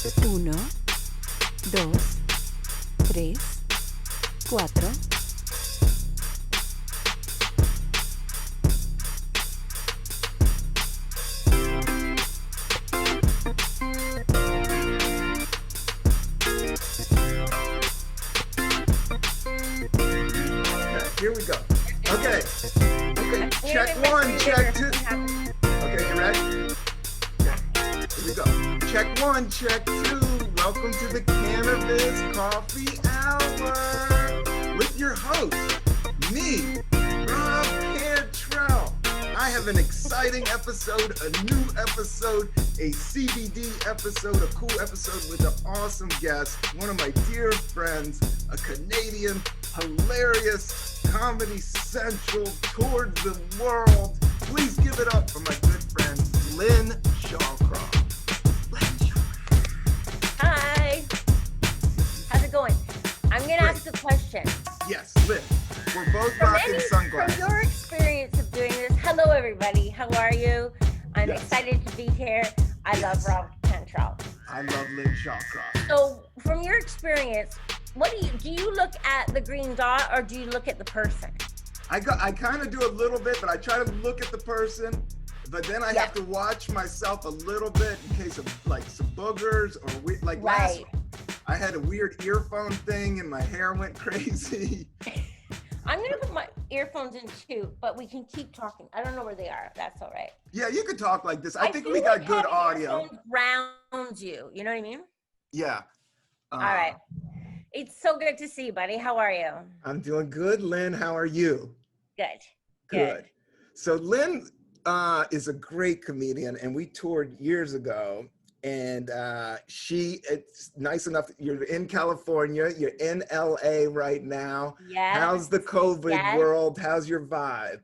Uno, dos, tres, cuatro. Here we go. Okay. Okay. Check one, check two. Okay, you ready? Okay. Here we go. Check one, check two. Welcome to the Cannabis Coffee Hour with your host, me, Rob Cantrell. I have an exciting episode, a new episode, a CBD episode, a cool episode with an awesome guest, one of my dear friends, a Canadian, hilarious, Comedy Central, toured the world. Please give it up for my good friend, Lynn Shawcroft. Hi. How's it going? I'm going to ask a question. Yes, Lynn. We're both rocking sunglasses. From your experience of doing this, hello everybody. How are you? I'm excited to be here. I love Rob Cantrell. I love Lynn Shawcroft. So, from your experience, what do you look at the green dot or do you look at the person? I kind of do a little bit, but I try to look at the person, but then I have to watch myself a little bit in case of like some boogers or last I had a weird earphone thing and my hair went crazy. I'm going to put my earphones in too, but we can keep talking. I don't know where they are, if that's all right. Yeah, you could talk like this. I think we got good audio. Grounds you, you know what I mean? Yeah. All right. It's so good to see you, buddy. How are you? I'm doing good, Lynn. How are you? Good. So Lynn is a great comedian, and we toured years ago. And it's nice enough. You're in California. You're in LA right now. Yeah. How's the COVID world? How's your vibe?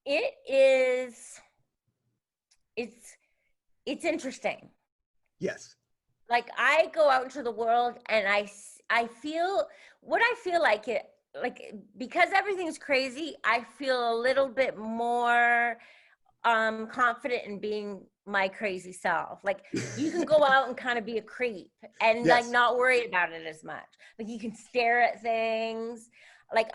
It is. It's interesting. Yes. Like I go out into the world and I feel like it, like, because everything's crazy, I feel a little bit more confident in being my crazy self. Like you can go out and kind of be a creep and like not worry about it as much. Like you can stare at things. Like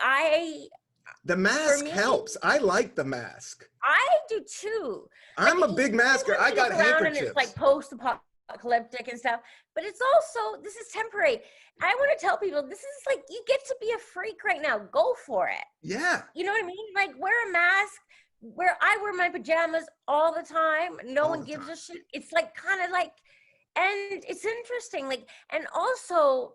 the mask helps. I like the mask. I do too. I'm a big masker. I got handkerchiefs. And it's like post-apocalyptic and stuff, but it's also, this is temporary. I want to tell people, this is like, you get to be a freak right now. Go for it. Yeah. You know what I mean? Like wear a mask. I wear my pajamas all the time. No one gives a shit. It's like kind of like, and it's interesting. Like, and also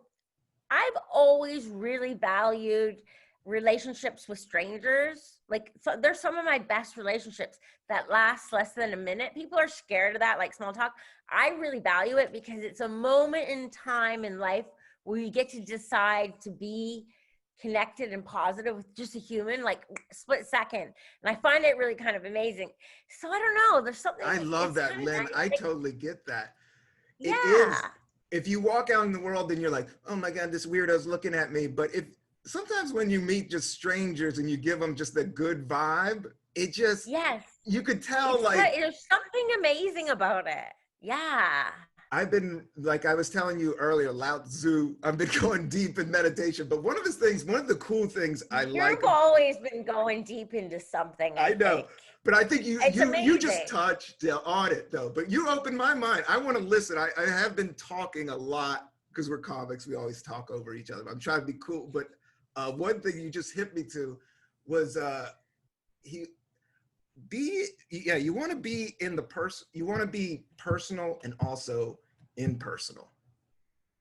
I've always really valued relationships with strangers. Like so there's some of my best relationships that last less than a minute. People are scared of that, like small talk. I really value it because it's a moment in time in life where you get to decide to be connected and positive with just a human, like split second. And I find it really kind of amazing. So I don't know, there's something. I love that, Lynn. Nice. I totally get that. Yeah. It is. If you walk out in the world and you're like, oh my God, this weirdo's looking at me. But sometimes when you meet just strangers and you give them just a good vibe, it just, you could tell there's something amazing about it. Yeah. I've been, like I was telling you earlier, Lao Tzu, I've been going deep in meditation, but one of the cool things You've always been going deep into something. I know, but I think you just touched on it though, but you opened my mind. I want to listen. I have been talking a lot because we're comics. We always talk over each other. I'm trying to be cool, but one thing you just hit me to was you want to be you want to be personal and also impersonal.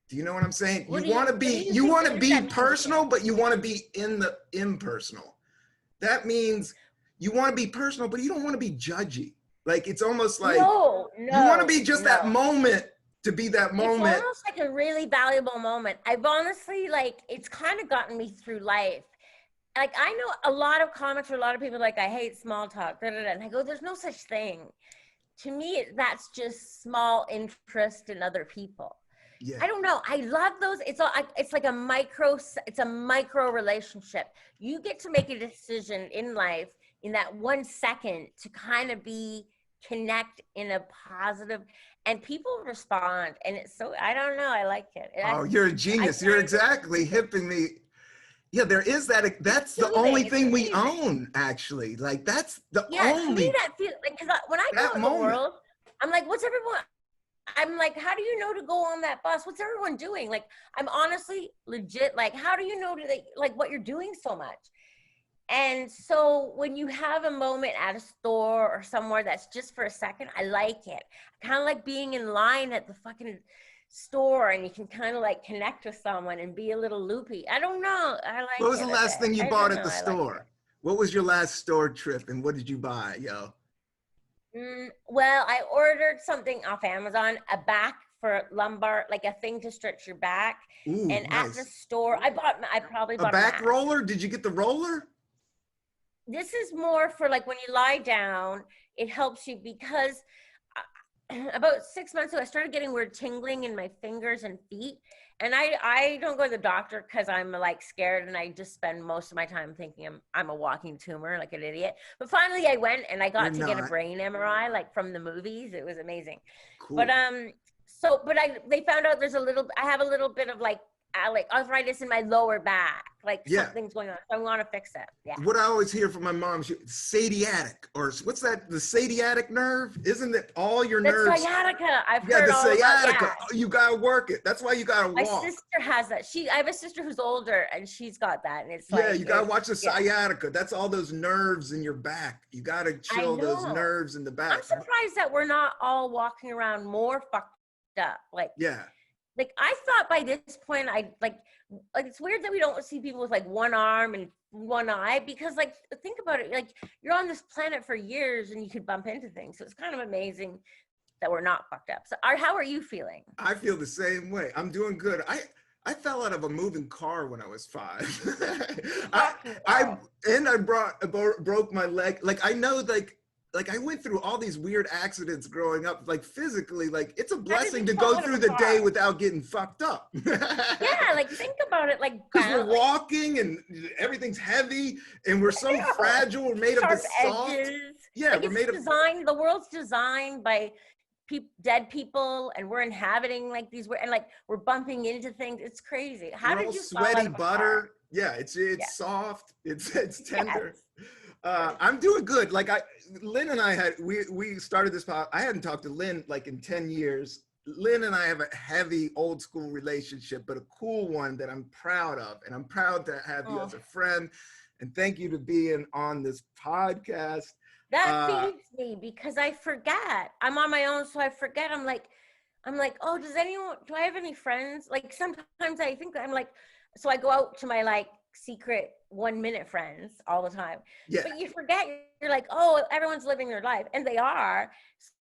Do you know what I'm saying? You want to be personal, but you want to be in the impersonal. That means you want to be personal, but you don't want to be judgy. Like it's almost like you want to be just that moment to be that moment. It's almost like a really valuable moment. I've honestly, like, it's kind of gotten me through life. Like, I know a lot of comics or a lot of people like, I hate small talk, and I go, there's no such thing. To me, that's just small interest in other people. Yeah. I don't know. I love those. It's like a micro relationship. You get to make a decision in life in that 1 second to kind of connect in a positive, and people respond, and it's so, I don't know, I like it. Oh, you're a genius. You're exactly hipping me. Yeah, there is that. That's the only thing we own, actually. Like, that's the to me only, that feels like, because when I go that in the moment. world, I'm like, what's everyone? I'm like, how do you know to go on that bus? What's everyone doing? Like, I'm honestly legit, like, how do you know to, like what you're doing so much? And so when you have a moment at a store or somewhere that's just for a second, I like it. I kind of like being in line at the fucking store, and you can kind of like connect with someone and be a little loopy. I don't know. I like it. What was the last thing you bought at the I like store? What was your last store trip, and what did you buy, yo? Well, I ordered something off Amazon, a back for lumbar, like a thing to stretch your back. Ooh, and nice. at the store, I probably bought a back roller. Did you get the roller? This is more for like when you lie down, it helps you, because about 6 months ago, I started getting weird tingling in my fingers and feet. And I don't go to the doctor because I'm like scared, and I just spend most of my time thinking I'm a walking tumor, like an idiot. But finally I went and I got to get a brain MRI, like from the movies. It was amazing. Cool. But they found out I have a little bit of like arthritis in my lower back, like something's going on, so I want to fix it. Yeah. What I always hear from my mom, sciatic, or what's that? The sciatic nerve? Isn't it all your nerves? The sciatica. I've heard all about. Sciatica. Oh, you gotta work it. That's why you gotta walk. My sister has that. I have a sister who's older, and she's got that, and it's like, you gotta watch the sciatica. That's all those nerves in your back. You gotta chill those nerves in the back. I'm surprised that we're not all walking around more fucked up. Like, like I thought by this point, like it's weird that we don't see people with like one arm and one eye, because like, think about it, like you're on this planet for years and you could bump into things. So it's kind of amazing that we're not fucked up. So how are you feeling? I feel the same way. I'm doing good. I fell out of a moving car when I was 5. I broke my leg. Like, I know, like I went through all these weird accidents growing up, like physically, like it's a blessing to go through the day without getting fucked up. Yeah, like think about it, like because we're walking and everything's heavy and we're so fragile. We're made of this soft. Yeah, like, we're made of designed. The world's designed by dead people, and we're inhabiting like these. And like we're bumping into things. It's crazy. How did you sweaty butter? Yeah, it's soft. It's tender. I'm doing good. Like Lynn and I we started this podcast. I hadn't talked to Lynn like in 10 years. Lynn and I have a heavy old school relationship, but a cool one that I'm proud of. And I'm proud to have you as a friend. And thank you to being on this podcast. That feeds me, because I forget. I'm on my own, so I forget. I'm like, oh, do I have any friends? Like sometimes I think I'm like, so I go out to my like secret 1 minute friends all the time. Yeah. But you forget, you're like, oh, everyone's living their life, and they are.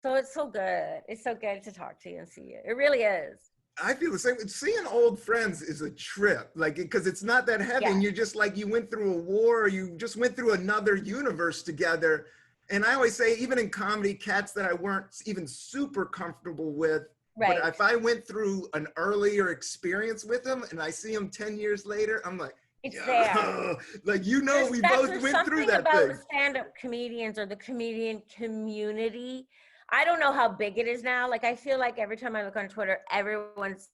So it's so good. It's so good to talk to you and see you. It really is. I feel the same. Seeing old friends is a trip, like, because it's not that heavy. And you're just like, you went through a war, or you just went through another universe together. And I always say, even in comedy, cats that I weren't even super comfortable with, but if I went through an earlier experience with them and I see them 10 years later, I'm like, it's there. Like, we both went through that about thing. The stand-up comedians or the comedian community, I don't know how big it is now. Like, I feel like every time I look on Twitter, everyone's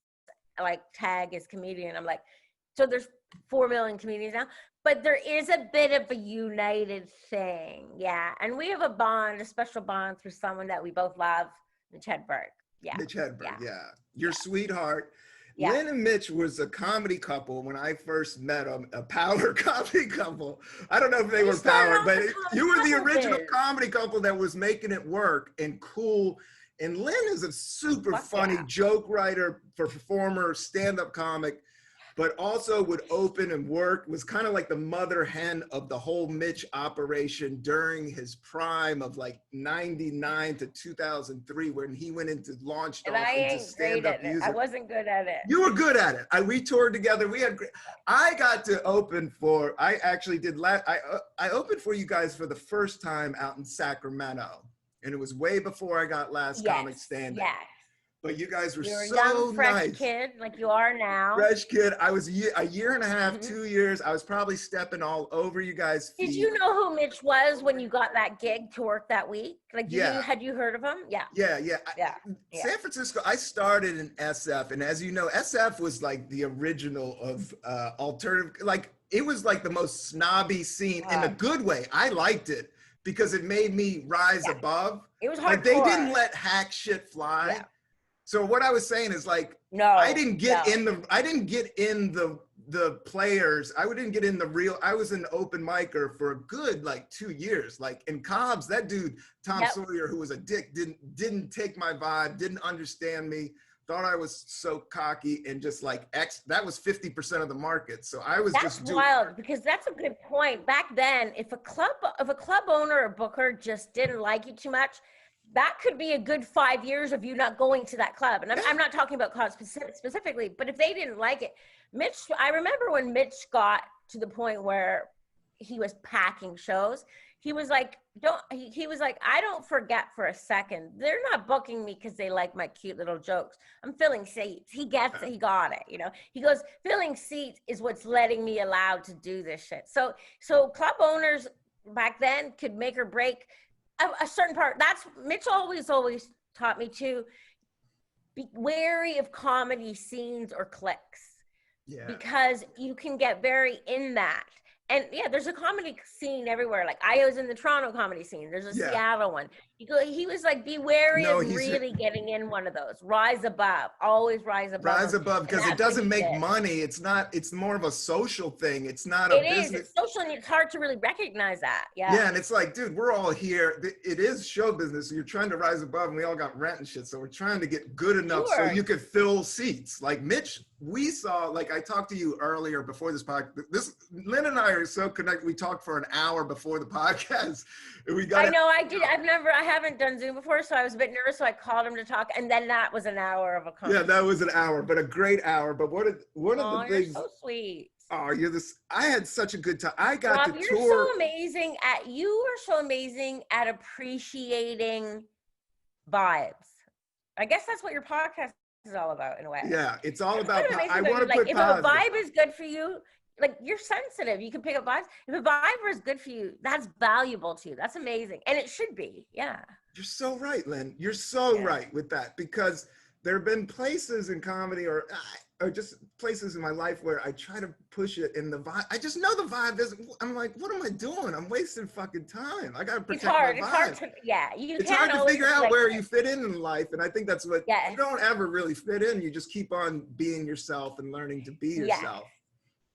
like tag is comedian. I'm like, so there's 4 million comedians now, but there is a bit of a united thing. Yeah. And we have a special bond through someone that we both love, Mitch Hedberg. Yeah. Mitch Hedberg. Yeah. Your sweetheart. Yeah. Lynn and Mitch was a comedy couple when I first met them, a power comedy couple. I don't know if they were power, but you were the original comedy couple that was making it work and cool. And Lynn is a super funny joke writer, performer, stand-up comic, but also would open and work, was kind of like the mother hen of the whole Mitch operation during his prime of like 99 to 2003, when he went launched off into stand-up music. I wasn't good at it. You were good at it. We toured together. I got to open for, I actually did, I opened for you guys for the first time out in Sacramento. And it was way before I got Last Comic Standing. Yes. but you guys were You were a so young, fresh nice. kid like you are now. Fresh kid. I was a year and a half, 2 years. I was probably stepping all over you guys' feet. Did you know who Mitch was when you got that gig to work that week? Like, had you heard of him? Yeah. Yeah. San Francisco, I started in SF, and as you know, SF was like the original of alternative. Like, it was like the most snobby scene in a good way. I liked it because it made me rise above. It was hardcore. Like, they didn't let hack shit fly. Yeah. So what I was saying is, like, I didn't get in the players. I didn't get in the real. I was an open micer for a good like 2 years. Like in Cobb's, that dude Tom Sawyer, who was a dick, didn't take my vibe, didn't understand me, thought I was so cocky, and just like that was 50% of the market. So I was that's wild, because that's a good point. Back then, if a club owner or booker just didn't like you too much, that could be a good 5 years of you not going to that club. And I'm not talking about clubs specifically, but if they didn't like it, I remember when Mitch got to the point where he was packing shows, he was like, I don't forget for a second. They're not booking me because they like my cute little jokes. I'm filling seats. He gets it. He got it. You know, he goes, filling seats is what's letting me allowed to do this shit. So club owners back then could make or break a certain part. That's Mitch always taught me to be wary of comedy scenes or cliques, because you can get very in that. And there's a comedy scene everywhere. Like I was in the Toronto comedy scene. There's a Seattle one. He was like, be wary of really getting in one of those. Rise above. Always rise above. Rise above, because it doesn't make money. It's not. It's more of a social thing. It's not a business. It's social, and it's hard to really recognize that. Yeah, and it's like, dude, we're all here. It is show business. So you're trying to rise above, and we all got rent and shit. So we're trying to get good enough so you could fill seats. Like Mitch, we saw. Like I talked to you earlier before this podcast. Lynn and I are so connected. We talked for an hour before the podcast. And I know. I did. I haven't done Zoom before, so I was a bit nervous. So I called him to talk, and then that was an hour of a conversation. Yeah, that was an hour, but a great hour. But one of the things. You're so sweet. Oh, I had such a good time. I got Rob, to tour. You are so amazing at appreciating vibes. I guess that's what your podcast is all about, in a way. Yeah, it's all about. I want to put if a vibe is good for you, like you're sensitive, you can pick up vibes. If a vibe is good for you, that's valuable to you. That's amazing, and it should be. Yeah. You're so right, Lynn. You're so right with that, because there have been places in comedy or just places in my life where I try to push it in the vibe. I just know the vibe isn't. I'm like, what am I doing? I'm wasting fucking time. I gotta protect my vibe. It's hard to, it's hard to figure out where you fit in life, and I think that's what you don't ever really fit in. You just keep on being yourself and learning to be yourself.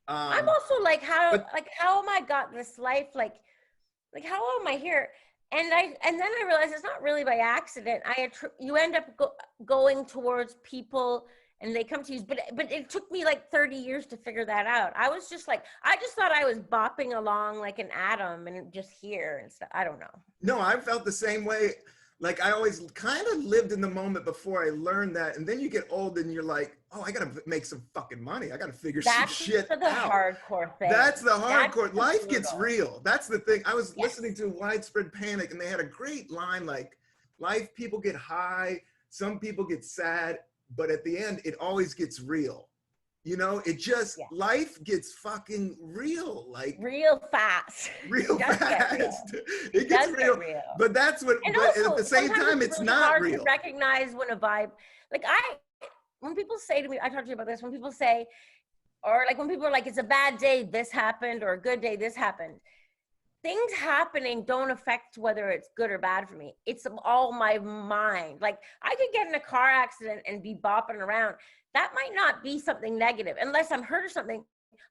I'm also like, how am I got this life? Like how am I here? And then I realized it's not really by accident. You end up going towards people, and they come to you. But it took me like 30 years to figure that out. I was just like, I just thought I was bopping along like an atom and just here and stuff. I don't know. No, I felt the same way. Like I always kind of lived in the moment before I learned that. And then you get old and you're like, oh, I got to make some fucking money. I got to figure some shit out. That's the hardcore thing. That's the hardcore. Life gets real. That's the thing. I was listening to Widespread Panic, and they had a great line like, life, people get high, some people get sad, but at the end, it always gets real. You know, it just, life gets fucking real, like real fast. Real fast. It gets real. But that's what, but also, at the same time, it's really not hard real. To recognize when a vibe, like when people say to me, I talked to you about this, when people say, or like when people are like, it's a bad day, this happened, or a good day, this happened. Things happening don't affect whether it's good or bad for me. It's all my mind. Like I could get in a car accident and be bopping around. That might not be something negative unless I'm hurt or something.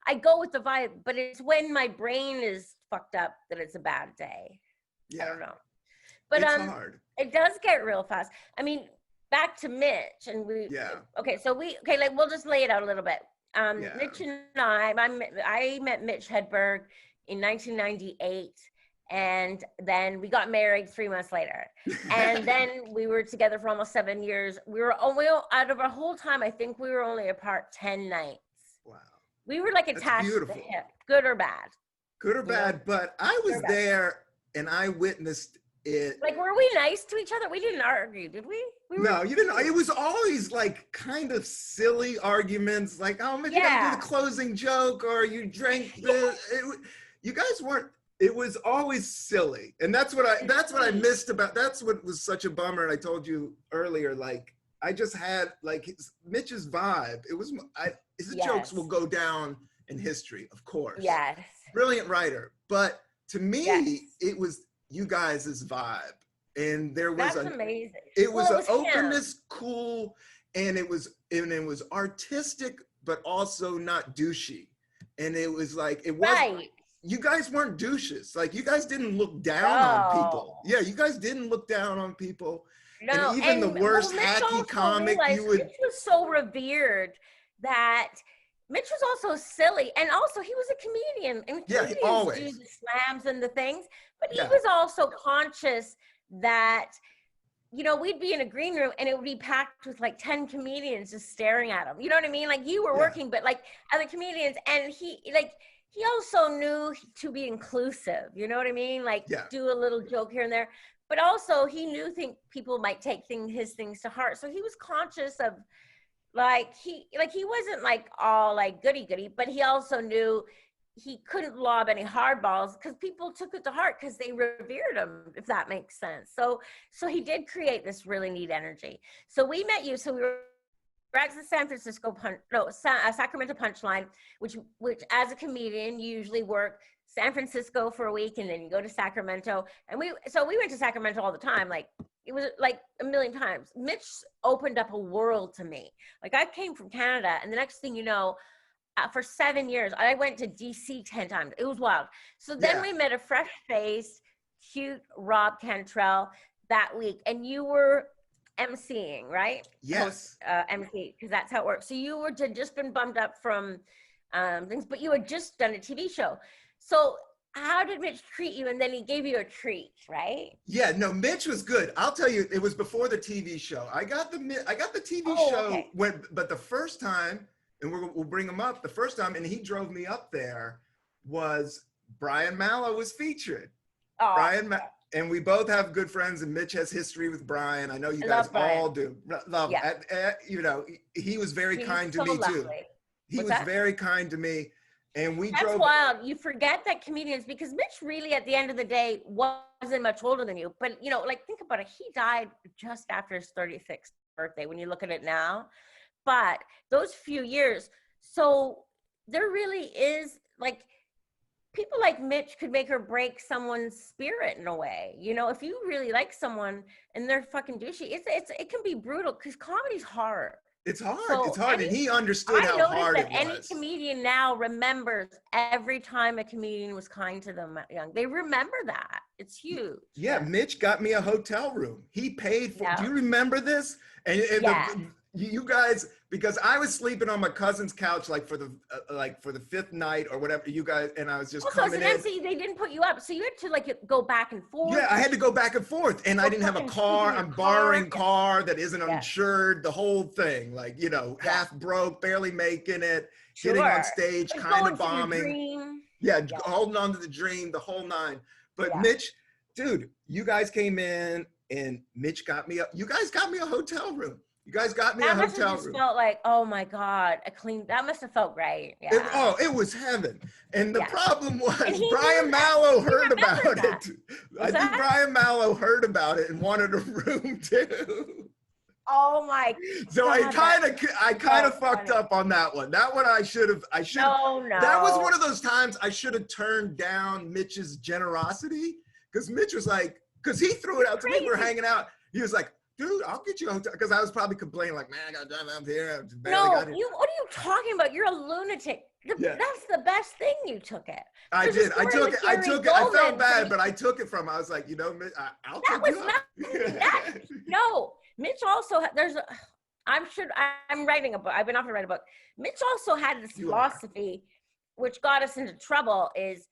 I go with the vibe, but it's when my brain is fucked up that it's a bad day. I don't know. But it's hard. It does get real fast. I mean, back to Mitch and we'll just lay it out a little bit. Mitch and I met Mitch Hedberg in 1998, and then we got married 3 months later, and then we were together for almost 7 years. We were only, out of our whole time, I think we were only apart 10 nights. Wow. We were like attached to the hip, good or bad. Good or bad, but I was there and I witnessed Like, were we nice to each other? We didn't argue, did we? No, you didn't. It was always like kind of silly arguments, like, oh, man, you gotta do the closing joke, or you drank this. You guys weren't. It was always silly, and that's what I missed about. That's what was such a bummer. And I told you earlier, like, I just had like Mitch's vibe. It was his jokes will go down in history, of course. Yes. Brilliant writer, but to me, it was you guys' vibe. And there was amazing. It was an openness, cool, and it was artistic, but also not douchey. And it was like it was you guys weren't douches. Like, you guys didn't look down on people. Yeah, you guys didn't look down on people. No, and even the worst hacky comic you would. Mitch was so revered that Mitch was also silly, and also he was a comedian, and comedians always do the slams and the things, but he was also conscious that, you know, we'd be in a green room and it would be packed with like 10 comedians just staring at him. You know what I mean? Like, you were working, but like other comedians, and he also knew to be inclusive. You know what I mean? Like, do a little joke here and there, but also he knew people might take his things to heart. So he was conscious of, like, he wasn't like all like goody, but he also knew he couldn't lob any hardballs because people took it to heart because they revered him, if that makes sense. So he did create this really neat energy. So we met you. So we were at the Sacramento Punchline, which as a comedian, you usually work San Francisco for a week and then you go to Sacramento. And we went to Sacramento all the time. Like, it was like a million times. Mitch opened up a world to me. Like, I came from Canada, and the next thing you know, for 7 years, I went to DC 10 times. It was wild. So then we met a fresh-faced, cute Rob Cantrell that week, and you were emceeing, right? Yes. MC, because that's how it works. So you were just been bumped up from things, but you had just done a TV show. So how did Mitch treat you? And then he gave you a treat, right? Yeah, no, Mitch was good. I'll tell you, it was before the TV show. I got the TV show but the first time, and we'll bring him up, the first time, and he drove me up there, was Brian Mallow was featured. And we both have good friends, and Mitch has history with Brian. I know you guys all do. Love him. You know, he was very kind to me too. He was very kind to me. And That's wild. You forget that comedians, because Mitch really, at the end of the day, wasn't much older than you. But, you know, like, think about it. He died just after his 36th birthday when you look at it now. But those few years, so there really is, like, people like Mitch could make or break someone's spirit in a way. You know, if you really like someone and they're fucking douchey, it can be brutal, because comedy's hard. It's hard. It's hard. And he understood how hard it was. Any comedian now remembers every time a comedian was kind to them young. They remember that. It's huge. Yeah, Mitch got me a hotel room. He paid for. Do you remember this? And you guys, because I was sleeping on my cousin's couch like for the fifth night or whatever, you guys, and I was just coming in. Also, they didn't put you up, so you had to like go back and forth. Yeah, I had to go back and forth, and I didn't have a car. I'm borrowing a car that isn't insured. The whole thing, like, you know, half broke, barely making it, getting on stage, kind of bombing. Yeah, holding on to the dream, the whole nine. But Mitch, dude, you guys came in, and Mitch got me up. You guys got me a hotel room. You guys got me a hotel room. That must have felt like, oh my God, that must have felt great. Yeah. It was heaven. And the problem was Brian Mallow heard about it. I think Brian Mallow heard about it and wanted a room too. Oh my God. So I kind of fucked up on that one. That one I should have. No. That was one of those times I should have turned down Mitch's generosity, because Mitch was like, because he threw it out to me. We were hanging out. He was like, dude, I'll get you a hotel, because I was probably complaining like, man, I got to drive up here. What are you talking about? You're a lunatic. That's the best thing. You took it. I did. I took it. I felt bad, but I took it from him. I was like, you know, I'll take you up. No, Mitch also, I'm writing a book. I've been offered to write a book. Mitch also had this philosophy, which got us into trouble, is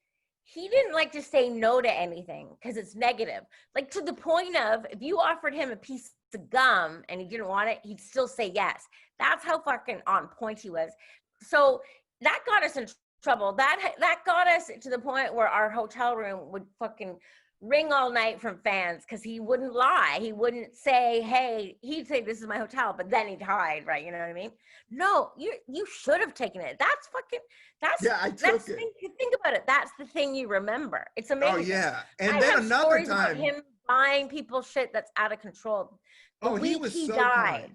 he didn't like to say no to anything because it's negative. Like, to the point of, if you offered him a piece of gum and he didn't want it, he'd still say yes. That's how fucking on point he was. So that got us in trouble. That got us to the point where our hotel room would fucking ring all night from fans because he wouldn't lie. He wouldn't say, hey, he'd say, this is my hotel, but then he'd hide, right? You know what I mean? No, you should have taken it. I took it. Think about it. That's the thing you remember. It's amazing. Oh yeah. And I then have another stories time. about him buying people shit that's out of control. He was so died.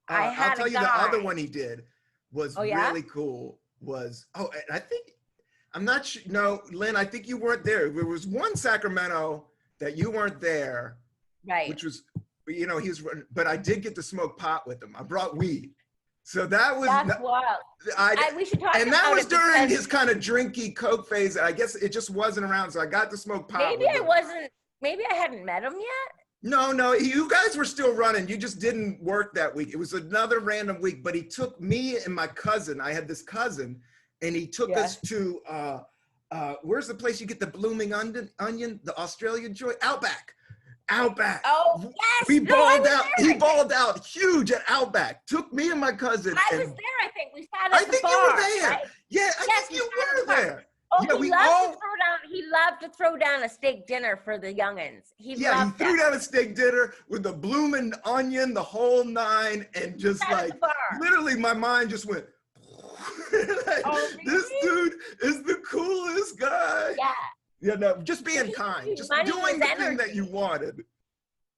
kind. I'll tell you the other one he did was really cool. And I think, I'm not sure. No, Lynn, I think you weren't there. There was one Sacramento that you weren't there. Right. Which was, but I did get to smoke pot with him. I brought weed. So that's wild. We should talk about it. And that was during his kind of drinky Coke phase. I guess it just wasn't around. So I got to smoke pot with him. Maybe I hadn't met him yet. No, you guys were still running. You just didn't work that week. It was another random week, but he took me and my cousin. I had this cousin, and he took us to, where's the place you get the blooming onion, the Australian joint? Outback. Oh, yes. We balled out. He balled out huge at Outback. Took me and my cousin. I was there, I think. We sat at the bar. I think you were there. Right? Yeah, I think you were there. Oh, yeah, he loved to throw down a steak dinner for the youngins. He threw down a steak dinner with the blooming onion, the whole nine, and just like literally my mind just went. Really? This dude is the coolest guy. Yeah. Yeah, no, just being kind, just doing the thing that you wanted.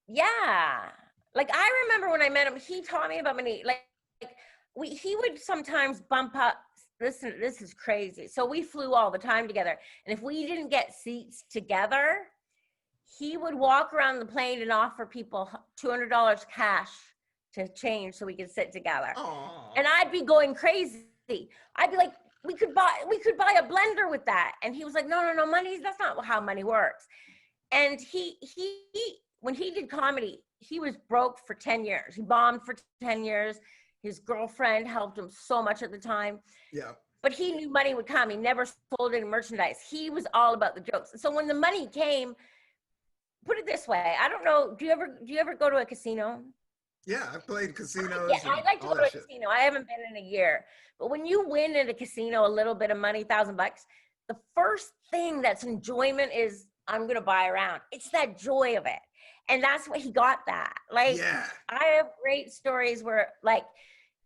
Yeah. Like I remember when I met him, he taught me about money. He would sometimes bump up. Listen, this is crazy. So we flew all the time together. And if we didn't get seats together, he would walk around the plane and offer people $200 cash to change so we could sit together. Aww. And I'd be going crazy. I'd be like, we could buy a blender with that. And he was like, no, that's not how money works. And he when he did comedy, he was broke for 10 years. He bombed for 10 years. His girlfriend helped him so much at the time. Yeah. But he knew money would come. He never sold any merchandise. He was all about the jokes. So when the money came, put it this way, I don't know, do you ever go to a casino? Yeah, I've played casinos. Yeah, I like to go to a casino. I haven't been in a year. But when you win at a casino a little bit of money, $1,000, the first thing that's enjoyment is I'm going to buy a round. It's that joy of it. And that's what he got that. Like, I have great stories where like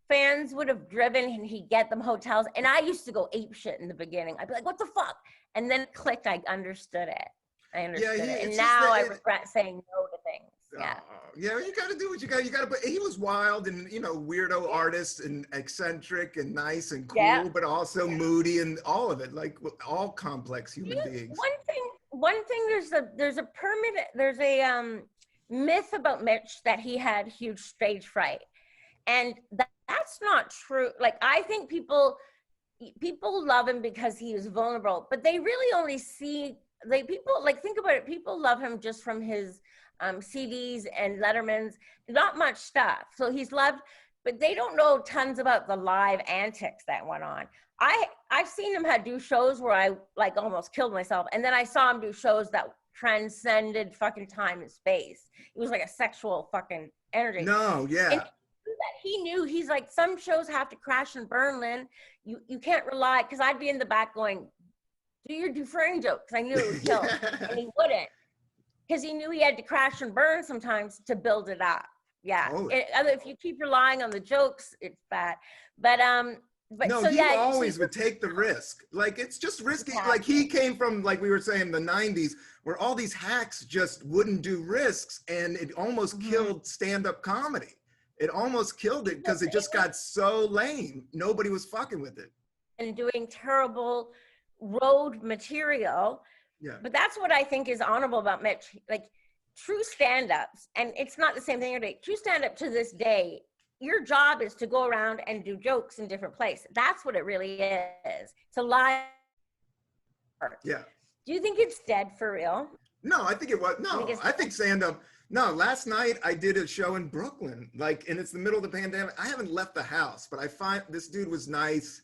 fans would have driven and he'd get them hotels. And I used to go ape shit in the beginning. I'd be like, what the fuck? And then it clicked. I understood it. And now I regret saying no to things. Yeah, you got to do what you got. But he was wild and, weirdo artist and eccentric and nice and cool, but also moody and all of it, like all complex human beings. One thing, there's a myth about Mitch that he had huge stage fright. And that's not true. Like, I think people love him because he is vulnerable, but they really only see, think about it. People love him just from his CDs and Letterman's, not much stuff. So he's loved, but they don't know tons about the live antics that went on. I've seen him do shows where I like almost killed myself. And then I saw him do shows that transcended fucking time and space. It was like a sexual fucking energy. No, yeah. And he knew, he's like, some shows have to crash and burn, Lynn. You can't rely, because I'd be in the back going, do your Dufresne joke, because I knew it would kill. And he wouldn't. Because he knew he had to crash and burn sometimes to build it up. Yeah. If you keep relying on the jokes, it's bad. But no, so, he always would take the risk. Like, it's just risky. Yeah. Like, he came from, like we were saying, the 90s, where all these hacks just wouldn't do risks, and it almost killed stand-up comedy. It almost killed it because it just got so lame. Nobody was fucking with it. And doing terrible road material. Yeah. But that's what I think is honorable about Mitch. Like, true stand-ups, and it's not the same thing every day. True stand-up to this day, your job is to go around and do jokes in different places. That's what it really is. It's a live art. Yeah. Do you think it's dead for real? No, I think it was. No, I think stand-up. No, last night I did a show in Brooklyn, and it's the middle of the pandemic. I haven't left the house, but I find this dude was nice.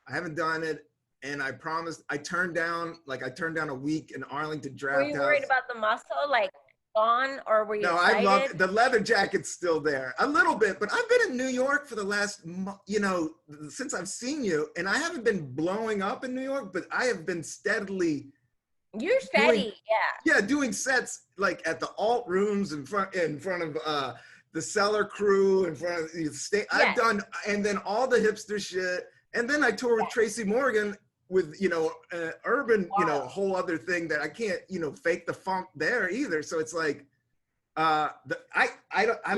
I haven't done it. And I promised, I turned down a week in Arlington Draft House. Were you worried about the muscle, like gone, or were you excited? I love the leather jacket's still there a little bit, but I've been in New York for the last, since I've seen you, and I haven't been blowing up in New York, but I have been steadily You're steady, yeah. Yeah, doing sets like at the alt rooms in front of the Cellar Crew, in front of the state. I've Yes. done, and then all the hipster shit, and then I toured with Tracy Morgan with urban, a whole other thing that I can't fake the funk there either. So it's like I'm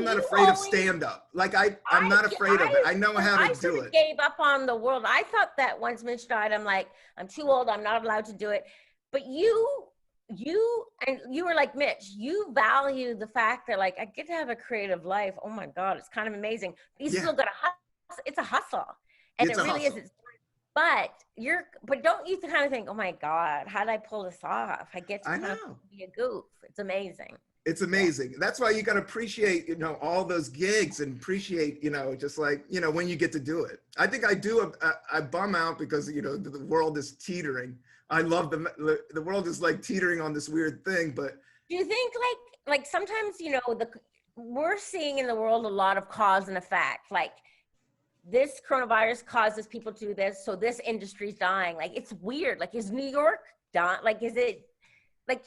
not afraid of stand up. Like I'm not afraid of it. I know how to do it. I gave up on the world. I thought that once Mitch died, I'm like, I'm too old. I'm not allowed to do it. But you were like Mitch. You value the fact that like I get to have a creative life. Oh my God, it's kind of amazing. You still got to hustle. It's a hustle, and it really is. But don't you kind of think, oh my God, how did I pull this off? I get to kind of be a goof. It's amazing. It's amazing. Yeah. That's why you got to appreciate, all those gigs and appreciate, just like, when you get to do it. I think I do. I bum out because, the world is teetering. I love the world is like teetering on this weird thing, but. Do you think like sometimes, we're seeing in the world a lot of cause and effect, like this coronavirus causes people to do this. So this industry's dying. Like, it's weird. Like, is New York dying? Like, is it like,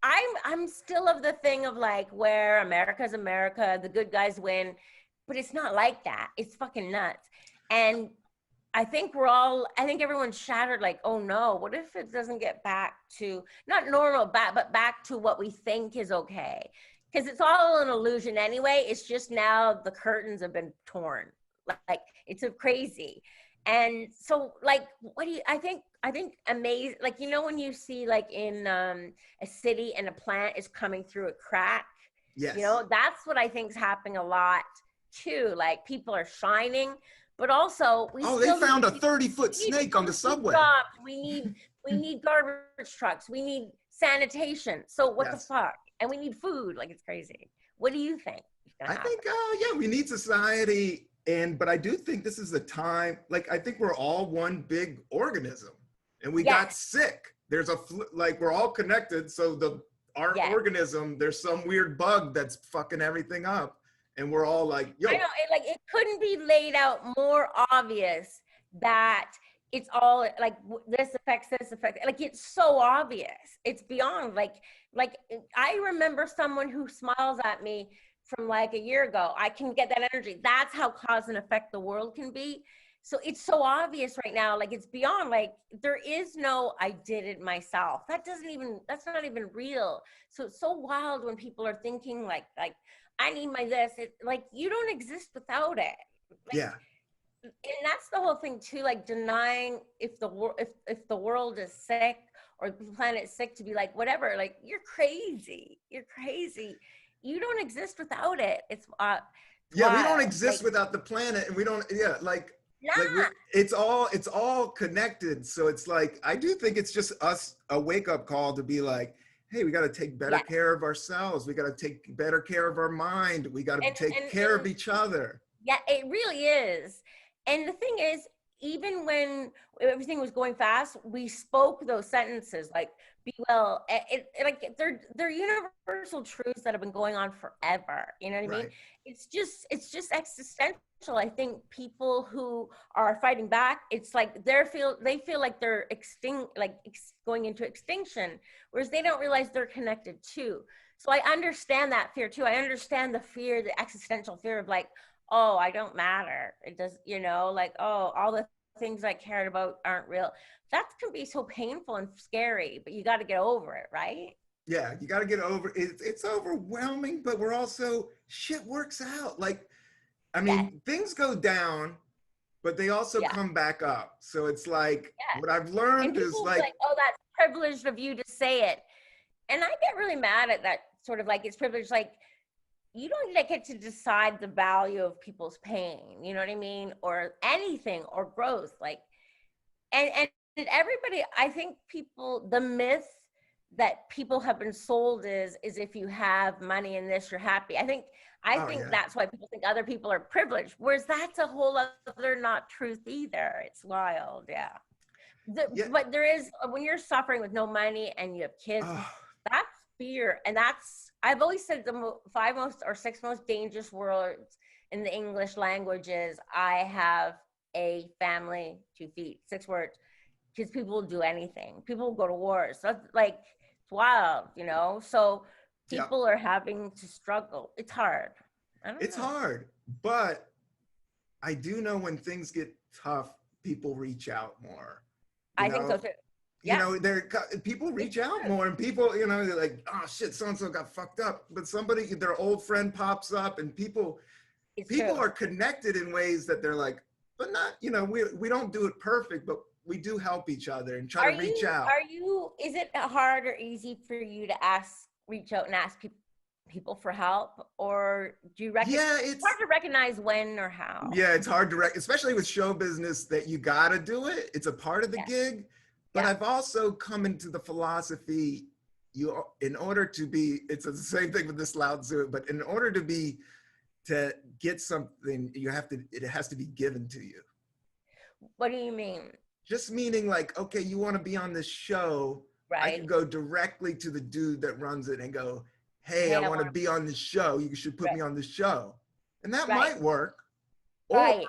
I'm still of the thing of like where America's America, the good guys win, but it's not like that. It's fucking nuts. And I think everyone's shattered like, oh no, what if it doesn't get back to not normal, but back to what we think is okay? Because it's all an illusion anyway. It's just now the curtains have been torn. Like, it's crazy. And so like, I think amazing, like, when you see like in a city and a plant is coming through a crack, yes. That's what I think is happening a lot too. Like, people are shining, but also they found a 30-foot snake on the subway. We need garbage trucks. We need sanitation. So what the fuck? And we need food. Like, it's crazy. What do you think? I think, we need society. But I do think this is the time, like, I think we're all one big organism and we got sick. There's we're all connected. So our organism, there's some weird bug that's fucking everything up. And we're all like, yo. I know, it couldn't be laid out more obvious that it's all like this affects. Like, it's so obvious. It's beyond like I remember someone who smiles at me from like a year ago. I can get that energy. That's how cause and effect the world can be. So it's so obvious right now. Like, it's beyond, like, there is no, I did it myself. That's not even real. So it's so wild when people are thinking like, I need my this. Like, you don't exist without it. Like, and that's the whole thing too, like denying if the world is sick or the planet's sick, to be like, whatever, like, you're crazy. You don't exist without it. It's we don't exist without the planet, and we don't it's all connected. So it's like, I do think it's just us, a wake-up call to be like, hey, we got to take better care of ourselves. We got to take better care of our mind. We got to take care of each other. Yeah, it really is. And the thing is, even when everything was going fast, we spoke those sentences like, be well. Like, they're universal truths that have been going on forever. You know what I mean? It's just existential. I think people who are fighting back, it's like they feel like they're extinct, like going into extinction, whereas they don't realize they're connected too. So I understand that fear too. I understand the fear, the existential fear of like, oh, I don't matter. It does, like, oh, all the things I cared about aren't real. That can be so painful and scary, but you got to get over it, right? Yeah, you got to get over it. It's overwhelming, but we're also, shit works out. Like, I mean, things go down, but they also come back up. So it's like, what I've learned is like, oh, that's privileged of you to say it. And I get really mad at that sort of like, it's privileged, like, you don't get to decide the value of people's pain, you know what I mean? Or anything, or growth, like, and everybody, I think the myth that people have been sold is if you have money and this, you're happy. I think that's why people think other people are privileged, whereas that's a whole other not truth either. It's wild, But there is, when you're suffering with no money and you have kids, that's fear. And I've always said the 5 most or 6 most dangerous words in the English language is, I have a family to feed. 6 words. because people will do anything. People will go to wars. That's like, it's wild, you know? So people are having to struggle. It's hard. It's hard, but I do know when things get tough, people reach out more. I think so too. You know, people reach out more, and people, you know, they're like, oh shit, so-and-so got fucked up. But somebody, their old friend pops up, and people are connected in ways that they're like, but not, you know, we don't do it perfect, but we do help each other and try to reach out. Is it hard or easy for you to reach out and ask people for help, or do you recognize? Yeah, it's hard to recognize when or how. Yeah, it's hard to especially with show business, that you gotta do it. It's a part of the gig. But I've also come into the philosophy, in order to be, it's the same thing with this Lao Tzu, but in order to get something, it has to be given to you. What do you mean? Just meaning like, okay, you want to be on this show, right? I can go directly to the dude that runs it and go, hey, I want to be on this show. You should put me on this show. And that might work. Or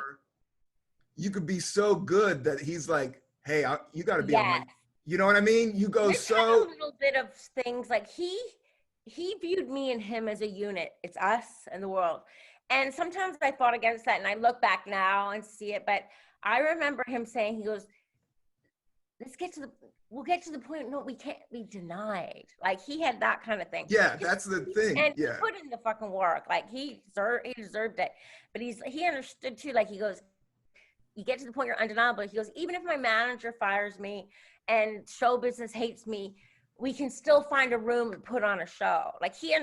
you could be so good that he's like, hey, you got to be on my, you know what I mean? You go There's a little bit of things like he viewed me and him as a unit. It's us and the world. And sometimes I fought against that, and I look back now and see it. But I remember him saying, he goes, we'll get to the point, no, we can't be denied. Like, he had that kind of thing. Yeah, that's the thing. And he put in the fucking work. Like, he deserved it. But he understood too, like, he goes, you get to the point you're undeniable. He goes, even if my manager fires me and show business hates me, we can still find a room to put on a show. Like, he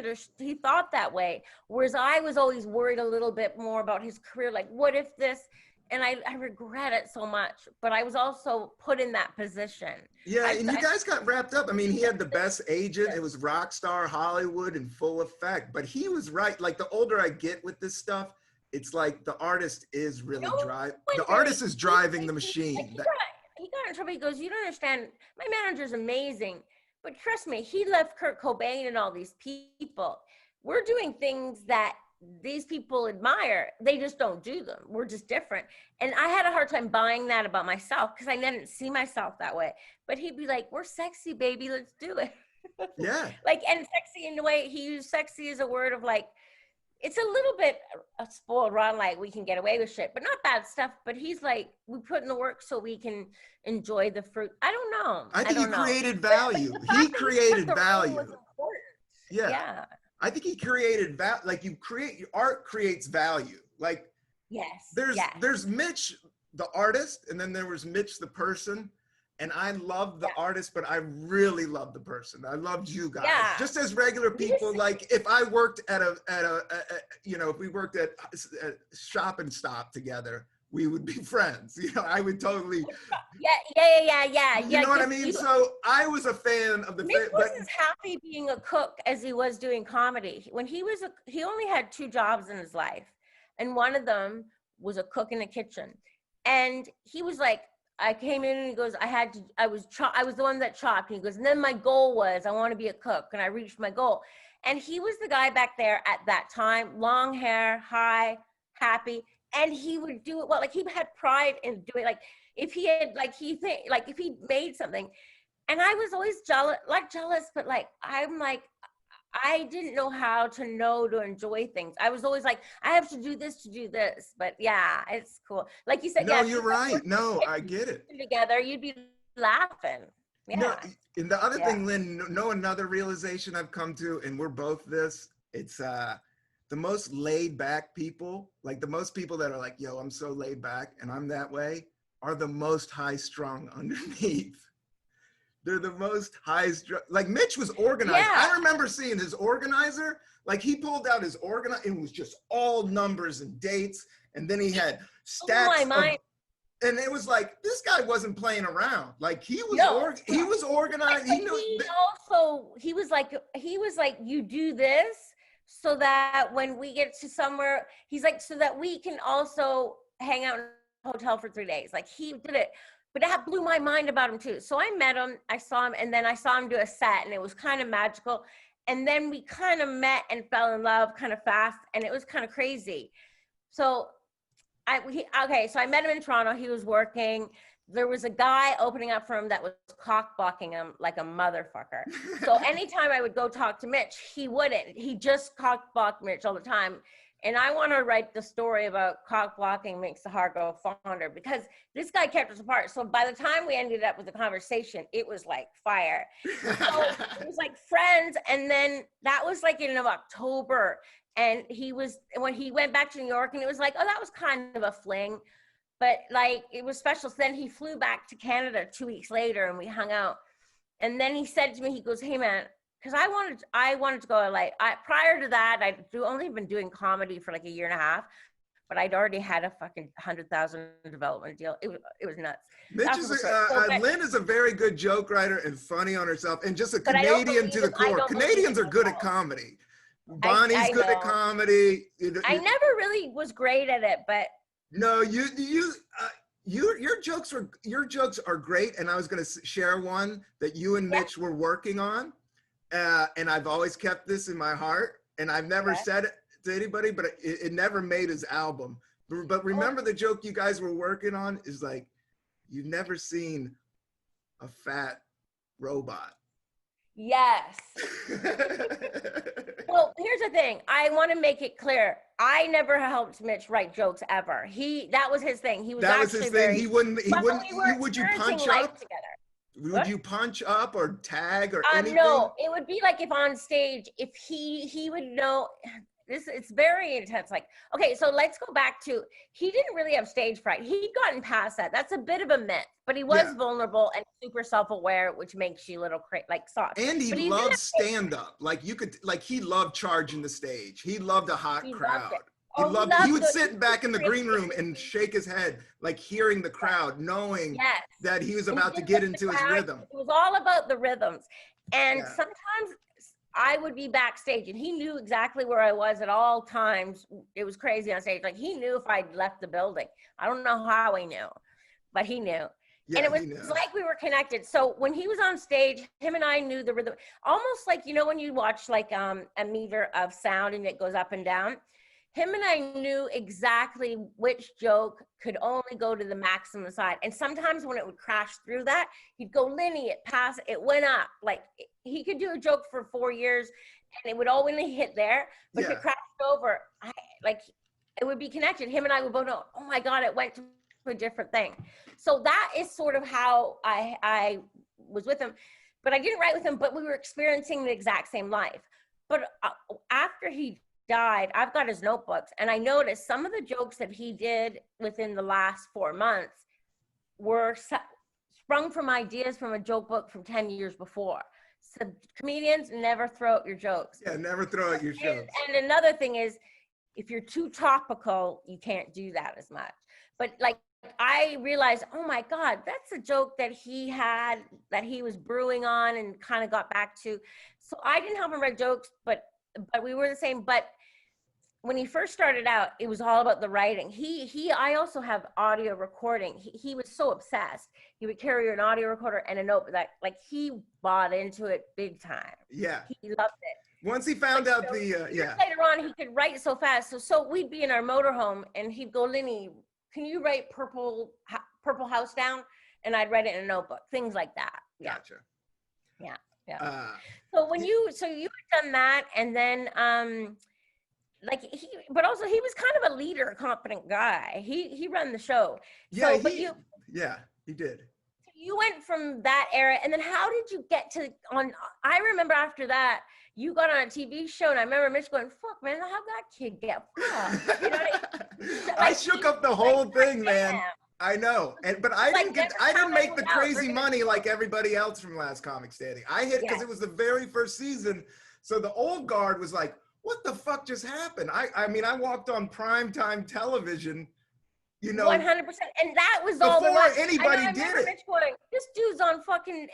thought that way. Whereas I was always worried a little bit more about his career. Like, what if this, and I regret it so much, but I was also put in that position. Yeah, and you guys got wrapped up. I mean, he had the best agent. It was rock star Hollywood in full effect, but he was right. Like, the older I get with this stuff, it's like the artist is really the artist is driving the machine. Like, he got in trouble. He goes, you don't understand. My manager's amazing, but trust me, he left Kurt Cobain and all these people. We're doing things that these people admire. They just don't do them. We're just different. And I had a hard time buying that about myself because I didn't see myself that way. But he'd be like, we're sexy, baby. Let's do it. Yeah. Like, and sexy in the way he used sexy as a word of like, it's a little bit spoiled rotten, like we can get away with shit, but not bad stuff. But he's like, we put in the work so we can enjoy the fruit. I don't know. I think he created value. He created value. Yeah. I think he created value. Like, your art creates value. Like, there's Mitch, the artist, and then there was Mitch, the person. And I love the artist, but I really love the person. I loved you guys. Yeah. Just as regular people, like if I worked at if we worked at Shop and Stop together, we would be friends. You know, I would totally. Yeah. You know what I mean? So I was a fan of the. Mitch was as happy being a cook as he was doing comedy. When he only had 2 jobs in his life, and one of them was a cook in the kitchen, and he was like, I came in and he goes, I was the one that chopped. And he goes, and then my goal was, I want to be a cook. And I reached my goal. And he was the guy back there at that time, long hair, high, happy. And he would do it well. Like, he had pride in doing, like, if he had, like, if he made something. And I was always jealous, but like, I'm like, I didn't know how to enjoy things. I was always like, I have to do this to do this. But yeah, it's cool. Like you said, no, you're right. No, I get it. Together, you'd be laughing. Yeah. No, and the other thing, Lynn, another realization I've come to, and we're both this, it's the most laid back people, like the most people that are like, yo, I'm so laid back and I'm that way, are the most high strung underneath. They're the most like Mitch was organized. Yeah. I remember seeing his organizer, like he pulled out his organizer, it was just all numbers and dates. And then he had stacks and it was like, this guy wasn't playing around. Like he was, he was organized. He knew. He was like, you do this so that when we get to somewhere, he's like, so that we can also hang out in a hotel for 3 days. Like he did it. But that blew my mind about him too. So I met him, I saw him, and then I saw him do a set, and it was kind of magical. And then we kind of met and fell in love kind of fast, and it was kind of crazy. So I met him in Toronto. He was working. there was a guy opening up for him that was cock blocking him like a motherfucker. So anytime I would go talk to Mitch, he wouldn't. He just cock blocked Mitch all the time. And I want to write the story about cock blocking makes the heart go fonder, because this guy kept us apart. So by the time we ended up with the conversation, it was like fire. So it was like friends. And then that was like in October. And when he went back to New York, and it was like, oh, that was kind of a fling. But like, it was special. So then he flew back to Canada 2 weeks later, and we hung out. And then he said to me, he goes, hey man, because I wanted to go LA. Prior to that, I'd only been doing comedy for like a year and a half, but I'd already had a fucking 100,000 development deal. It was nuts. Lynn is a very good joke writer and funny on herself, and just a Canadian to the core. Canadians are good at comedy. Bonnie's good at comedy. I never really was great at it, but no, your jokes are great. And I was going to share one that you and Mitch were working on. And I've always kept this in my heart, and I've never said it to anybody, but it never made his album. But remember, the joke you guys were working on is like, you've never seen a fat robot. Yes. Well, here's the thing. I want to make it clear. I never helped Mitch write jokes ever. That was his thing. He was his thing. He wouldn't, would you punch up? Together. Would you punch up or tag or anything? No, it would be like if on stage, if he would know this, it's very intense. Like, okay, so let's go back to, he didn't really have stage fright. He'd gotten past that. That's a bit of a myth, but he was vulnerable and super self-aware, which makes you a little like soft. And he loved stand-up. Like he loved charging the stage. He loved a hot crowd. He would sit back in the green room and shake his head, like hearing the crowd, knowing that he was about to get into his rhythm. It was all about the rhythms. And sometimes I would be backstage, and he knew exactly where I was at all times. It was crazy on stage. Like, he knew if I'd left the building. I don't know how he knew, but he knew. And it was like we were connected. So when he was on stage, him and I knew the rhythm. Almost like, when you watch like a meter of sound and it goes up and down. Him and I knew exactly which joke could only go to the maximum side. And sometimes when it would crash through that, he'd go, Linny, it went up. Like, he could do a joke for 4 years and it would only hit there. But if it crashed over, it would be connected. Him and I would both know, oh my God, it went to a different thing. So that is sort of how I was with him. But I didn't write with him, but we were experiencing the exact same life. But after he died, I've got his notebooks, and I noticed some of the jokes that he did within the last 4 months were sprung from ideas from a joke book from 10 years before. So comedians, never throw out your jokes. Yeah, never throw out your jokes. And another thing is, if you're too topical, you can't do that as much. But like, I realized, oh my God, that's a joke that he had, that he was brewing on and kind of got back to. So I didn't help him write jokes, but we were the same. But when he first started out, it was all about the writing. I also have audio recording. He was so obsessed. He would carry an audio recorder and a notebook. Like, he bought into it big time. Yeah. He loved it. Once he found out later on, he could write so fast. So we'd be in our motorhome and he'd go, Linny, can you write Purple House down? And I'd write it in a notebook, things like that. Yeah. Gotcha. Yeah. So you had done that, and then but also he was kind of a leader, a confident guy. He ran the show. He did. You went from that era, and then how did you get on? I remember after that, you got on a TV show, and I remember Mitch going, "Fuck, man, how'd that kid get fucked?" You know what I mean? I shook up the whole thing, man. I know, but I didn't make the crazy money like everybody else from Last Comic Standing. I hit because it was the very first season, so the old guard was like, "What the fuck just happened?" I mean, I walked on primetime television, 100%, and that was all before anybody did it. Mitch going, this dude's on fucking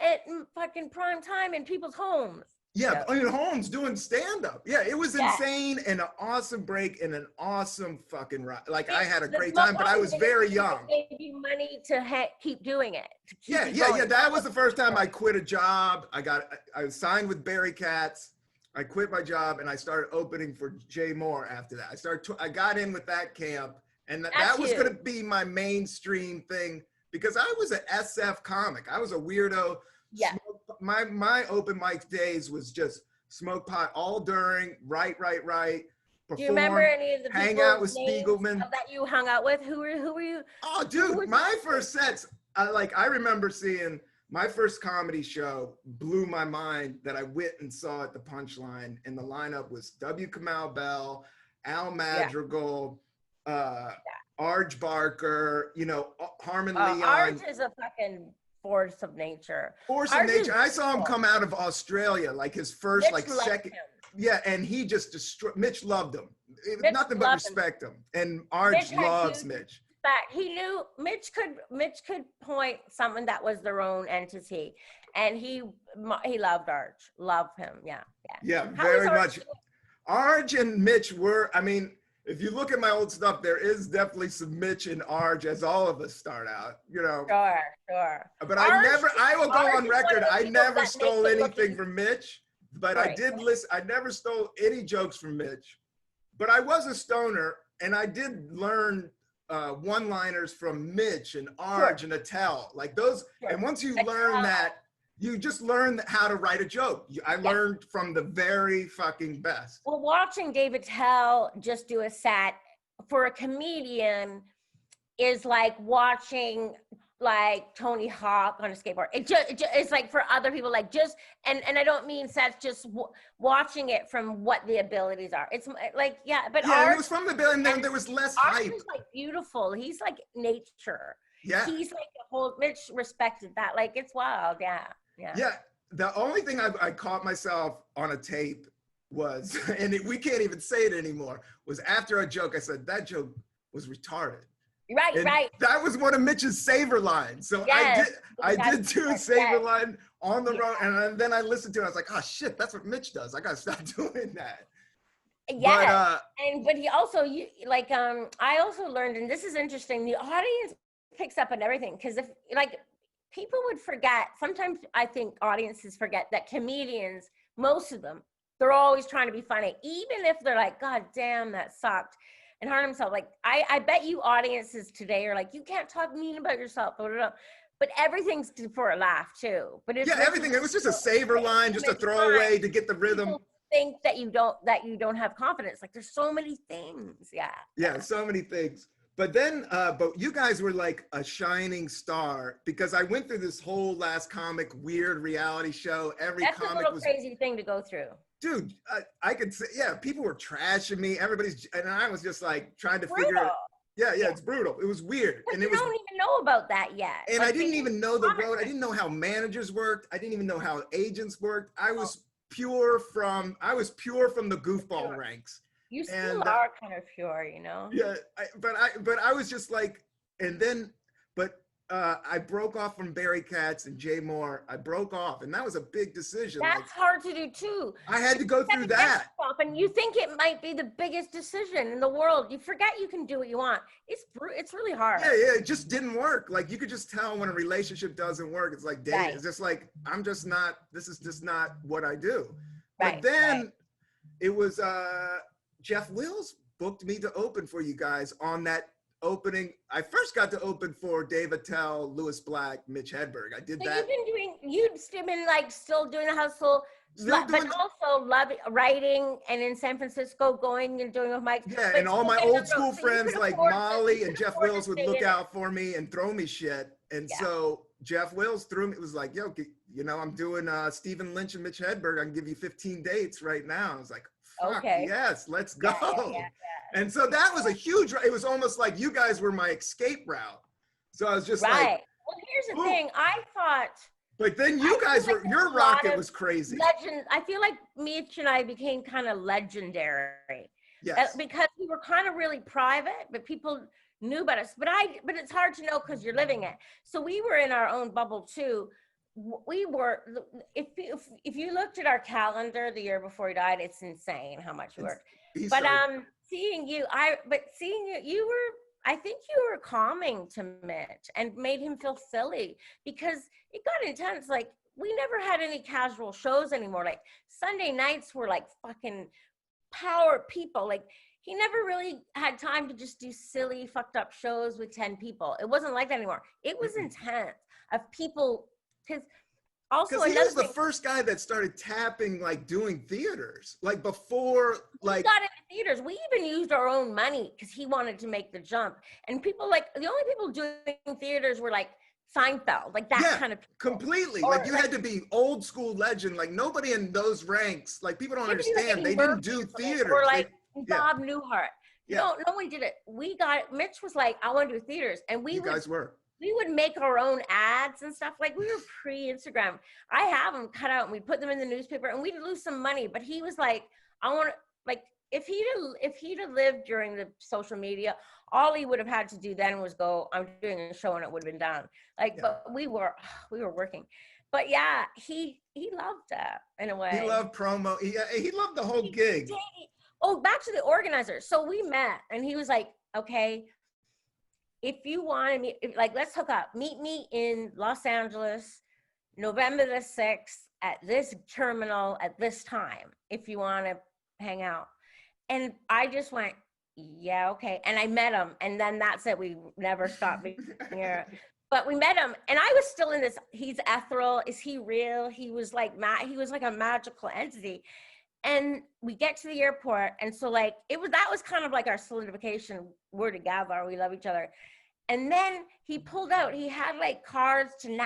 prime time in people's homes. Yeah, in homes doing stand-up. Yeah, it was insane and an awesome break and an awesome fucking ride. Like, I had a great time, but I was very young. They gave you money to keep doing it. Yeah. That was the first time I quit a job. I was signed with Barry Katz. I quit my job and I started opening for Jay Moore after that. I got in with that camp, and that was going to be my mainstream thing, because I was an SF comic. I was a weirdo. Yeah. My open mic days was just smoke pot all during, write, Do perform, you remember any of the hang people out with Spiegelman. that you hung out with? Who were you? Oh, dude, my first sets, I remember seeing my first comedy show blew my mind that I went and saw at the Punchline, and the lineup was W. Kamau Bell, Al Madrigal, Arj Barker, you know, Harmon Leon. Arj is a fucking force of nature. I saw him come out of Australia, like his first, Mitch second. Him. Yeah, and he just destroyed. Mitch loved him. Mitch Nothing but respect him. And Arj loves Mitch. He knew Mitch could point someone that was their own entity, and he loved Arj. Love him. Yeah, very much. Arj and Mitch were, I mean, if you look at my old stuff, there is definitely some Mitch and Arj, as all of us start out, you know. Sure. But I will go on record, I never stole anything from Mitch, but I did listen. I never stole any jokes from Mitch, but I was a stoner, and I did learn one-liners from Mitch and Arj and Attell, like those. And once you learn that, you just learn how to write a joke. I learned from the very fucking best. Well, watching David Tell just do a set for a comedian is like watching like Tony Hawk on a skateboard. It's like for other people, like just, and I don't mean sets, just watching it from what the abilities are. It's like, but Arj, it was from the ability, and there was less hype. Arj is like beautiful. He's like nature. Yeah. He's like the whole, Mitch respected that. Like, it's wild. Yeah. The only thing I caught myself on a tape was, and we can't even say it anymore, was after a joke, I said, that joke was retarded. Right. That was one of Mitch's saver lines. So I did do a saver line on the road, and then I listened to it. I was like, oh shit, that's what Mitch does. I gotta stop doing that. Yeah, but he also, I also learned, and this is interesting, the audience picks up on everything, because if people would forget, sometimes I think audiences forget that comedians, most of them, they're always trying to be funny, even if they're like, God damn, that sucked, and harm himself. Like, I bet you audiences today are like, you can't talk mean about yourself, blah, blah, blah. But everything's for a laugh too. But it's everything. It was just a saver line, just a throwaway to get the rhythm. People think that you don't have confidence. Like, there's so many things. Yeah, so many things. But then, but you guys were like a shining star, because I went through this whole Last Comic weird reality show. That's a little crazy thing to go through. Dude, I could say, people were trashing me. And I was just like trying to figure it. Yeah, it's brutal. It was weird. But you don't even know about that yet. And I didn't even know the road. I didn't know how managers worked. I didn't even know how agents worked. I was pure from the goofball ranks. You still are kind of pure, you know? Yeah, but I was just like, and then, I broke off from Barry Katz and Jay Moore. I broke off, and that was a big decision. That's hard to do too. I had to go through that. And you think it might be the biggest decision in the world. You forget you can do what you want. It's really hard. Yeah, it just didn't work. Like, you could just tell when a relationship doesn't work. It's like dating. It's just like, this is just not what I do. But then it was Jeff Wills booked me to open for you guys on that opening. I first got to open for Dave Attell, Lewis Black, Mitch Hedberg. I did that. You've been still doing the hustle, but also writing, and in San Francisco going and doing with Mike. Yeah, and all my old school friends like Molly and Jeff Wills would look out for me and throw me shit. And so Jeff Wills threw me. It was like, yo, I'm doing Stephen Lynch and Mitch Hedberg. I can give you 15 dates right now. I was like, fuck, yes, let's go. Yeah. And so that was a huge, it was almost like you guys were my escape route. So I was just like. Well, here's the thing. I thought. But then your rocket was crazy. I feel like Mitch and I became kind of legendary. Yes. Because we were kind of really private, but people knew about us. But it's hard to know because you're living it. So we were in our own bubble too. We were, if you looked at our calendar the year before he died, it's insane how much we worked. But seeing you, I think you were calming to Mitch and made him feel silly, because it got intense. Like, we never had any casual shows anymore. Like, Sunday nights were like fucking power people. Like, he never really had time to just do silly, fucked up shows with 10 people. It wasn't like that anymore. It was intense of people, because also he another was the thing, first guy that started tapping, like doing theaters, like before, we like. got into theaters. We even used our own money because he wanted to make the jump. And people like, the only people doing theaters were like Seinfeld, like that kind of people. Completely. Or like you had to be old school legend. Like nobody in those ranks, like people don't understand. They didn't do theaters. Or like Bob Newhart. Yeah. No one did it. Mitch was like, I want to do theaters. And we would make our own ads and stuff. Like we were pre-Instagram. I have them cut out and we put them in the newspaper and we'd lose some money. But he was like, I want to, like, if he'd have lived during the social media, all he would have had to do then was go, I'm doing a show, and it would have been done. Like, but we were working. But yeah, he loved that in a way. He loved promo. He loved the whole gig. Oh, back to the organizer. So we met, and he was like, okay, if you want to meet, like, let's hook up. Meet me in Los Angeles, November the 6th at this terminal at this time, if you want to hang out. And I just went, yeah, okay. And I met him. And then that's it. We never stopped being here. But we met him. And I was still in this, he's ethereal. Is he real? He was like a magical entity. And we get to the airport. And so like, that was kind of like our solidification. We're together. We love each other. And then he pulled out, he had like cards to the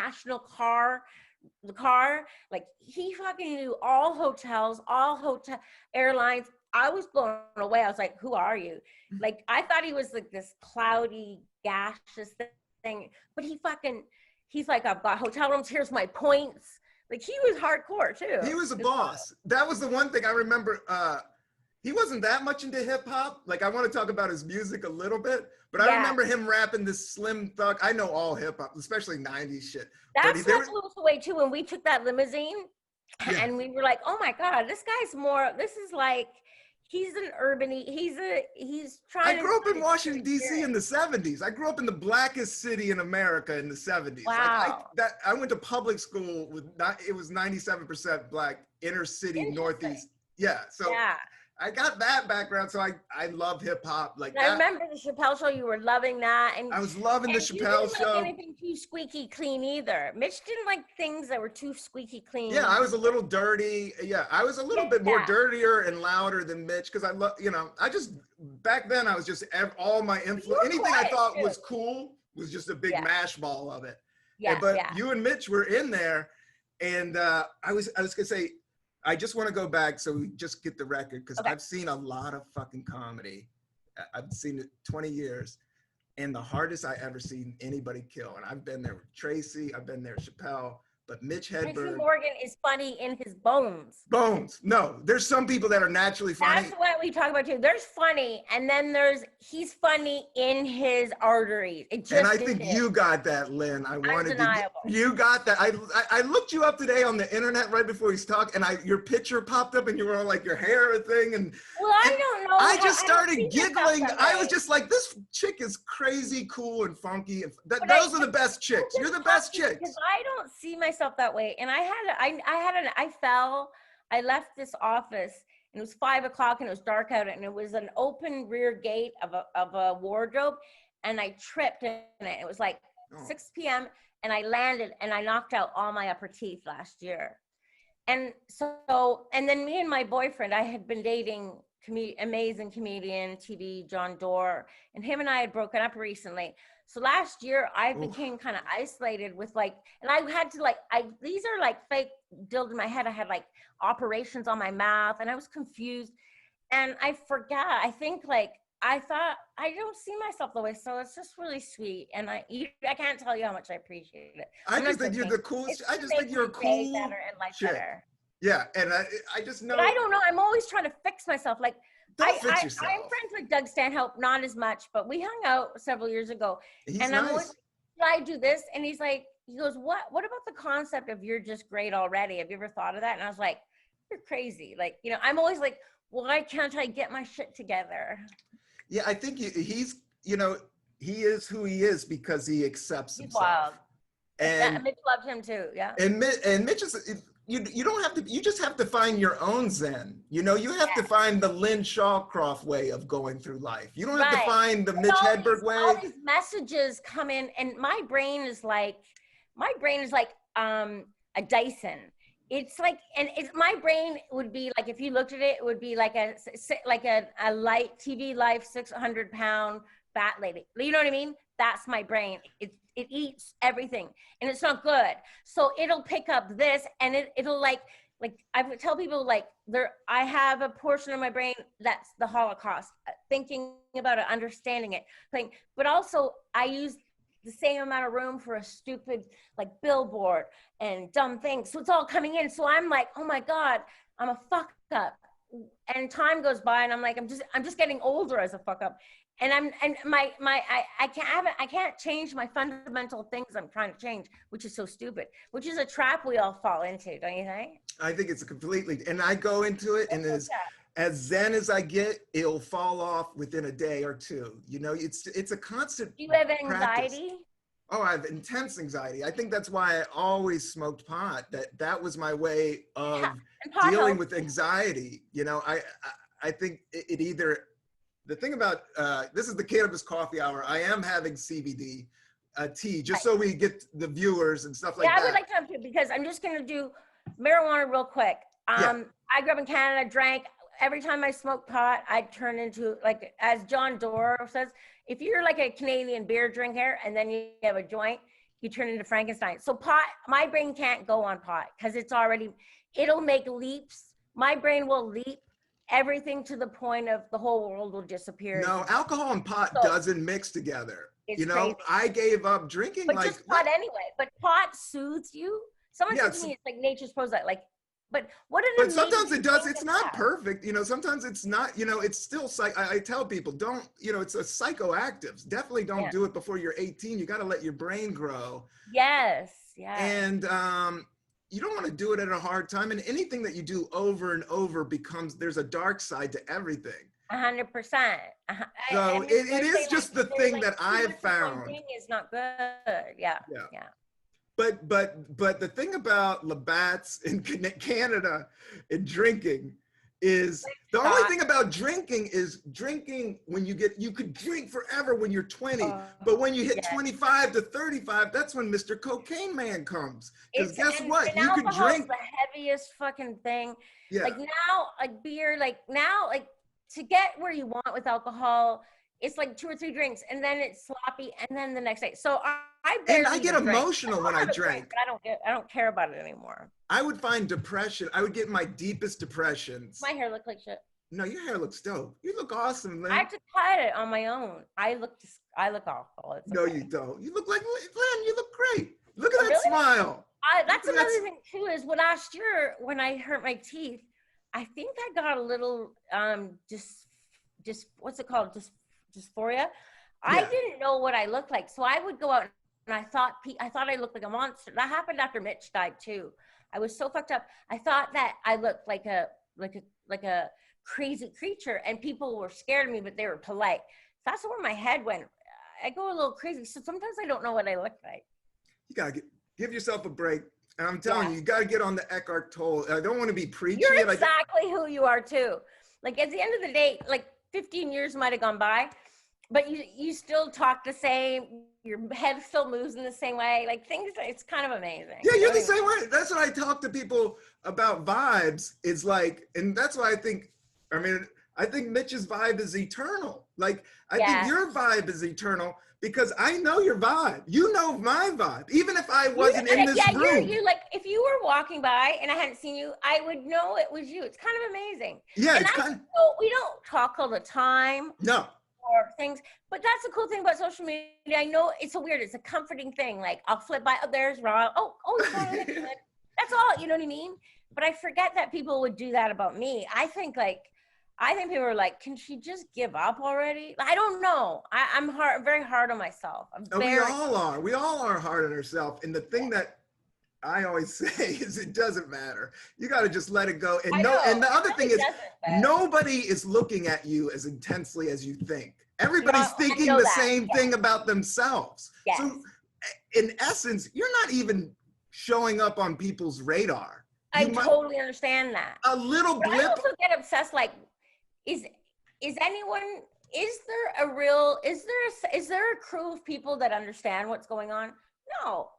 car. Like he fucking knew all hotels, all hotel airlines. I was blown away. I was like, who are you? Like, I thought he was like this cloudy, gaseous thing, but he's like, I've got hotel rooms. Here's my points. Like, he was hardcore too. He was a boss. That was the one thing I remember. He wasn't that much into hip hop. Like, I want to talk about his music a little bit, but I remember him rapping this Slim Thug. I know all hip hop, especially 90s shit. That's what blew us away too. When we took that limousine and we were like, oh my God, this is like, he's an urban, he's trying to. I grew up in Washington, D.C. in the 70s. I grew up in the blackest city in America in the 70s. Wow. I went to public school it was 97% black, inner city, Northeast. Yeah. So I got that background. So I love hip hop. Like I remember the Chappelle show, you were loving that. And I was loving the Chappelle show. You didn't like anything too squeaky clean either. Mitch didn't like things that were too squeaky clean. Yeah, I was a little dirty. Yeah, I was a little bit more dirtier and louder than Mitch because I love, back then I was just all my influence. Anything I thought was cool was just a big mash ball of it. Yeah, but you and Mitch were in there, and I was gonna say, I just want to go back so we just get the record because I've seen a lot of fucking comedy. I've seen it 20 years, and the hardest I ever seen anybody kill. And I've been there with Tracy, I've been there with Chappelle, but Mitch Hedberg. Tracy Morgan is funny in his bones. Bones. No, there's some people that are naturally funny. That's what we talk about too. There's funny, and then he's funny in his arteries. And I think you got that, Lynn. You got that. I looked you up today on the internet right before he's talking, and your picture popped up, and you were on like your hair thing, and I don't know. I just started giggling. I was just like, this chick is crazy, cool, and funky. And those are the best chicks. You're the best chicks. Because I don't see myself that way, and I left this office, and it was 5 o'clock, and it was dark out, and it was an open rear gate of a wardrobe, and I tripped in it. It was like 6 p.m. and I landed, and I knocked out all my upper teeth last year. And so, and then me and my boyfriend, I had been dating amazing comedian, TV, John Doerr, and him and I had broken up recently. So last year I became kind of isolated with and I had to these are like fake dills in my head. I had like operations on my mouth, and I was confused, and I forgot. I think I thought I don't see myself the way, so it's just really sweet, and I can't tell you how much I appreciate it. I just think you're the coolest. I just think you're a cool chick. Yeah, and I just know. But I don't know. I'm always trying to fix myself. Like don't fix yourself. I'm friends with Doug Stanhope, not as much, but we hung out several years ago. I'm always, should I do this? And he goes, what about the concept of you're just great already? Have you ever thought of that? And I was like, you're crazy. I'm always like, why can't I get my shit together? Yeah, I think he is who he is because he accepts himself. Wild. And Mitch loved him too. Yeah. And Mitch is you don't have to, you just have to find your own Zen. You know, you have to find the Lynn Shawcroft way of going through life. You don't have to find the Mitch Hedberg way. All these messages come in, and my brain is like a Dyson. It's like, and it's, my brain would be like, if you looked at it, it would be like a light TV life 600-pound fat lady. You know what I mean? That's my brain. It eats everything, and it's not good. So it'll pick up this, and it'll like I would tell people, like, I have a portion of my brain that's the Holocaust, thinking about it, understanding it, but also I use the same amount of room for a stupid like billboard and dumb things. So it's all coming in. So I'm like, oh my God, I'm a fuck up. And time goes by, and I'm like, I'm just getting older as a fuck up. And I can't change my fundamental things I'm trying to change, which is so stupid, which is a trap we all fall into, don't you think? I think it's completely, and I go into it, and as zen as I get, it'll fall off within a day or two. You know, it's a constant. Do you have anxiety? Practice. Oh, I have intense anxiety. I think that's why I always smoked pot. That was my way of dealing with anxiety. You know, I think it either. The thing about, this is the Cannabis Coffee Hour. I am having CBD tea, just so we get the viewers and stuff like that. Yeah, I would like to have to, because I'm just going to do marijuana real quick. I grew up in Canada, drank. Every time I smoked pot, I'd turn into, like, as John Doerr says, if you're like a Canadian beer drinker and then you have a joint, you turn into Frankenstein. So pot, my brain can't go on pot because it'll make leaps. My brain will leap everything to the point of the whole world will disappear. No, alcohol and pot doesn't mix together. You know, crazy. I gave up drinking. But just pot anyway. But pot soothes you. Someone said to me, it's like nature's process. Like, but what did it? But sometimes it does. It's not perfect. You know, sometimes it's not. You know, it's still I tell people, don't. You know, it's a psychoactive. Definitely don't do it before you're 18. You got to let your brain grow. Yes. Yeah. And you don't want to do it at a hard time, and anything that you do over and over there's a dark side to everything. 100%. So it is just the thing that I've found. Thing is not good. Yeah. But the thing about Labatt's in Canada and drinking is the only thing about drinking is drinking when you could drink forever when you're 20, but when you hit 25 to 35, that's when Mr. Cocaine Man comes. Because guess what? You could drink the heaviest fucking thing. Yeah. Like now, like beer, like now, like to get where you want with alcohol, it's like 2 or 3 drinks, and then it's sloppy, and then the next day. So I get emotional when I drink. I don't care about it anymore. I would find depression. I would get my deepest depressions. My hair look like shit. No, your hair looks dope. You look awesome, Lynn. I have to cut it on my own. I look awful. No, you don't. You look like Lynn. You look great. Look at that smile. That's another thing too. Is last year when I hurt my teeth, I think I got a little just what's it called? Dysphoria. I didn't know what I looked like, so I would go out and I thought I looked like a monster. That happened after Mitch died too. I was so fucked up. I thought that I looked like a crazy creature, and people were scared of me, but they were polite. That's where my head went. I go a little crazy. So sometimes I don't know what I look like. You gotta give yourself a break. And I'm telling you gotta get on the Eckhart Tolle. I don't want to be preachy. You're exactly who you are too. Like at the end of the day, like 15 years might have gone by, but you still talk the same. Your head still moves in the same way. Like things, it's kind of amazing. Yeah, you're the same way. That's what I talk to people about vibes. Is like, and that's why I think Mitch's vibe is eternal. Like I think your vibe is eternal because I know your vibe. You know my vibe. Even if I wasn't in this room. You like if you were walking by and I hadn't seen you, I would know it was you. It's kind of amazing. Yeah, and we don't talk all the time. No. Or things, but that's the cool thing about social media. I know it's it's a comforting thing. Like I'll flip by, there's Rob. That's all, you know what I mean? But I forget that people would do that about me. I think people are like, can she just give up already? I don't know. I'm very hard on myself. We all are. We all are hard on ourselves. And the thing that I always say is it doesn't matter. You got to just let it go. And and the other thing is nobody is looking at you as intensely as you think. Everybody's thinking the same thing about themselves. Yes. So in essence, you're not even showing up on people's radar. I totally understand that. A little But I blip. also get obsessed. Like, is anyone? Is there a crew of people that understand what's going on? No,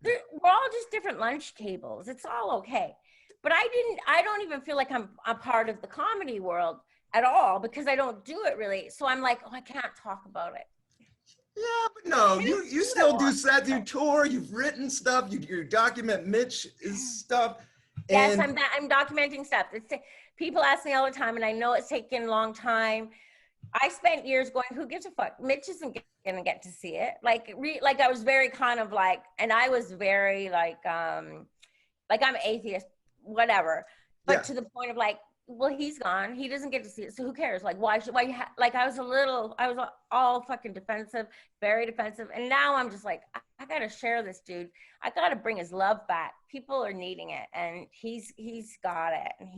we're all just different lunch tables. It's all okay. But I don't even feel like I'm a part of the comedy world at all because I don't do it really. So I'm like, oh, I can't talk about it. Yeah, but no, you still do sets, you tour, you've written stuff, you document Mitch's stuff. Yes, I'm documenting stuff. People ask me all the time, and I know it's taken a long time. I spent years going, who gives a fuck? Mitch isn't gonna get to see it. Like I was very kind of like, and I was very like I'm atheist, whatever. But to the point of like, well, he's gone. He doesn't get to see it. So who cares? Like, why like I was all fucking defensive, very defensive. And now I'm just like, I gotta share this dude. I gotta bring his love back. People are needing it, and he's got it, and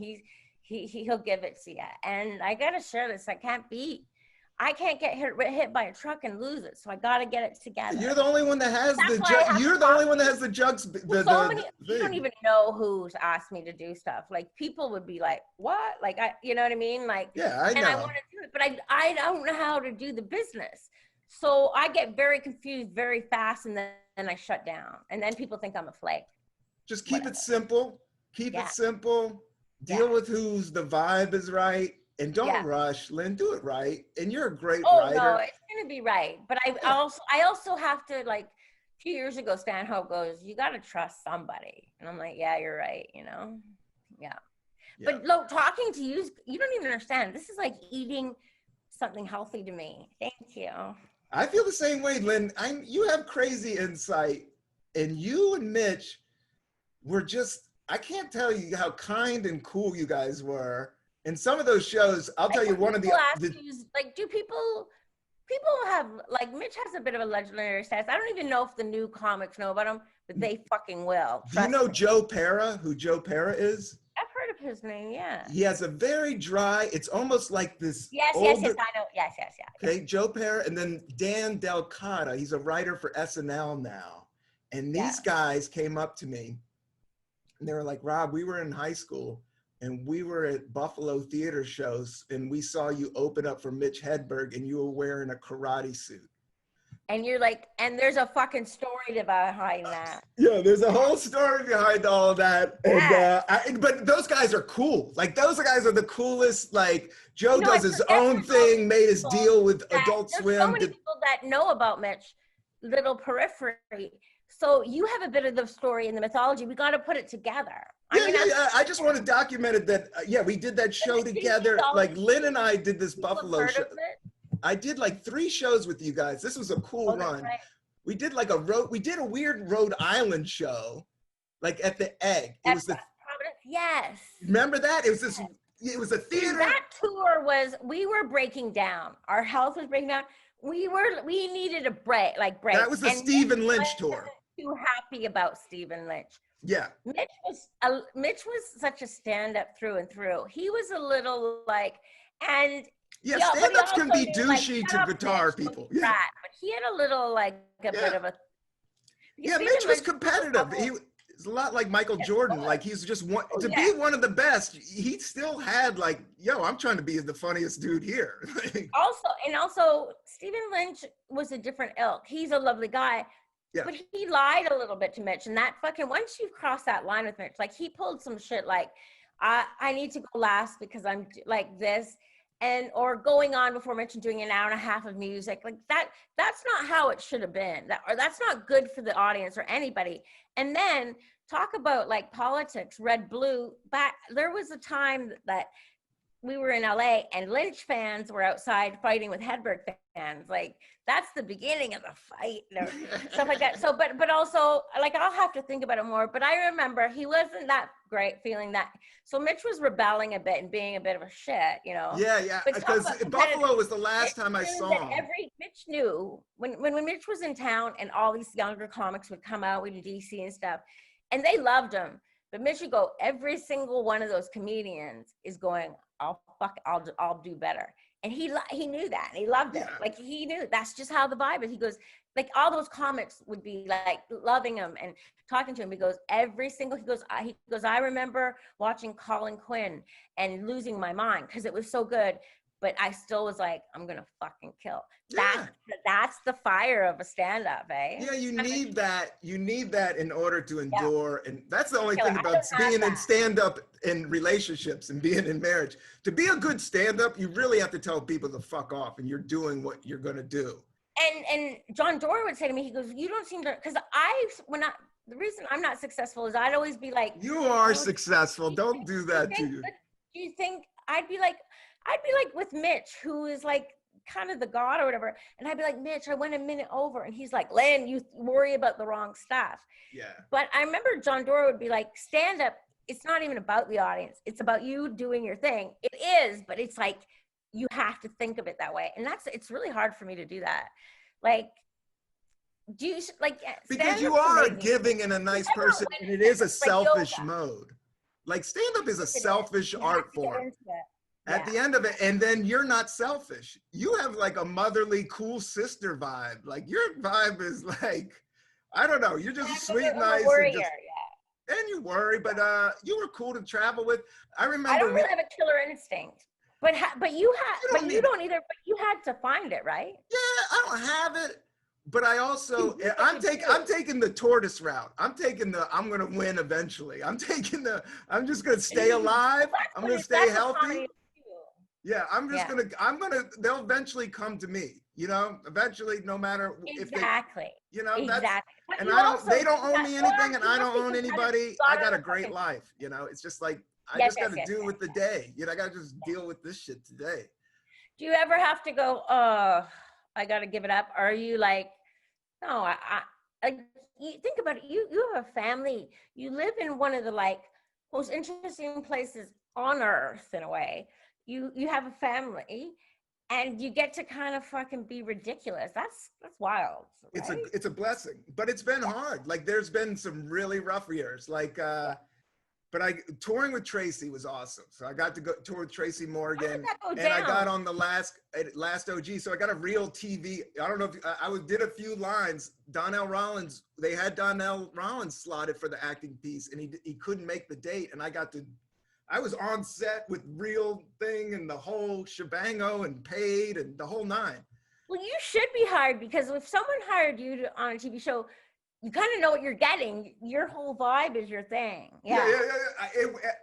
he'll give it to you. And I gotta share this. I can't get hit by a truck and lose it. So I gotta get it together. You're the only one that has you're the only one that has the jugs. You don't even know who's asked me to do stuff. Like people would be like, what? Like, you know what I mean? Like, yeah, I know. And I want to do it, but I don't know how to do the business. So I get very confused very fast, and then I shut down. And then people think I'm a flake. Just keep it simple. Keep it simple. Deal with who's the vibe is right. And don't rush, Lynn, do it right. And you're a great writer. No, it's gonna be right. But I also have to, like, a few years ago, Stanhope goes, you gotta trust somebody. And I'm like, yeah, you're right, you know? Yeah. But look, talking to you, you don't even understand. This is like eating something healthy to me. Thank you. I feel the same way, Lynn. You have crazy insight. And you and Mitch were just, I can't tell you how kind and cool you guys were. In some of those shows, I'll tell you one of like, do people have, like, Mitch has a bit of a legendary status. I don't even know if the new comics know about him, but they fucking will. Do you know Joe Pera, who Joe Pera is? I've heard of his name, yeah. He has a very dry, it's almost like this. Yes, I know. Yes. Okay, Joe Pera, and then Dan Del Cotta. He's a writer for SNL now. And these guys came up to me, and they were like, Rob, we were in high school, and we were at Buffalo theater shows, and we saw you open up for Mitch Hedberg, and you were wearing a karate suit. And you're like, and there's a fucking story behind that. Yeah, there's a whole story behind all of that. And, but those guys are cool. Like, those guys are the coolest. Like, Joe does his own thing, made his deal with Adult Swim. There's so many people that know about Mitch, little periphery. So you have a bit of the story and the mythology. We got to put it together. I just want to document it that, we did that show together. Like, Lynn and I did this Buffalo show. I did like 3 shows with you guys. This was a cool run. Right. We did like we did a weird Rhode Island show, like at the Egg. It was yes. Remember that? It was this, it was a theater. That tour we were breaking down. Our health was breaking down. We needed a break. That was the Stephen Lynch tour. Too happy about Stephen Lynch. Yeah. Mitch was such a stand-up through and through. He was a little like, and stand-ups can be douchey to guitar people. Yeah. But he had a little like a bit of a. Mitch was competitive. He was a lot like Michael Jordan. Like he's just be one of the best. He still had like, I'm trying to be the funniest dude here. also, Stephen Lynch was a different ilk. He's a lovely guy. Yeah. But he lied a little bit to Mitch, and that fucking, once you've crossed that line with Mitch, like he pulled some shit like, I need to go last because I'm like this, or going on before Mitch and doing an hour and a half of music. Like that's not how it should have been. That's not good for the audience or anybody. And then talk about like politics, red, blue. There was a time that we were in LA and Lynch fans were outside fighting with Hedberg fans. Like that's the beginning of the fight, stuff like that. So, but also like, I'll have to think about it more, but I remember he wasn't that great feeling that. So Mitch was rebelling a bit and being a bit of a shit, Yeah. Because Buffalo was the last time I saw him. Mitch knew when Mitch was in town and all these younger comics would come out in DC and stuff, and they loved him. But Mitch would go, every single one of those comedians is going, I'll do better. And he knew that, and he loved it. Yeah. Like, he knew that's just how the vibe is. He goes, like, all those comics would be like loving him and talking to him. He goes, I remember watching Colin Quinn and losing my mind because it was so good, but I still was like, I'm gonna fucking kill. Yeah. That's the fire of a stand-up, eh? Yeah, you need that. You need that in order to endure. And that's the only Killer. thing I about don't have being in that. stand-up in relationships and being in marriage. To be a good stand-up, you really have to tell people to fuck off and you're doing what you're gonna do. And John Doerr would say to me, he goes, you don't seem to, because the reason I'm not successful is I'd always be like, You are successful. Don't do that to you. Do you think I'd be like with Mitch, who is like kind of the god or whatever, and I'd be like, Mitch, I went a minute over, and he's like, Lynn, you worry about the wrong stuff. Yeah. But I remember John Doerr would be like, stand up, it's not even about the audience, it's about you doing your thing. It is, but it's like you have to think of it that way, and it's really hard for me to do that. Like, do you like, because you are a giving and a nice person, and it is a selfish mode. Like, stand-up is a selfish art form. At the end of it, and then you're not selfish. You have like a motherly, cool sister vibe. Like, your vibe is like, I don't know, you're just sweet, nice, warrior, and, and you worry, but you were cool to travel with. I remember. I don't really have a killer instinct, but you don't either. But you had to find it, right? Yeah, I don't have it, but I also I'm taking the tortoise route. I'm gonna win eventually. I'm just gonna stay alive. I'm gonna stay healthy. Yeah, they'll eventually come to me, eventually, no matter if they, and they don't owe me anything and I don't own anybody. I got a great life, it's just like, I just got to do with the day. I got to just deal with this shit today. Do you ever have to go, I got to give it up? Or are you like, no, you think about it. You have a family. You live in one of the like most interesting places on earth in a way. You have a family, and you get to kind of fucking be ridiculous. That's wild. Right? It's a blessing, but it's been hard. Like, there's been some really rough years. Like, but touring with Tracy was awesome. So I got to go tour with Tracy Morgan, and I got on the last OG. So I got a real TV. I don't know if I did a few lines. Donnell Rollins, they had Donnell Rollins slotted for the acting piece, and he couldn't make the date, and I was on set with real thing and the whole shebango and paid and the whole nine. Well, you should be hired, because if someone hired you on a TV show, you kind of know what you're getting. Your whole vibe is your thing. Yeah.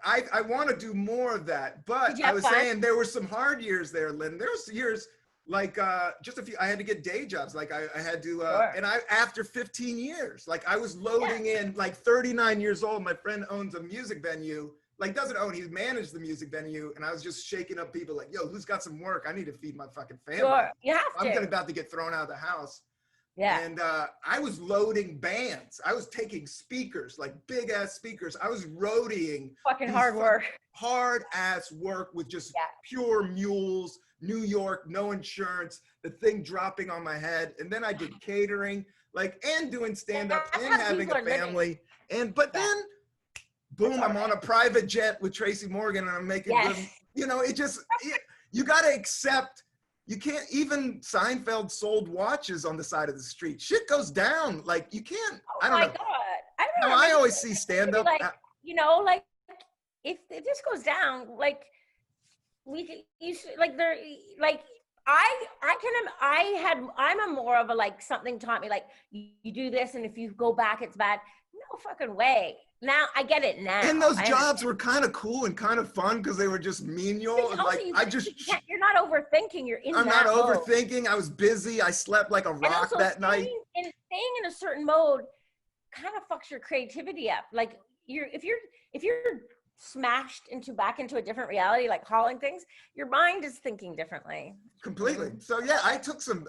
I want to do more of that, but I was saying there were some hard years there, Lynn. There was years like just a few. I had to get day jobs. Like I had to, and after 15 years, like I was loading in. Like 39 years old. My friend owns a music venue. Like, doesn't own, he's managed the music venue, and I was just shaking up people like, yo, who's got some work? I need to feed my fucking family. Sure, you have to. I'm about to get thrown out of the house. Yeah. And I was loading bands. I was taking speakers, like big ass speakers. I was roadieing. Fucking hard work. Hard ass work with just pure mules, New York, no insurance, the thing dropping on my head. And then I did catering, and doing stand-up and having a family. But then, boom, I'm on a private jet with Tracy Morgan, and I'm making good, you got to accept, you can't, even Seinfeld sold watches on the side of the street. Shit goes down. Like, you can't, I don't know. God. I don't know. I always see stand-up. Like, if this goes down, like, I'm a more of a, like, something taught me, like, you do this, and if you go back, it's bad. No fucking way. Now I get it now. And those jobs were kind of cool and kind of fun because they were just menial. And like you're not overthinking. You're in. I'm not overthinking. I was busy. I slept like a rock that night. And staying in a certain mode kind of fucks your creativity up. Like if you're smashed back into a different reality, like hauling things, your mind is thinking differently. Completely. So yeah, I took some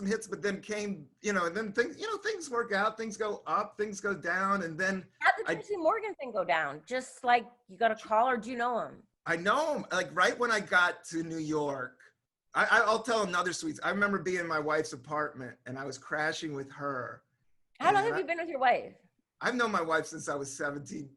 hits, but then came, and then things work out, things go up, things go down, and then how did the Tracy Morgan thing go down? Just like you got a call, or do you know him? I know him. Like right when I got to New York, I'll tell another sweet. I remember being in my wife's apartment and I was crashing with her. How long have you been with your wife? I've known my wife since I was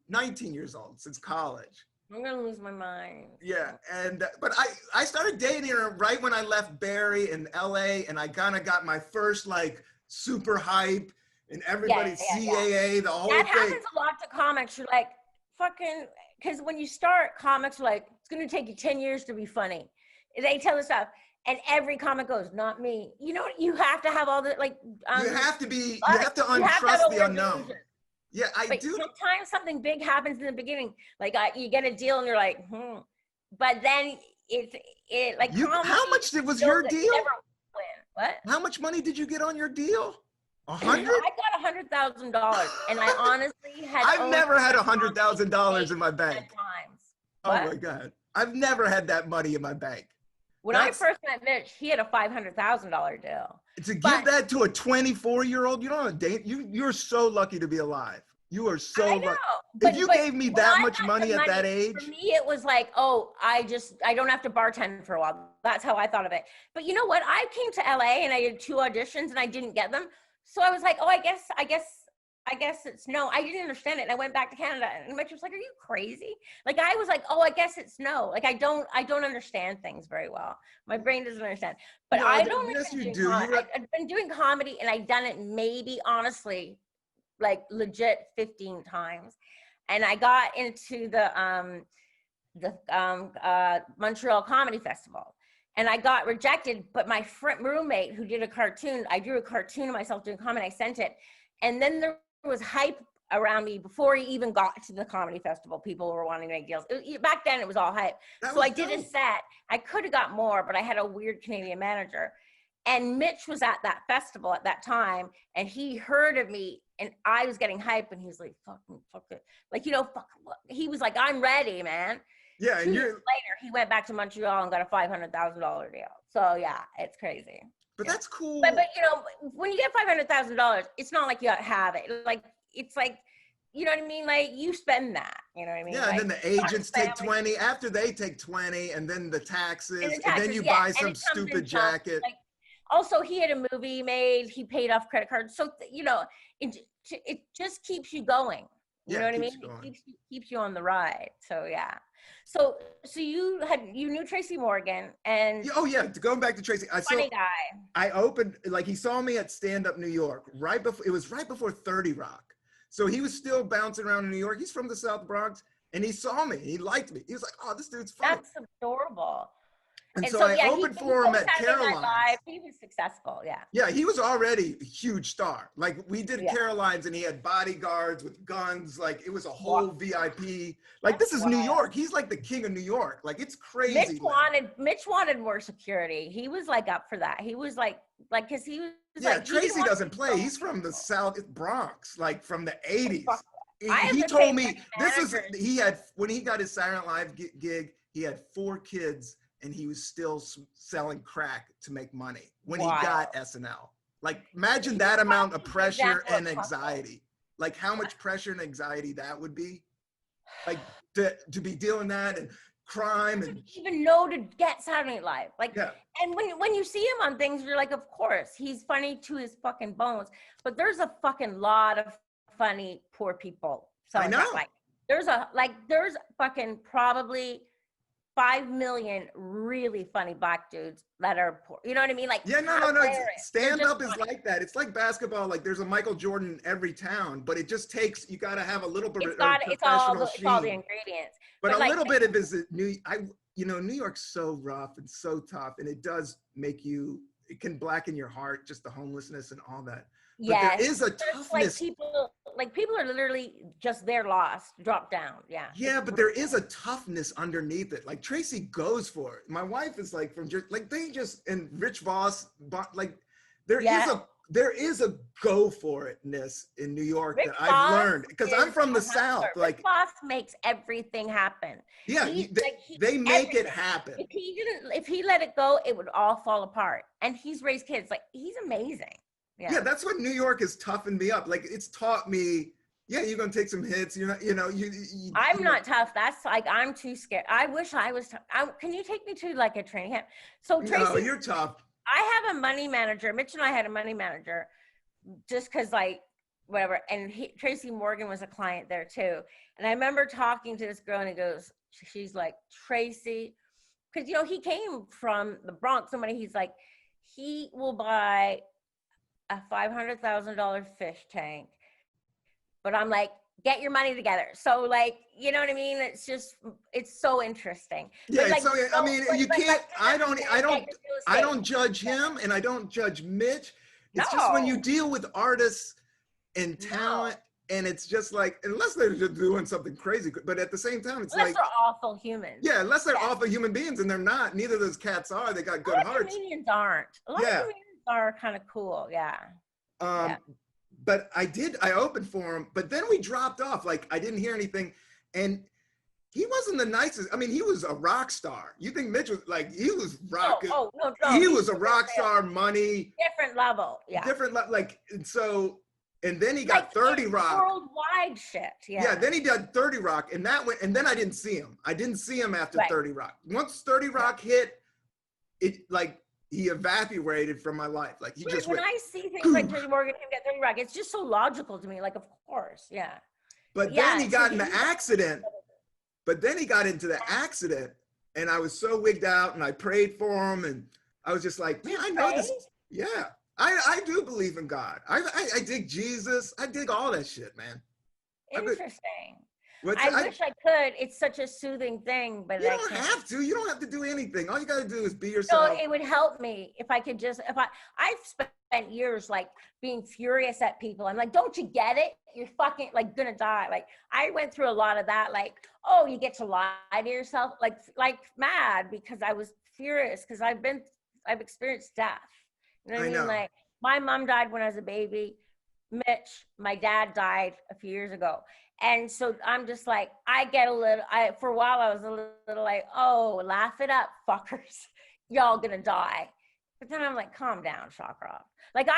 19 years old, since college. I'm gonna lose my mind. Yeah, and but I started dating her right when I left Barry in LA, and I kind of got my first like super hype and everybody CAA, the whole That thing. happens a lot to comics. You're like, fucking, because when you start, comics are like, it's gonna take you 10 years to be funny. They tell us stuff, and every comic goes, not me. You know, you have to have all the like. You have to untrust the unknown. Delusion. Yeah, but do. Sometimes something big happens in the beginning, like you get a deal and you're like, but then it like. How much was your deal? You never win. What? How much money did you get on your deal? 100? I got $100,000, and I honestly had. I've never had $100,000 in my bank. Oh what? my God, I've never had that money in my bank. When I first met Mitch, he had a $500,000 deal. To give that to a 24-year-old, you don't have a date. You're so lucky to be alive. You are so lucky. If you gave me that much money at that age. For me, it was like, oh, I don't have to bartend for a while. That's how I thought of it. But you know what? I came to LA and I did 2 auditions and I didn't get them. So I was like, oh, I guess it's no. I didn't understand it. And I went back to Canada, and Mitch was like, are you crazy? Like, I was like, oh, I guess it's no. Like, I don't understand things very well. My brain doesn't understand. But I don't. Yes, you do. I've been doing comedy, and I've done it maybe, honestly, like legit 15 times. And I got into the Montreal Comedy Festival. And I got rejected, but my roommate who did a cartoon, I drew a cartoon of myself doing comedy, I sent it. And then there was hype around me before he even got to the comedy festival. People were wanting to make deals. Back then it was all hype. So I did a set. I could have got more, but I had a weird Canadian manager. And Mitch was at that festival at that time, and he heard of me, and I was getting hype, and he was like, fuck it. Like, you know, he was like, I'm ready, man. Yeah, and 2 years later, he went back to Montreal and got a $500,000 deal. So yeah, it's crazy. But that's cool. But you know, when you get $500,000, it's not like you have it. Like, it's like, you know what I mean? Like, you spend that. You know what I mean? Yeah, like, and then the agents take 20. After they take 20, and then the taxes, and then you buy some stupid jacket. Like, also, he had a movie made. He paid off credit cards. So you know, it just keeps you going. You know what I mean? It keeps you on the ride. So yeah. So you knew Tracy Morgan, and going back to Tracy, funny guy. I opened, like, he saw me at Stand Up New York right before 30 Rock. So he was still bouncing around in New York. He's from the South Bronx, and he saw me. He liked me. He was like, "Oh, this dude's funny." That's adorable. And so I opened for him at Caroline's. He was successful, yeah. Yeah, he was already a huge star. Like, we did Caroline's, and he had bodyguards with guns. Like, it was a whole VIP. Like, this is New York. He's like the king of New York. Like, it's crazy. Mitch wanted more security. He was like up for that. He was like, because he was like, Tracy doesn't play. He's from the South Bronx, like from the 80s. He told me when he got his Saturday Night Live gig, he had 4 kids. And he was still selling crack to make money when he got SNL. Like, imagine that amount of pressure and anxiety. Like, how much pressure and anxiety that would be. Like, to be dealing that and crime and even know to get Saturday Night Live. Like, yeah. And when you see him on things, you're like, of course, he's funny to his fucking bones. But there's a fucking lot of funny poor people. So I know. There's fucking probably 5 million really funny black dudes that are poor. You know what I mean? Like, yeah, no. Stand up is like that. It's like basketball. Like, there's a Michael Jordan in every town, but it just takes, you got to have a little bit of professional it's all the ingredients. But a little bit of New York's so rough and so tough, and it does make it can blacken your heart, just the homelessness and all that. But there is a toughness. Like people are literally just lost, drop down. Yeah. Yeah, but there is a toughness underneath it. Like, Tracy goes for it. My wife is like and Rich Voss, like there is a go for itness in New York that I've learned, because I'm from the South. Like, Rich Voss makes everything happen. Yeah, they make it happen. If he let it go, it would all fall apart. And he's raised kids. Like, he's amazing. Yeah, that's what New York has toughened me up. Like, it's taught me, you're going to take some hits. I'm not tough. That's like, I'm too scared. I wish I was tough. Can you take me to like a training camp? So Tracy, no, you're tough. I have a money manager. Mitch and I had a money manager just because, like, whatever. And Tracy Morgan was a client there too. And I remember talking to this girl, and she's like, Tracy, because, you know, he came from the Bronx. He's like, he will buy a $500,000 fish tank. But I'm like, get your money together. So, like, you know what I mean? It's so interesting. Yeah, but, like, so I mean, you can't. like, I don't judge him, and I don't judge Mitch. It's just when you deal with artists and talent, and it's just like, unless they're just doing something crazy, but at the same time, it's unless like they're awful humans. Yeah, unless they're awful human beings, and they're not. Neither of those cats are. They got good A lot hearts. of comedians aren't. A lot of comedians are kind of cool. Yeah. But I opened for him, but then we dropped off. Like, I didn't hear anything, and he wasn't the nicest. I mean, he was a rock star. You think Mitch was like, he was rocking. No, he was a rock star, money. Different level. Yeah. Different like, and so, and then he got 30 Rock. Worldwide shit. Yeah. Yeah, then he did 30 Rock, and that went, and then I didn't see him. I didn't see him after 30 Rock. Once 30 Rock hit, it like, he evaporated from my life. Like, he just went. When I see things like Tracy Morgan him get 30 Rock, it's just so logical to me. Like, of course, yeah. But then he got in the accident. But then he got into the accident, and I was so wigged out, and I prayed for him, and I was just like, man, I know this. Yeah, I do believe in God. I dig Jesus. I dig all that shit, man. Interesting. I wish I could. It's such a soothing thing, but you don't have to. You don't have to do anything. All you got to do is be yourself. So it would help me if I could just, I've spent years like being furious at people. I'm like, don't you get it? You're fucking like gonna die. Like, I went through a lot of that. Like, oh, you get to lie to yourself, like mad because I was furious because I've experienced death. You know what I mean? Like, my mom died when I was a baby. Mitch, my dad, died a few years ago. And so I'm just like, for a while I was a little like, oh, laugh it up, fuckers. Y'all gonna die. But then I'm like, calm down, Shawcroft. Like,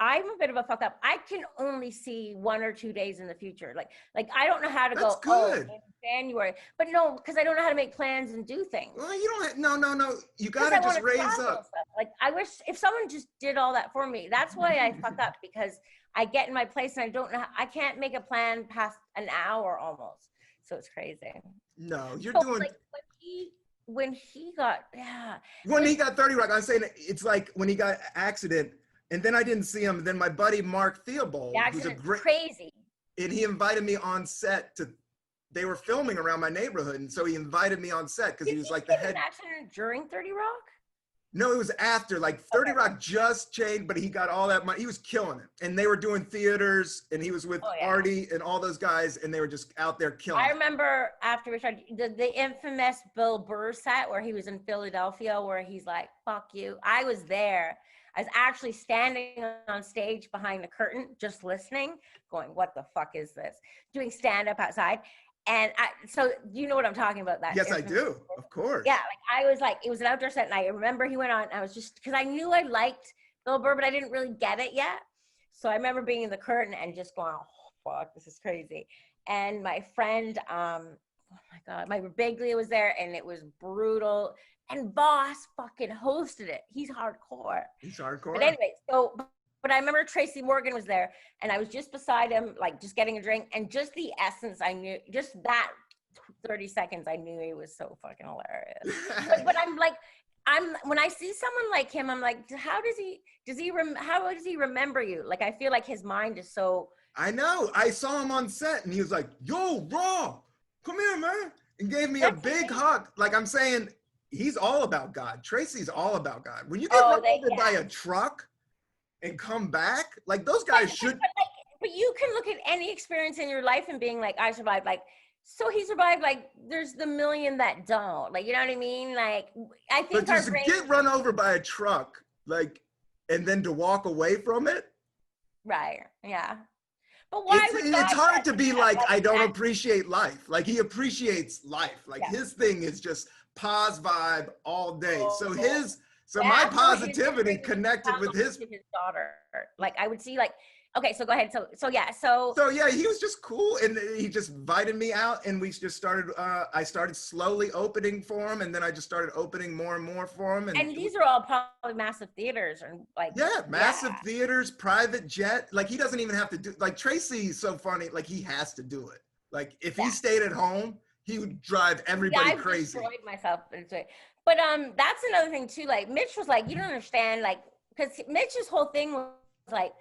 I'm a bit of a fuck up. I can only see 1 or 2 days in the future. Like I don't know how to go, in January. But no, because I don't know how to make plans and do things. Well, you don't no. You gotta just raise up. Like, I wish if someone just did all that for me. That's why I fuck up, because I get in my place and I don't know I can't make a plan past an hour almost. So it's crazy. No, you're doing like when he got 30 Rock, I'm saying it's like when he got accident. And then I didn't see him. And then my buddy Mark Theobald, who's a great, crazy, and he invited me on set they were filming around my neighborhood, and so he invited me on set because he was like the head. Accident during 30 Rock? No, it was after. Like 30 Rock just changed, but he got all that money. He was killing it, and they were doing theaters, and he was with Artie and all those guys, and they were just out there killing. I remember after we started the infamous Bill Burr set where he was in Philadelphia, where he's like, "Fuck you." I was there. I was actually standing on stage behind the curtain, just listening, going, what the fuck is this? Doing stand-up outside. And so you know what I'm talking about? That? Yes, I do. Of course. Yeah, it was an outdoor set, and I remember he went on, I was just, because I knew I liked Bill Burr, but I didn't really get it yet. So I remember being in the curtain and just going, oh, fuck, this is crazy. And my friend, oh my God, my Bigley was there, and it was brutal. And Boss fucking hosted it. He's hardcore. But anyway, but I remember Tracy Morgan was there, and I was just beside him, like just getting a drink, and just the essence I knew, just that 30 seconds, I knew he was so fucking hilarious. but I'm like, when I see someone like him, I'm like, how does he remember you? Like, I feel like his mind is so. I know. I saw him on set, and he was like, yo, Rob, come here, man, and gave me a big hug. Like, I'm saying, he's all about God. Tracy's all about God. When you get run over by a truck and come back, like, those guys should. But you can look at any experience in your life and being like, I survived. Like, so he survived. Like, there's the million that don't. Like, you know what I mean? Like, I think. But just to get run over by a truck, like, and then to walk away from it. Right. Yeah. But why it's hard to be like, I don't appreciate life. Like, he appreciates life. Like, his thing is just pause vibe all day. So my positivity connected with his daughter. Like, I would see, like, Okay, so go ahead. So yeah, so So yeah, he was just cool, and he just invited me out, and we just started. I started slowly opening for him, and then I just started opening more and more for him. and these are all probably massive theaters and like Yeah, massive theaters, private jet. Like he doesn't even have to do. Like Tracy's so funny. Like he has to do it. Like if he stayed at home, he would drive everybody I've crazy. destroyed myself into it. But that's another thing too. Like Mitch was like, you don't understand, like, because Mitch's whole thing was like,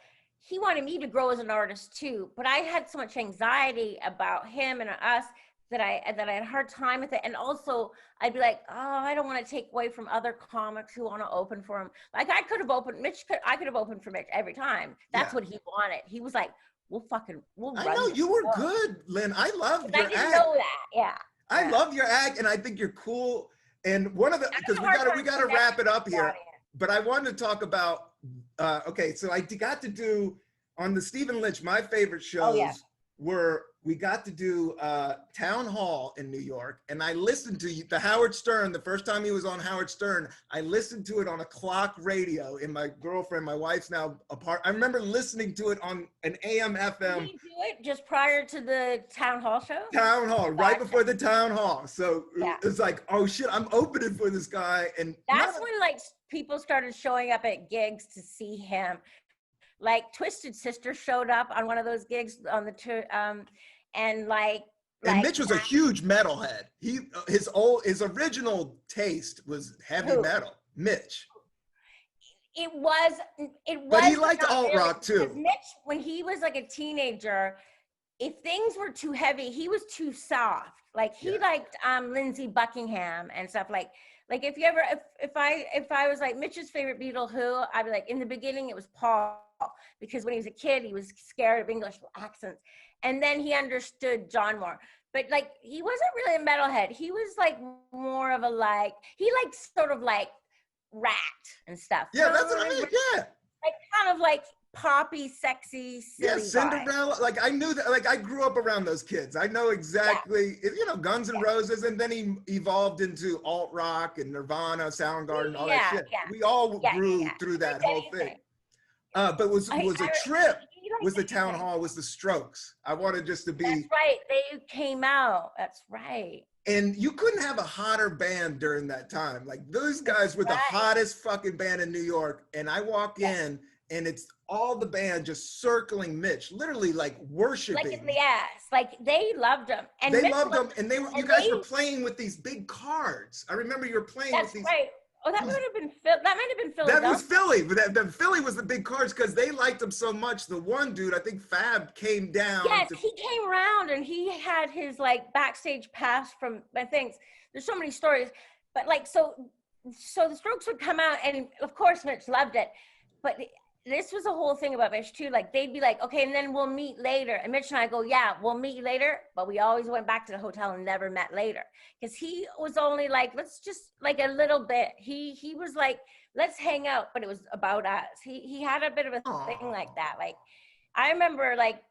he wanted me to grow as an artist too, but I had so much anxiety about him and us that I had a hard time with it. And also I'd be like, oh, I don't want to take away from other comics who want to open for him. Like I could have opened for Mitch every time. That's what he wanted. He was like, we'll I know you were good, Lynn. I love your act. I didn't know that. Yeah. I love your act, and I think you're cool. And one of the, because we gotta wrap it up here. But I wanted to talk about, okay, so I got to do, on the Stephen Lynch, my favorite shows were, we got to do Town Hall in New York, and I listened to the Howard Stern, the first time he was on Howard Stern, I listened to it on a clock radio, and my girlfriend, my wife's now apart. I remember listening to it on an AM, FM. Did you do it just prior to the Town Hall show? Town Hall, right before the Town Hall. So it's like, oh shit, I'm opening for this guy. And that's when like people started showing up at gigs to see him. Like Twisted Sister showed up on one of those gigs on the tour, and Mitch was a huge metalhead. His original taste was heavy metal. Mitch. It was. But he liked alt rock too. Mitch, when he was like a teenager, if things were too heavy, he was too soft. Like he liked Lindsey Buckingham and stuff like if you ever if I was like Mitch's favorite Beatle who, I'd be like, in the beginning it was Paul, because when he was a kid he was scared of English accents, and then he understood John more. But like he wasn't really a metalhead. He was like more of a he liked sort of like Rat and stuff. Yeah, that's what I mean. Yeah. Like kind of like poppy, sexy, silly. Yeah, Cinderella. Like I knew that. Like I grew up around those kids. I know exactly. You know, Guns N' Roses, and then he evolved into alt rock and Nirvana, Soundgarden, all that shit. We all grew through that whole thing. But was a trip. Was the Town Hall? Was the Strokes? I wanted just to be. That's right. They came out. That's right. And you couldn't have a hotter band during that time. Like those guys were the hottest fucking band in New York. And I walk in, and it's all the band just circling Mitch, literally like worshiping. Like in the ass. Like they loved him. And they loved him. And you guys were playing with these big cards. I remember you were playing with these. That's right. Oh, that might have been Philly. That was Philly. But Philly was the big cards because they liked him so much. The one dude, I think Fab, came down. Yes, he came around and he had his like backstage pass from my things. There's so many stories, but like so the Strokes would come out, and of course Mitch loved it. But this was a whole thing about Mitch too. Like they'd be like, okay, and then we'll meet later. And Mitch and I go, yeah, we'll meet later. But we always went back to the hotel and never met later. Because he was only like, let's just like a little bit. He was like, let's hang out. But it was about us. He had a bit of a thing like that. Like I remember like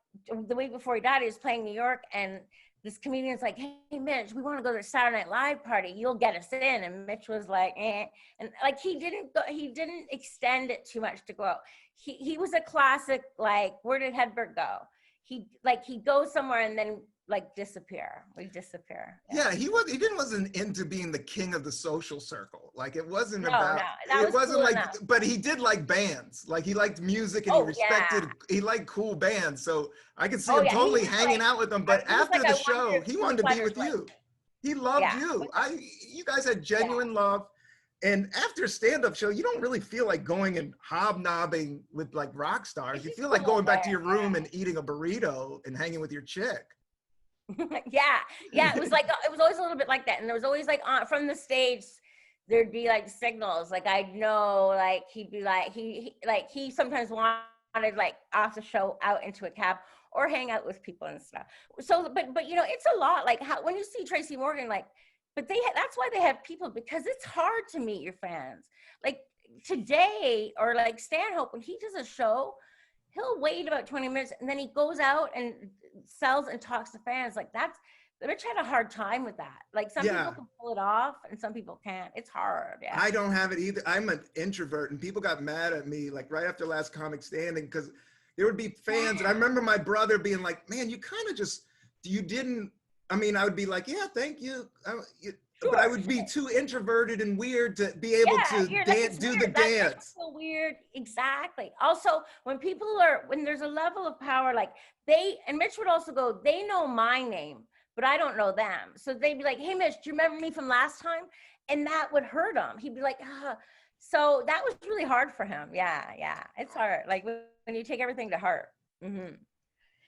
the week before he died, he was playing New York, and this comedian's like, hey, Mitch, we want to go to the Saturday Night Live party. You'll get us in. And Mitch was like, eh. And like, he didn't extend it too much to go out. He was a classic, like, where did Hedberg go? He goes somewhere and then like disappear. We disappear. Yeah, he wasn't into being the king of the social circle. Like it wasn't but he did like bands. Like he liked music, and he respected, he liked cool bands. So I could see him totally hanging out with them. But after the show, he wanted to be with you. He loved you. You guys had genuine love. And after a stand-up show, you don't really feel like going and hobnobbing with like rock stars. You feel like going back to your room and eating a burrito and hanging with your chick. It was always a little bit like that. And there was always like from the stage there'd be like signals, like I'd know, like he'd be like he sometimes wanted like off the show out into a cab or hang out with people and stuff. So but you know, it's a lot, like how when you see Tracy Morgan, like, but that's why they have people, because it's hard to meet your fans. Like today, or like Stanhope, when he does a show, he'll wait about 20 minutes and then he goes out and sells and talks to fans. Like Mitch had a hard time with that. Like some people can pull it off and some people can't. It's hard. Yeah. I don't have it either. I'm an introvert, and people got mad at me like right after Last Comic Standing because there would be fans. And I remember my brother being like, man, you kind of just, I would be like, yeah, thank you. But I would be too introverted and weird to be able to do the dance. That's so weird. Exactly. Also, when there's a level of power, like and Mitch would also go, they know my name, but I don't know them. So they'd be like, hey, Mitch, do you remember me from last time? And that would hurt him. He'd be like, So that was really hard for him. Yeah. It's hard. Like when you take everything to heart. Mm-hmm.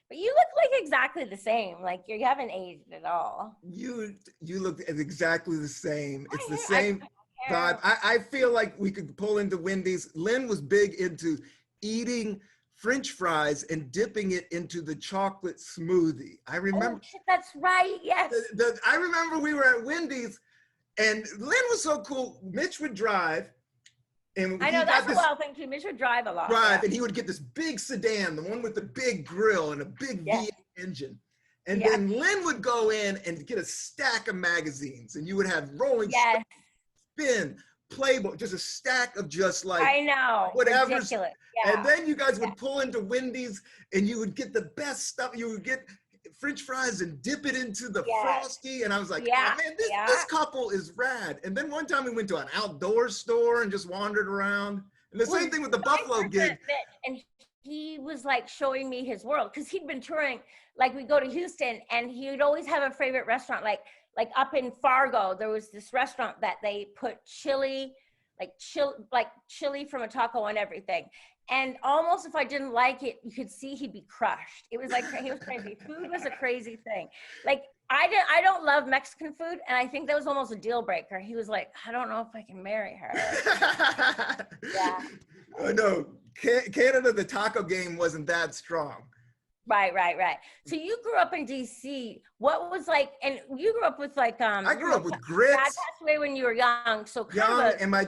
But you look like exactly the same. Like you haven't aged at all. You look exactly the same. It's the same vibe. I feel like we could pull into Wendy's. Lynn was big into eating French fries and dipping it into the chocolate smoothie. I remember. Oh, shit, that's right. Yes. I remember we were at Wendy's and Lynn was so cool. Mitch would drive. And I know that's a wild thing too. Mitch would drive a lot. And he would get this big sedan, the one with the big grill and a big V8 engine. And then Lynn would go in and get a stack of magazines, and you would have Rolling Stone, Spin, Playboy, just a stack of just like whatever. Ridiculous. Yeah. And then you guys would pull into Wendy's, and you would get the best stuff. You would get French fries and dip it into the Frosty. And I was like, oh man, this couple is rad. And then one time we went to an outdoor store and just wandered around. And the same thing with the Buffalo gig. And he was like showing me his world because he'd been touring. Like we go to Houston and he would always have a favorite restaurant. Like up in Fargo, there was this restaurant that they put chili from a taco on everything. And almost if I didn't like it, you could see he'd be crushed. It was like, he was crazy. Food was a crazy thing. Like I don't love Mexican food. And I think that was almost a deal breaker. He was like, I don't know if I can marry her. Yeah. No, Canada, the taco game wasn't that strong. Right. So you grew up in DC. What was like, and you grew up with like, I grew up with grits. Dad passed away when you were young. So and my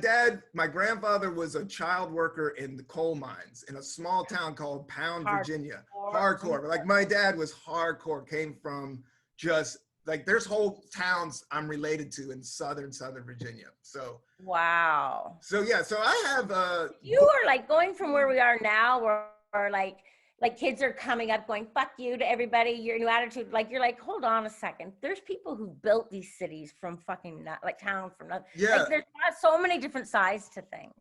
grandfather was a child worker in the coal mines in a small town called Pound, Virginia. Hardcore. Like my dad was hardcore, came from just like, there's whole towns I'm related to in southern Virginia. So. Wow. So yeah, so I have, you are like going from where we are now, or like kids are coming up going, fuck you to everybody, your new attitude. Like, you're like, hold on a second. There's people who built these cities from fucking, town from nothing. Yeah. Like, there's not so many different sides to things.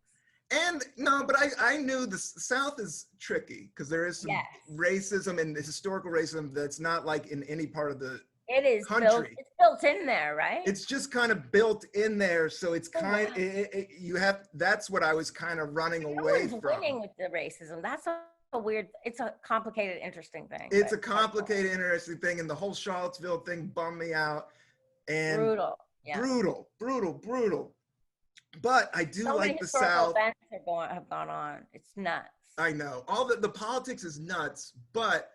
And no, but I knew the South is tricky because there is some racism and historical racism that's not like in any part of the country. It's built in there, right? It's just kind of built in there. So it's that's what I was kind of running away from. Winning with the racism. That's it's a complicated, interesting thing. It's a complicated, interesting thing. And the whole Charlottesville thing bummed me out. And brutal. Yeah. Brutal. But I do like the South. Events have gone on. It's nuts. I know. All the politics is nuts, but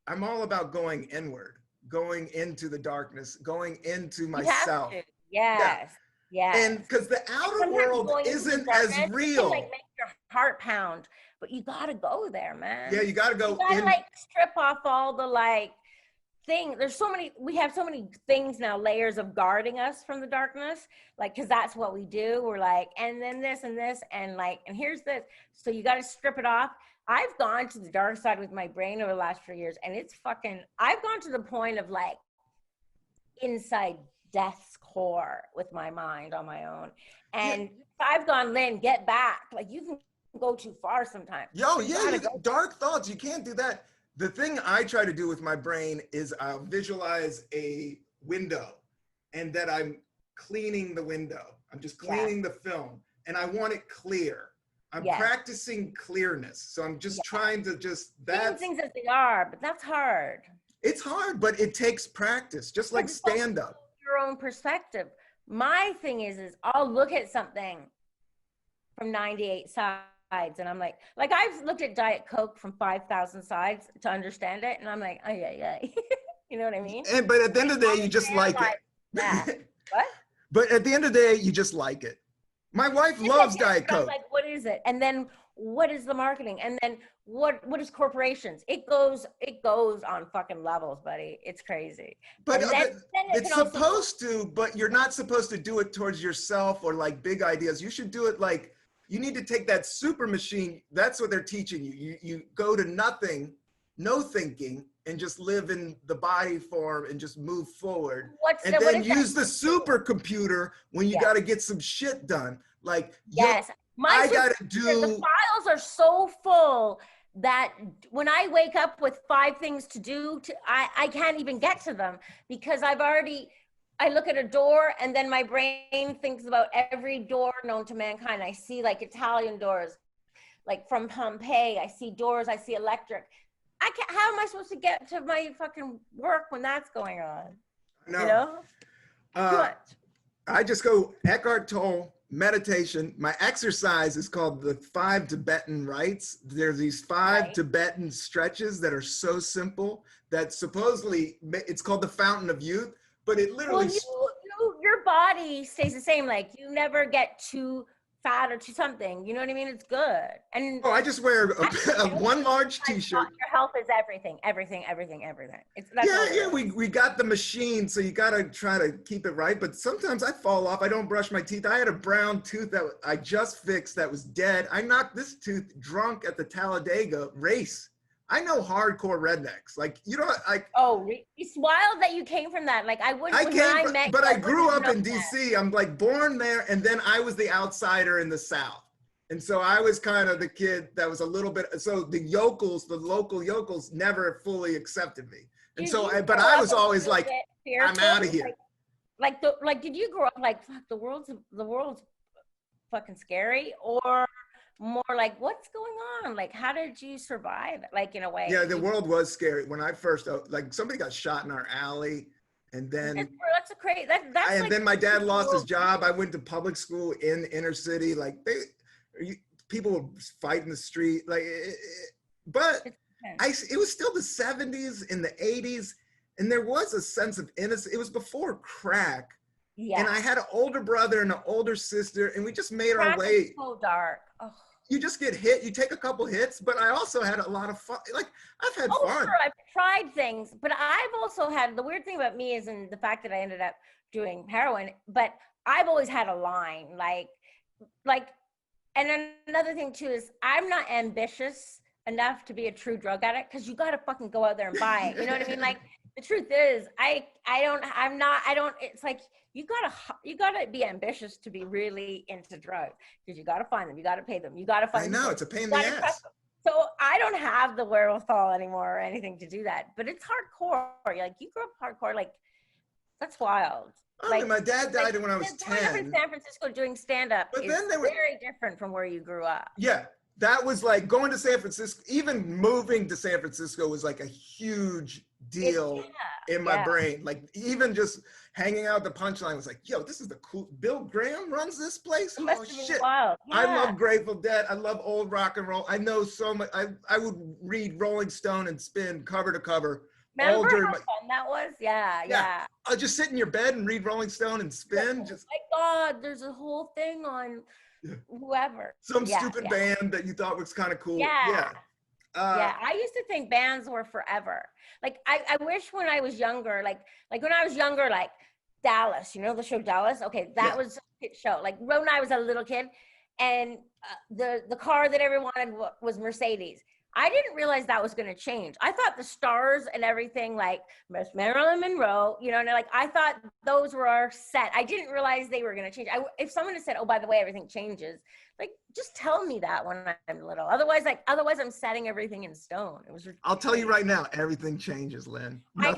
I'm all about going inward, going into the darkness, going into myself. You have to. Yes. Yeah. And because the outer world isn't as real. Like make your heart pound, but you gotta go there, man. Yeah, you gotta go. You gotta like strip off all the like things. We have so many things now, layers of guarding us from the darkness. Like, cause that's what we do. We're like, and then this and this, and like, and here's this. So you gotta strip it off. I've gone to the dark side with my brain over the last 4 years, and I've gone to the point of like inside death's core with my mind on my own. And I've gone, Lynn, get back. Like, you can go too far sometimes. Dark thoughts, you can't do that. The thing I try to do with my brain is I'll visualize a window and that I'm cleaning the window. I'm just cleaning the film and I want it clear. I'm practicing clearness. So I'm just trying to things as they are, but that's hard. It's hard, but it takes practice, just like stand-up. Your own perspective. My thing is I'll look at something from 98 sides and I'm like I've looked at Diet Coke from 5,000 sides to understand it, and I'm like, oh yeah. You know what I mean? But at the end of the day, you just like it. Yeah. What? But at the end of the day, you just like it. My wife loves Diet Coke. Like, what is it? And then what is the marketing? And then what is corporations? It goes on fucking levels, buddy. It's crazy. But then it's supposed to, but you're not supposed to do it towards yourself or like big ideas. You should do it like, you need to take that super machine. That's what they're teaching you. You go to nothing, no thinking, and just live in the body form and just move forward. And then use the supercomputer when you got to get some shit done. Like, yes, I got to do. The files are so full that when I wake up with 5 things to do, I can't even get to them because I look at a door and then my brain thinks about every door known to mankind. I see like Italian doors, like from Pompeii. I see doors, I see electric. How am I supposed to get to my fucking work when that's going on? No. You know? I just go Eckhart Tolle, meditation. My exercise is called the 5 Tibetan rites. There's these 5 Tibetan stretches that are so simple that supposedly it's called the fountain of youth, but it literally. Well, your body stays the same. Like you never get too fat or too something. You know what I mean? It's good. And I just wear one large t-shirt. Your health is everything. We got the machine, so you got to try to keep it right. But sometimes I fall off. I don't brush my teeth. I had a brown tooth that I just fixed that was dead. I knocked this tooth drunk at the Talladega race. I know hardcore rednecks. Like, you know, like. Oh, it's wild that you came from that. Like, I wouldn't. But I grew up in DC. I'm like born there, and then I was the outsider in the South. And so I was kind of the kid that was a little bit, so the yokels, the local yokels never fully accepted me. And but I was always like, I'm out of here. Like, did you grow up like, fuck, the world's fucking scary? Or more like, what's going on? Like, how did you survive? Like, in a way. Yeah, the world was scary. When I first, like, somebody got shot in our alley. And then that's a crazy, then my dad lost his job. I went to public school in inner city. Like, people would fight in the street. Like, but it was still the 70s and the 80s. And there was a sense of innocence. It was before crack. Yeah. And I had an older brother and an older sister, and we just made our way. Is so dark. Oh. You just get hit. You take a couple hits, but I also had a lot of fun. Like, I've had fun. Sure, I've tried things, but I've also had, the weird thing about me is in the fact that I ended up doing heroin, but I've always had a line, like, and another thing too is I'm not ambitious enough to be a true drug addict because you got to fucking go out there and buy it. You know what I mean? Like, the truth is, it's like, you gotta be ambitious to be really into drugs because you gotta find them, you gotta pay them, you gotta find them. I know, it's a pain in the ass. So I don't have the wherewithal anymore or anything to do that, but it's hardcore. Like, you grew up hardcore, like, that's wild. Like, my dad died when I was 10. Growing up in San Francisco doing stand-up is very different from where you grew up. Yeah, that was like going to San Francisco, even moving to San Francisco was like a huge deal in my brain. Like, even just hanging out at the Punchline was like, yo, this is the cool, Bill Graham runs this place? Oh shit. Wild. Yeah. I love Grateful Dead. I love old rock and roll. I know so much. I would read Rolling Stone and Spin cover to cover. Remember how fun that was? Yeah. I'll just sit in your bed and read Rolling Stone and Spin. Just, my God, there's a whole thing on whoever. Some stupid band that you thought was kind of cool. Yeah, I used to think bands were forever. Like, I wish when I was younger, like when I was younger, like Dallas, you know the show Dallas? Okay, that was a hit show. Like, when I was a little kid, and the car that everyone wanted was Mercedes. I didn't realize that was going to change. I thought the stars and everything, like Miss Marilyn Monroe, you know, and like, I thought those were our set. I didn't realize they were going to change. If someone had said, oh, by the way, everything changes, like, just tell me that when I'm little. Otherwise I'm setting everything in stone. It was ridiculous. I'll tell you right now, everything changes, Lynn. I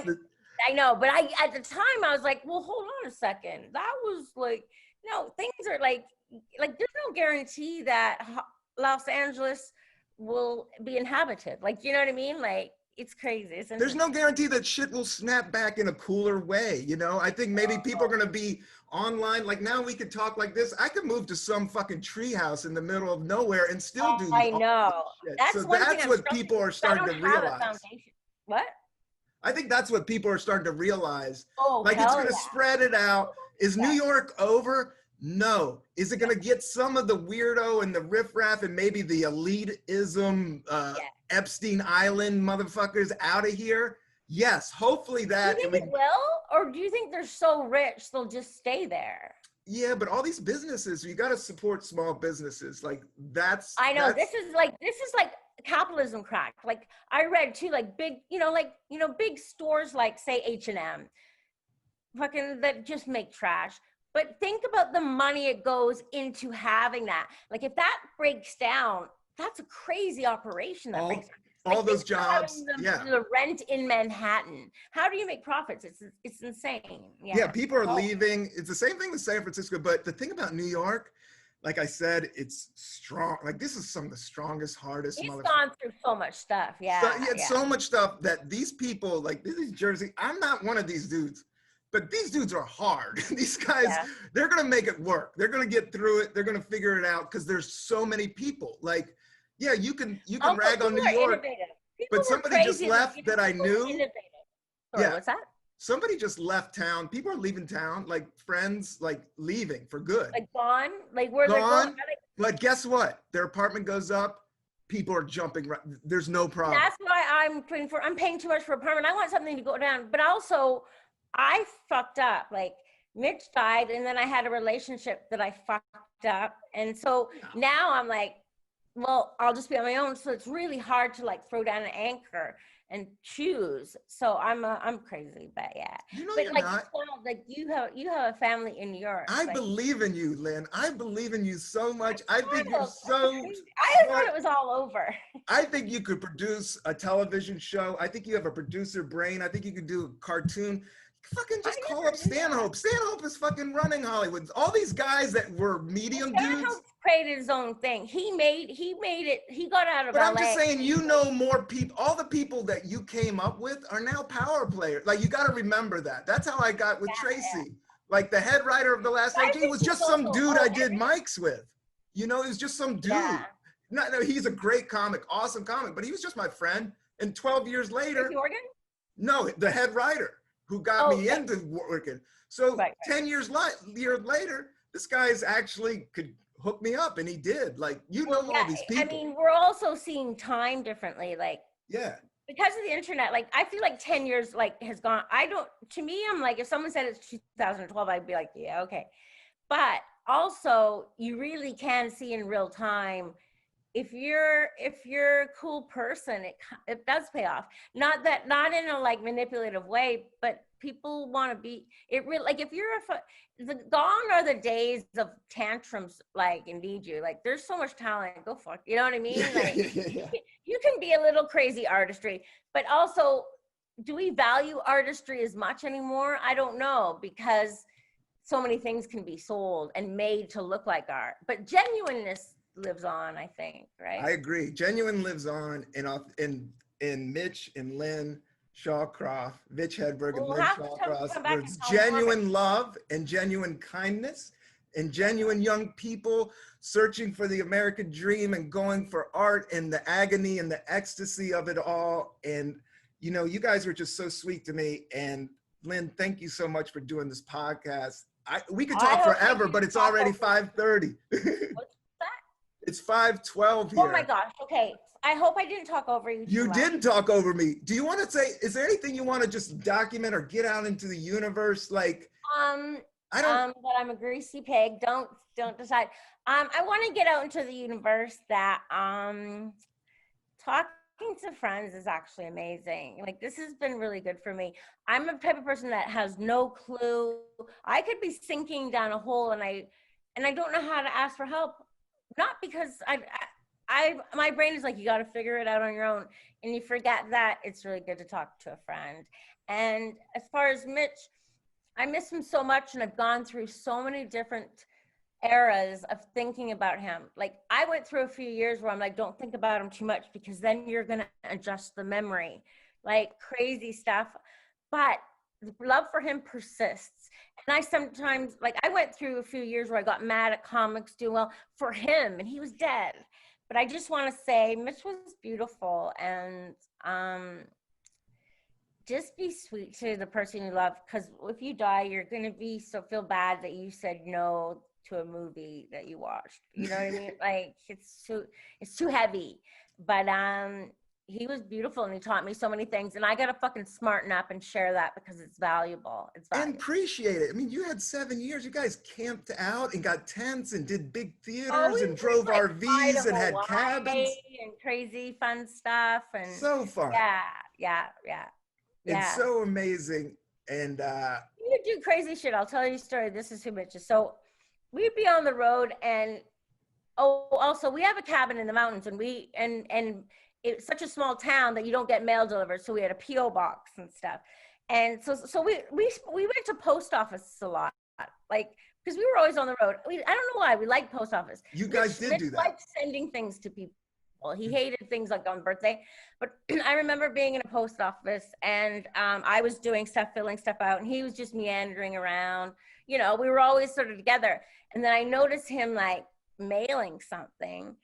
know, but at the time I was like, well, hold on a second. That was like, no, things are like there's no guarantee that Los Angeles will be inhabited. Like, you know what I mean? Like, it's crazy. There's no guarantee that shit will snap back in a cooler way. You know, I think maybe people are going to be online. Like, now we could talk like this. I could move to some fucking treehouse in the middle of nowhere and still do. I know. That's what people are starting to realize. What? I think that's what people are starting to realize. Oh, like, it's going to spread it out. Is New York over? No. Is it going to get some of the weirdo and the riffraff and maybe the elitism, Epstein Island motherfuckers out of here? Yes, hopefully that. Do you think it will? Or do you think they're so rich they'll just stay there? Yeah, but all these businesses, you got to support small businesses. Like I know that's this is like capitalism cracked. Like I read too, like big, big stores like say H&M, fucking that just make trash. But think about the money it goes into having that. Like if that breaks down, that's a crazy operation that breaks all down. all Like think those about having jobs. Yeah. the rent in Manhattan. How do you make profits? It's insane. Yeah, Yeah. people are Oh, leaving. It's the same thing with San Francisco, but the thing about New York, like I said, it's strong. Like this is some of the strongest, hardest he's motherfuckers. gone through so much stuff. So Yeah. yeah, it's Yeah. so much stuff that these people, like this is Jersey. I'm not one of these dudes, but these dudes are hard. These guys, Yeah. they're gonna make it work. They're gonna get through it. They're gonna figure it out because there's so many people. Like, yeah, you can Also, rag on people New are York, innovative. People but were somebody just crazy. left that I People were knew. innovative. Sorry, Yeah, what's that? somebody just left town. People are leaving town, like friends, like leaving for good. Like gone? Like where they're going? Gone. But guess what? Their apartment goes up. People are jumping. There's no problem. That's why I'm paying too much for apartment. I want something to go down. But also, I fucked up. Like Mitch died, and then I had a relationship that I fucked up, and so now I'm like, well, I'll just be on my own. So it's really hard to like throw down an anchor and choose. So I'm crazy, but yeah. You know But you're like, not. like you have a family in New York. I like, believe in you, Lynn. I believe in you so much. I think you're that's so crazy. I thought smart. it was all over. I think you could produce a television show. I think you have a producer brain. I think you could do a cartoon. Fucking just call up Stanhope. Stanhope is fucking running Hollywood. All these guys that were medium dudes. Stanhope created his own thing. He made it. He got out of But LA. I'm just saying, you know, more people. All the people that you came up with are now power players. Like you got to remember that. That's how I got with Tracy. Like the head writer of The Last I IG think was he's just some also- dude I did mics with. You know, he was just some dude. Yeah. No, he's a great comic, awesome comic, but he was just my friend. And 12 years later, Tracy Morgan? no, the head writer who got me okay. into working. So 10 years later, this guy's actually could hook me up, and he did. Like, you know, all these people. I mean, we're also seeing time differently. Like, yeah. because of the internet, like I feel like 10 years like has gone. To me, I'm like, if someone said it's 2012, I'd be like, yeah, okay. But also you really can see in real time if you're a cool person, it does pay off. Not in a like manipulative way, but people want to be it really like if you're gone are the days of tantrums like and need you like there's so much talent, go fuck, you know what I mean? Yeah. You can be a little crazy artistry, but also do we value artistry as much anymore? I don't know, because so many things can be sold and made to look like art, but genuineness lives on, I think, right? I agree. Genuine lives on in Mitch and Lynn Shawcroft, Mitch Hedberg and Lynn Shawcroft. There's genuine love and genuine kindness and genuine young people searching for the American dream and going for art and the agony and the ecstasy of it all. And, you know, you guys were just so sweet to me. And Lynn, thank you so much for doing this podcast. We could talk forever, but it's already 5:30. What's that? It's 5:12 here. Oh my gosh. Okay. I hope I didn't talk over you. You didn't talk over me. Do you want to say, is there anything you want to just document or get out into the universe? Like, that I'm a greasy pig. Don't decide. I want to get out into the universe that talking to friends is actually amazing. Like this has been really good for me. I'm a type of person that has no clue. I could be sinking down a hole and I don't know how to ask for help. Not because my brain is like, you got to figure it out on your own. And you forget that it's really good to talk to a friend. And as far as Mitch, I miss him so much. And I've gone through so many different eras of thinking about him. Like I went through a few years where I'm like, don't think about him too much because then you're going to adjust the memory, like crazy stuff. But the love for him persists. And I sometimes, like I went through a few years where I got mad at comics doing well for him and he was dead. But I just want to say Mitch was beautiful, and just be sweet to the person you love, because if you die, you're going to be feel bad that you said no to a movie that you watched. You know what I mean? Like it's too heavy. But he was beautiful and he taught me so many things, and I got to fucking smarten up and share that because it's valuable. It's valuable. And appreciate it. I mean, you had 7 years. You guys camped out and got tents and did big theaters and drove RVs and had cabins. And crazy fun stuff. And so fun. Yeah. It's so amazing. And you do crazy shit. I'll tell you a story. This is who Mitch is. So we'd be on the road, and also we have a cabin in the mountains, and it's such a small town that you don't get mail delivered. So we had a PO box and stuff. And so we went to post office a lot, like, because we were always on the road. I don't know why we liked post office. You guys did do that. Liked sending things to people. He hated things like on birthday, but I remember being in a post office, and I was doing stuff, filling stuff out, and he was just meandering around. You know, we were always sort of together. And then I noticed him like mailing something,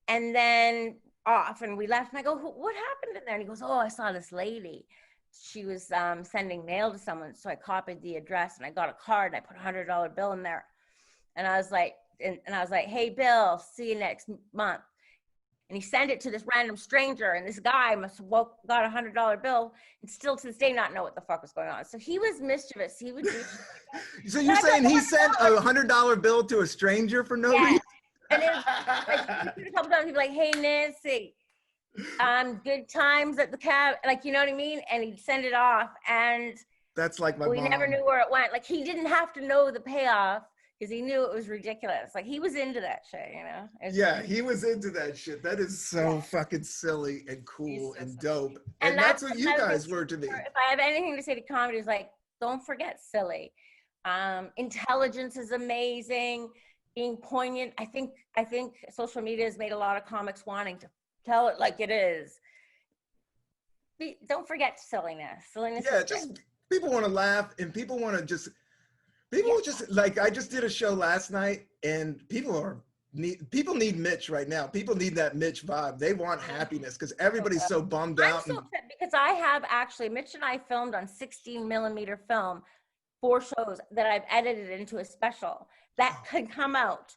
and then off, and we left, and I go, what happened in there? And he goes, oh, I saw this lady. She was sending mail to someone. So I copied the address, and I got a card, and I put a $100 bill in there. And I was like, hey, Bill, see you next month. And he sent it to this random stranger, and this guy must have got a $100 bill and still to this day not know what the fuck was going on. So he was mischievous. He would do shit like that. So you're saying he sent a $100 bill to a stranger for no reason? And then like, a couple times he'd be like, hey, Nancy, good times at the cab, like, you know what I mean? And he'd send it off, and that's like my we mom. never knew where it went. Like, he didn't have to know the payoff because he knew it was ridiculous. Like, he was into that shit, you know? Yeah, he was into that shit. That is so fucking silly and cool and dope. And that's what you guys were to me. If I have anything to say to comedy, is like, don't forget silly. Intelligence is amazing. Being poignant. I think social media has made a lot of comics wanting to tell it like it is. Don't forget silliness. Yeah, just people want to laugh, and people want to just like, I just did a show last night, and people need Mitch right now. People need that Mitch vibe. They want happiness because everybody's so bummed out. I'm so upset because I have actually, Mitch and I filmed on 16mm film 4 shows that I've edited into a special that could come out.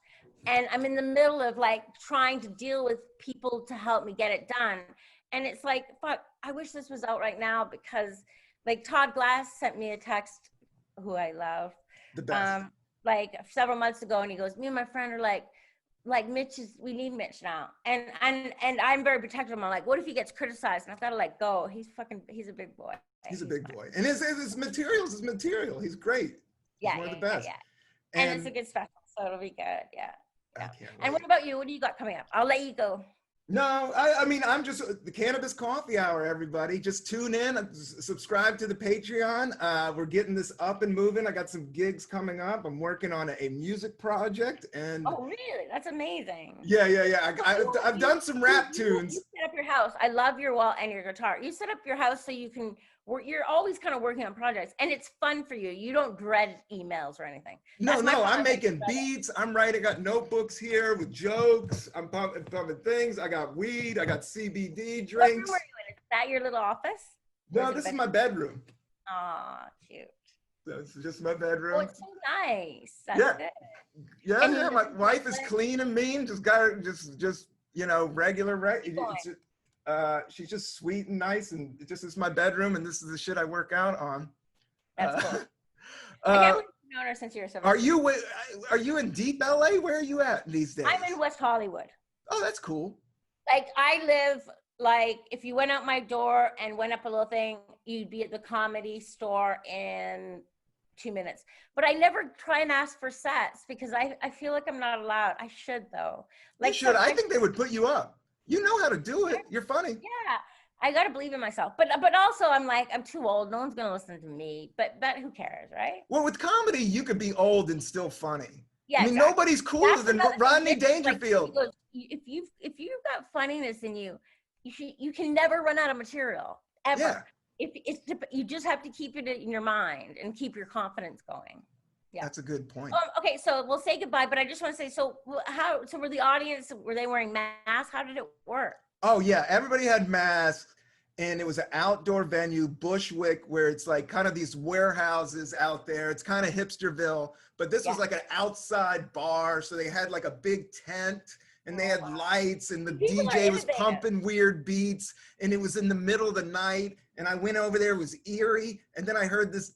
And I'm in the middle of like trying to deal with people to help me get it done. And it's like, fuck, I wish this was out right now, because like Todd Glass sent me a text, who I love, the best. Like several months ago, and he goes, me and my friend are like we need Mitch now. And I'm very protective. I'm like, what if he gets criticized? And I've got to let go. He's a big boy. He's a big boy. And his material's his material. He's great. He's one of the best. Yeah. And it's a good special, so it'll be good. Yeah. And what about you? What do you got coming up? I'll let you go. No, I mean, I'm just the Cannabis Coffee Hour, everybody. Just tune in, subscribe to the Patreon. We're getting this up and moving. I got some gigs coming up. I'm working on a music project. And oh, really? That's amazing. Yeah. I've done some rap tunes. You set up your house. I love your wall and your guitar. You set up your house so you can. You're always kind of working on projects, and it's fun for you. You don't dread emails or anything. No, I'm making beats. I'm writing. I got notebooks here with jokes. I'm pumping things. I got weed. I got CBD drinks. What room are you in? Is that your little office? No, this is my bedroom. Aw, cute. That's just my bedroom. Oh, it's so nice. That's good. Yeah. My wife is clean and mean. Just regular. She's just sweet and nice, and this is my bedroom, and this is the shit I work out on. That's cool. I can't believe you've known her since you were 17. Are you in deep LA? Where are you at these days? I'm in West Hollywood. Oh, that's cool. Like, I live, like, if you went out my door and went up a little thing, you'd be at the Comedy Store in 2 minutes. But I never try and ask for sets because I feel like I'm not allowed. I should, though. Like, you should. I think they would put you up. You know how to do it. You're funny. Yeah, I got to believe in myself. But also, I'm like, I'm too old. No one's going to listen to me. But who cares, right? Well, with comedy, you could be old and still funny. Yeah, I mean, nobody's cooler than Rodney Dangerfield. Like, if you've got funniness in you, you can never run out of material, ever. Yeah. You just have to keep it in your mind and keep your confidence going. Yeah, that's a good point. Okay, so we'll say goodbye, but I just want to say, so were the audience, were they wearing masks? How did it work? Oh yeah, everybody had masks, and it was an outdoor venue, Bushwick, where it's like kind of these warehouses out there. It's kind of hipsterville, but this was like an outside bar, so they had like a big tent, and they had lights, and the People are DJ was innovative. pumping weird beats, and it was in the middle of the night, and I went over there, it was eerie, and then I heard this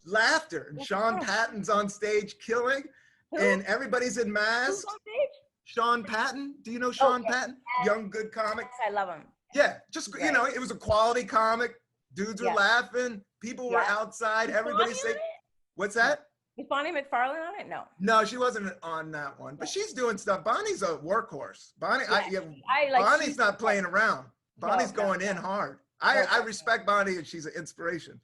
laughter, and Sean Patton's on stage killing, Who? and everybody's in Who's masks. on stage? Sean Patton, do you know Sean yes, Patton? yes. Young, good comic. Yes, I love him. Yeah, just, you Right. know, it was a quality comic. Dudes were Yeah. laughing. People were Yeah. outside. Is Everybody Bonnie say, on it? what's that? Is Bonnie McFarlane on it? No. No, she wasn't on that one, but she's doing stuff. Bonnie's a workhorse. Bonnie, I like. Bonnie's she's not playing around. Bonnie's No, going in hard. I respect Bonnie, and she's an inspiration.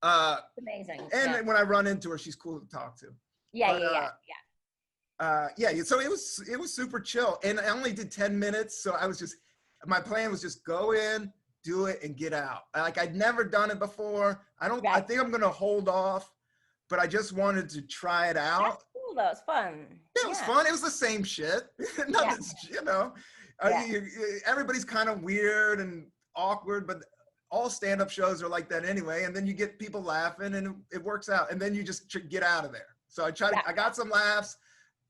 amazing. And Yeah. when I run into her, she's cool to talk to. Yeah, but, yeah. So it was super chill, and I only did 10 minutes. So my plan was just go in, do it, and get out. Like, I'd never done it before. I Right. think I'm gonna hold off, but I just wanted to try it out. That's cool though. It's fun. Yeah, it was fun. It was the same shit. Nothing's, you know, everybody's kind of weird and awkward, but all stand-up shows are like that anyway. And then you get people laughing, and it works out. And then you just get out of there. So I got some laughs,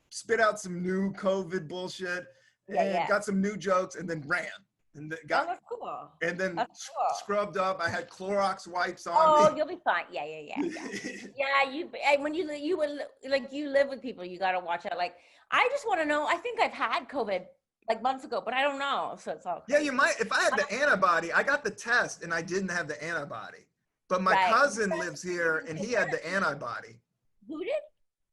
spit out some new COVID bullshit, and got some new jokes, and then ran. And then that's cool. and then That's cool. scrubbed up. I had Clorox wipes on Oh, me. you'll be fine. Yeah. Yeah, when you live with people, you got to watch out. Like, I just want to know. I think I've had COVID like months ago, but I don't know. So it's all Yeah, you might. If I had the antibody, I got the test and I didn't have the antibody. But my cousin lives here and he had the antibody. Who did?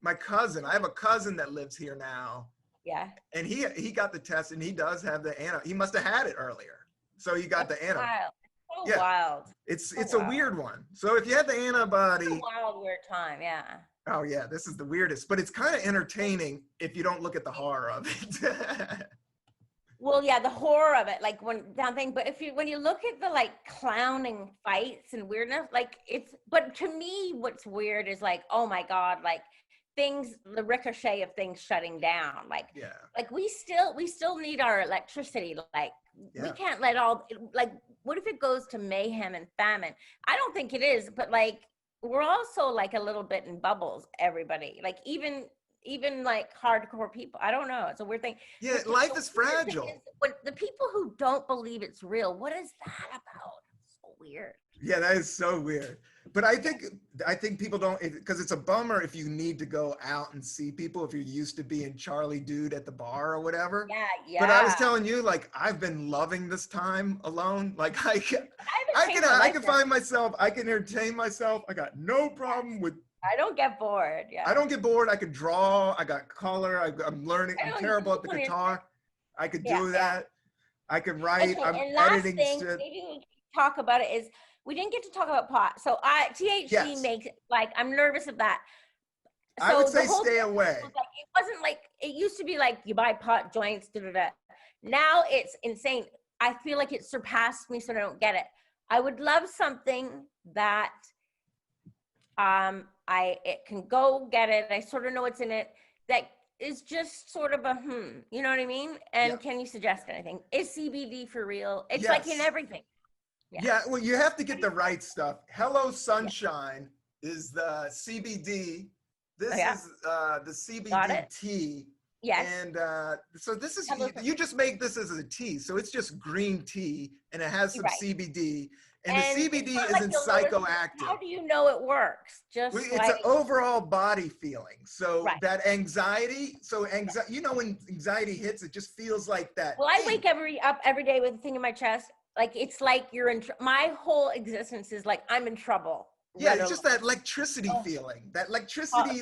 My cousin. I have a cousin that lives here now. Yeah. And he got the test and he does have the antibody. He must have had it earlier. So he got the antibody. Wild. So wild. It's a weird one. So if you had the antibody. It's a wild, weird time. Yeah. Oh yeah, this is the weirdest. But it's kind of entertaining if you don't look at the horror of it. Well, yeah, the horror of it, like but when you look at the like clowning fights and weirdness, like but to me, what's weird is like, oh my God, like the ricochet of things shutting down. Like, like we still need our electricity. Like we can't let what if it goes to mayhem and famine? I don't think it is, but like, we're also like a little bit in bubbles, everybody, like even like hardcore people. I don't know. It's a weird thing. Yeah, life is fragile. When the people who don't believe it's real, what is that about? It's so weird. Yeah, that is so weird. But I think people don't, because it's a bummer if you need to go out and see people, if you're used to being Charlie Dude at the bar or whatever. Yeah. But I was telling you, like, I've been loving this time alone. Like, I can find myself, I can entertain myself. I got no problem with. I don't get bored. Yeah. I don't get bored. I could draw. I got color. I'm learning. I'm terrible at the guitar. I could do that. I could write. Okay, I'm and last editing thing, shit. maybe we can talk about it is we didn't get to talk about pot. So THC makes like I'm nervous of that. So I would say stay away. It wasn't like it used to be like you buy pot joints. Now it's insane. I feel like it surpassed me, so I don't get it. I would love something that it can go get it. I sort of know what's in it. That is just sort of you know what I mean? And can you suggest anything? Is CBD for real? It's like in everything. Yeah, well, you have to get the right stuff. Hello Sunshine is the CBD. This is the CBD tea. Yes. And so this is, you just make this as a tea. So it's just green tea and it has some CBD. And the CBD isn't psychoactive. How do you know it works? It's an overall body feeling. So that anxiety, you know, when anxiety hits, it just feels like that. Well, I wake up every day with a thing in my chest. Like, it's like you're in, my whole existence is like, I'm in trouble. Yeah, it's just that electricity feeling. That electricity,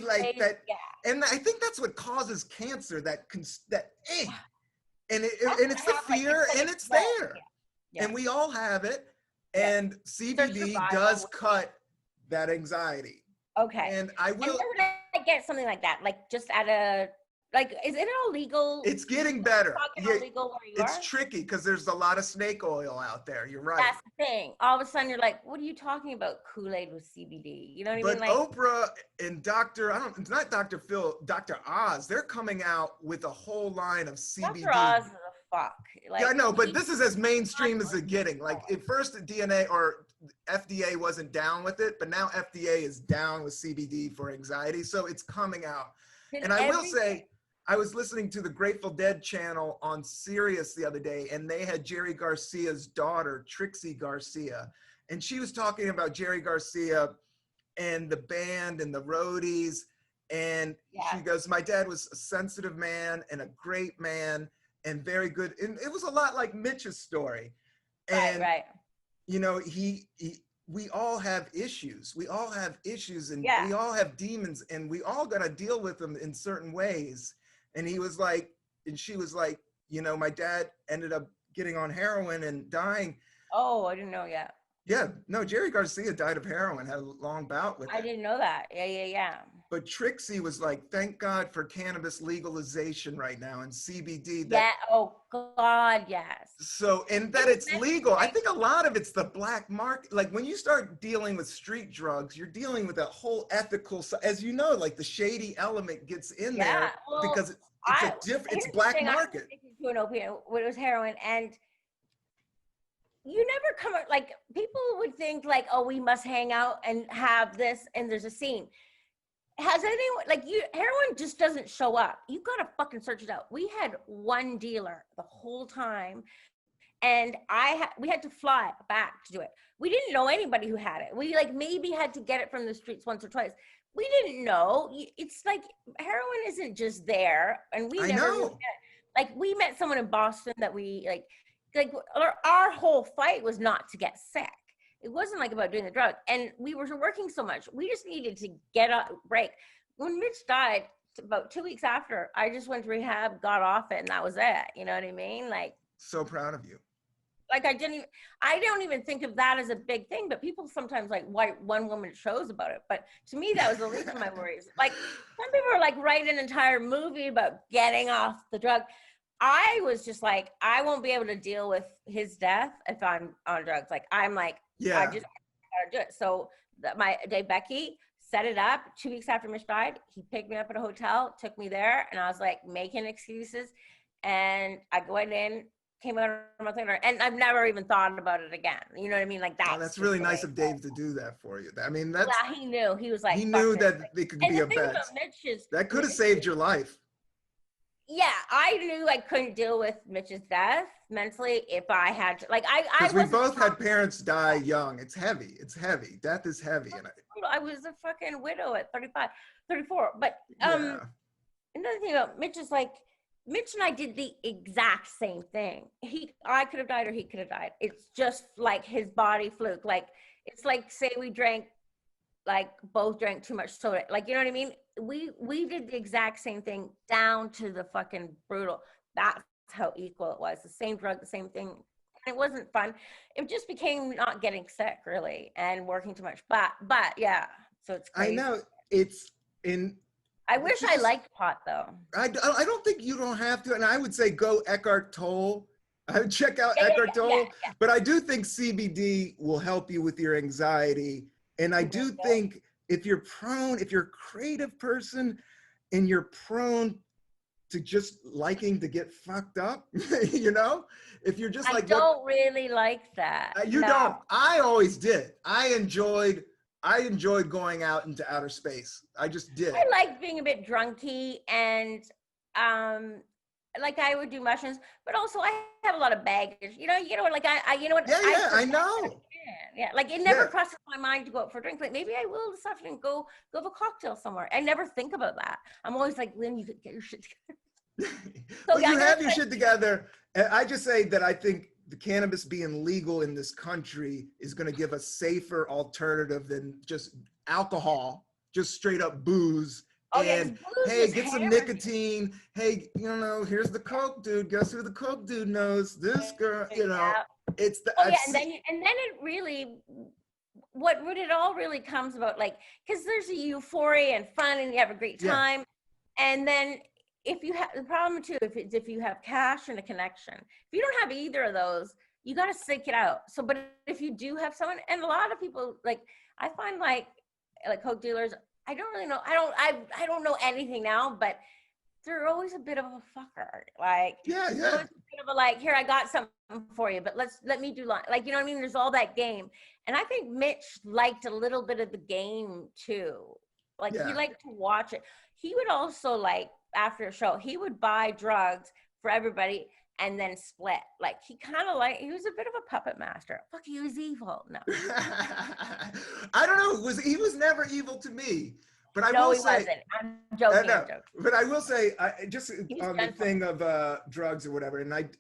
and I think that's what causes cancer, and it's the fear, and it's there. And we all have it. And CBD does cut that anxiety. Okay. And I will. And where would I get something like that? Like just at a, like, is it all legal? It's getting better. Illegal where you are? Tricky because there's a lot of snake oil out there. You're right. That's the thing. All of a sudden you're like, what are you talking about? Kool-Aid with CBD. You know what I mean? But Oprah and it's not Dr. Phil, Dr. Oz, they're coming out with a whole line of CBD. Dr. Oz is a fuck. Like, yeah, I know, but this is as mainstream as it's getting. Like at first the DNA or FDA wasn't down with it, but now FDA is down with CBD for anxiety. So it's coming out. And I will say, I was listening to the Grateful Dead channel on Sirius the other day, and they had Jerry Garcia's daughter, Trixie Garcia, and she was talking about Jerry Garcia and the band and the roadies. And she goes, my dad was a sensitive man and a great man and very good. And it was a lot like Mitch's story. And, you know, we all have issues. We all have issues, and we all have demons, and we all got to deal with them in certain ways. And he was like, and she was like, you know, my dad ended up getting on heroin and dying. Oh, I didn't know yet. Yeah, no, Jerry Garcia died of heroin, had a long bout with it. I didn't know that. Yeah. But Trixie was like, thank God for cannabis legalization right now and CBD. Oh God, yes. So, and that it's legal. I think a lot of it's the black market. Like when you start dealing with street drugs, you're dealing with a whole ethical, as you know, like the shady element gets in there because it's black market. To an opiate, when it was heroin, and you never come like people would think like, oh, we must hang out and have this, and there's a scene. Has anyone like you? Heroin just doesn't show up. You gotta fucking search it out. We had one dealer the whole time, and we had to fly back to do it. We didn't know anybody who had it. We like maybe had to get it from the streets once or twice. We didn't know. It's like heroin isn't just there, and we never really like we met someone in Boston that we like our whole fight was not to get sick. It wasn't like about doing the drug, and we were working so much. We just needed to get a break. When Mitch died, about 2 weeks after, I just went to rehab, got off it, and that was it. You know what I mean? Like, so proud of you. Like I don't even think of that as a big thing, but people sometimes like write one woman shows about it. But to me, that was the least of my worries. Like some people are like write an entire movie about getting off the drug. I was just like, I won't be able to deal with his death if I'm on drugs. Like I'm like, I just gotta do it. So my Dave Becky set it up 2 weeks after Mitch died. He picked me up at a hotel, took me there, and I was like making excuses. And I went in, came out a month later, and I've never even thought about it again. You know what I mean? Like that. Oh, that's really nice of Dave to do that for you. I mean, that's. Yeah, he knew. He was like. He knew that it could be a bet. That could have saved your life. Yeah, I knew I couldn't deal with Mitch's death mentally if I had to. Like because we both had parents die young. It's heavy. It's heavy. Death is heavy. And I was a fucking widow at 35, 34. But another thing about Mitch is like, Mitch and I did the exact same thing. I could have died or he could have died. It's just like his body fluke. Like it's like say we both drank too much soda. Like, you know what I mean? We did the exact same thing down to the fucking brutal. That's how equal it was. The same drug, the same thing. And it wasn't fun. It just became not getting sick really and working too much. But yeah, so it's crazy. I know it's in. I wish I liked pot though. I don't think you don't have to. And I would say go Eckhart Tolle. I would check out Eckhart Tolle. Yeah. But I do think CBD will help you with your anxiety. And I do think if you're a creative person and you're prone to just liking to get fucked up, you know, if you're just like, I don't really like that. You don't. I always did. I enjoyed going out into outer space. I just did. I like being a bit drunky and, like I would do mushrooms, but also I have a lot of baggage. You know like you know what? Yeah, I know. Yeah, like it never crosses my mind to go out for a drink. Like maybe I will this afternoon go have a cocktail somewhere. I never think about that. I'm always like, Lynn, you could get your shit together. So you have your shit together. And I just say that I think the cannabis being legal in this country is going to give a safer alternative than just alcohol, just straight up booze. Oh, and hey, get some nicotine. Hey, you know, here's the coke dude. Guess who the coke dude knows? This girl, you know. It's the and then it really what it all really comes about, like, because there's a euphoria and fun and you have a great time. And then if you have the problem too, if you have cash and a connection, if you don't have either of those, you got to seek it out. So, but if you do have someone, and a lot of people, like, I find like coke dealers, I don't really know. I don't know anything now, but they're always a bit of a fucker. Like, yeah. A bit of a like, here, I got something for you, but let me do like, you know what I mean? There's all that game. And I think Mitch liked a little bit of the game too. Like he liked to watch it. he would also like after a show, he would buy drugs for everybody and then split. Like he kind of like, he was a bit of a puppet master. Fuck, he was evil. No. I don't know. He was never evil to me. But I No, will he say, wasn't. I'm joking. I'm joking. but I will say, just on the gentle. thing of drugs or whatever, and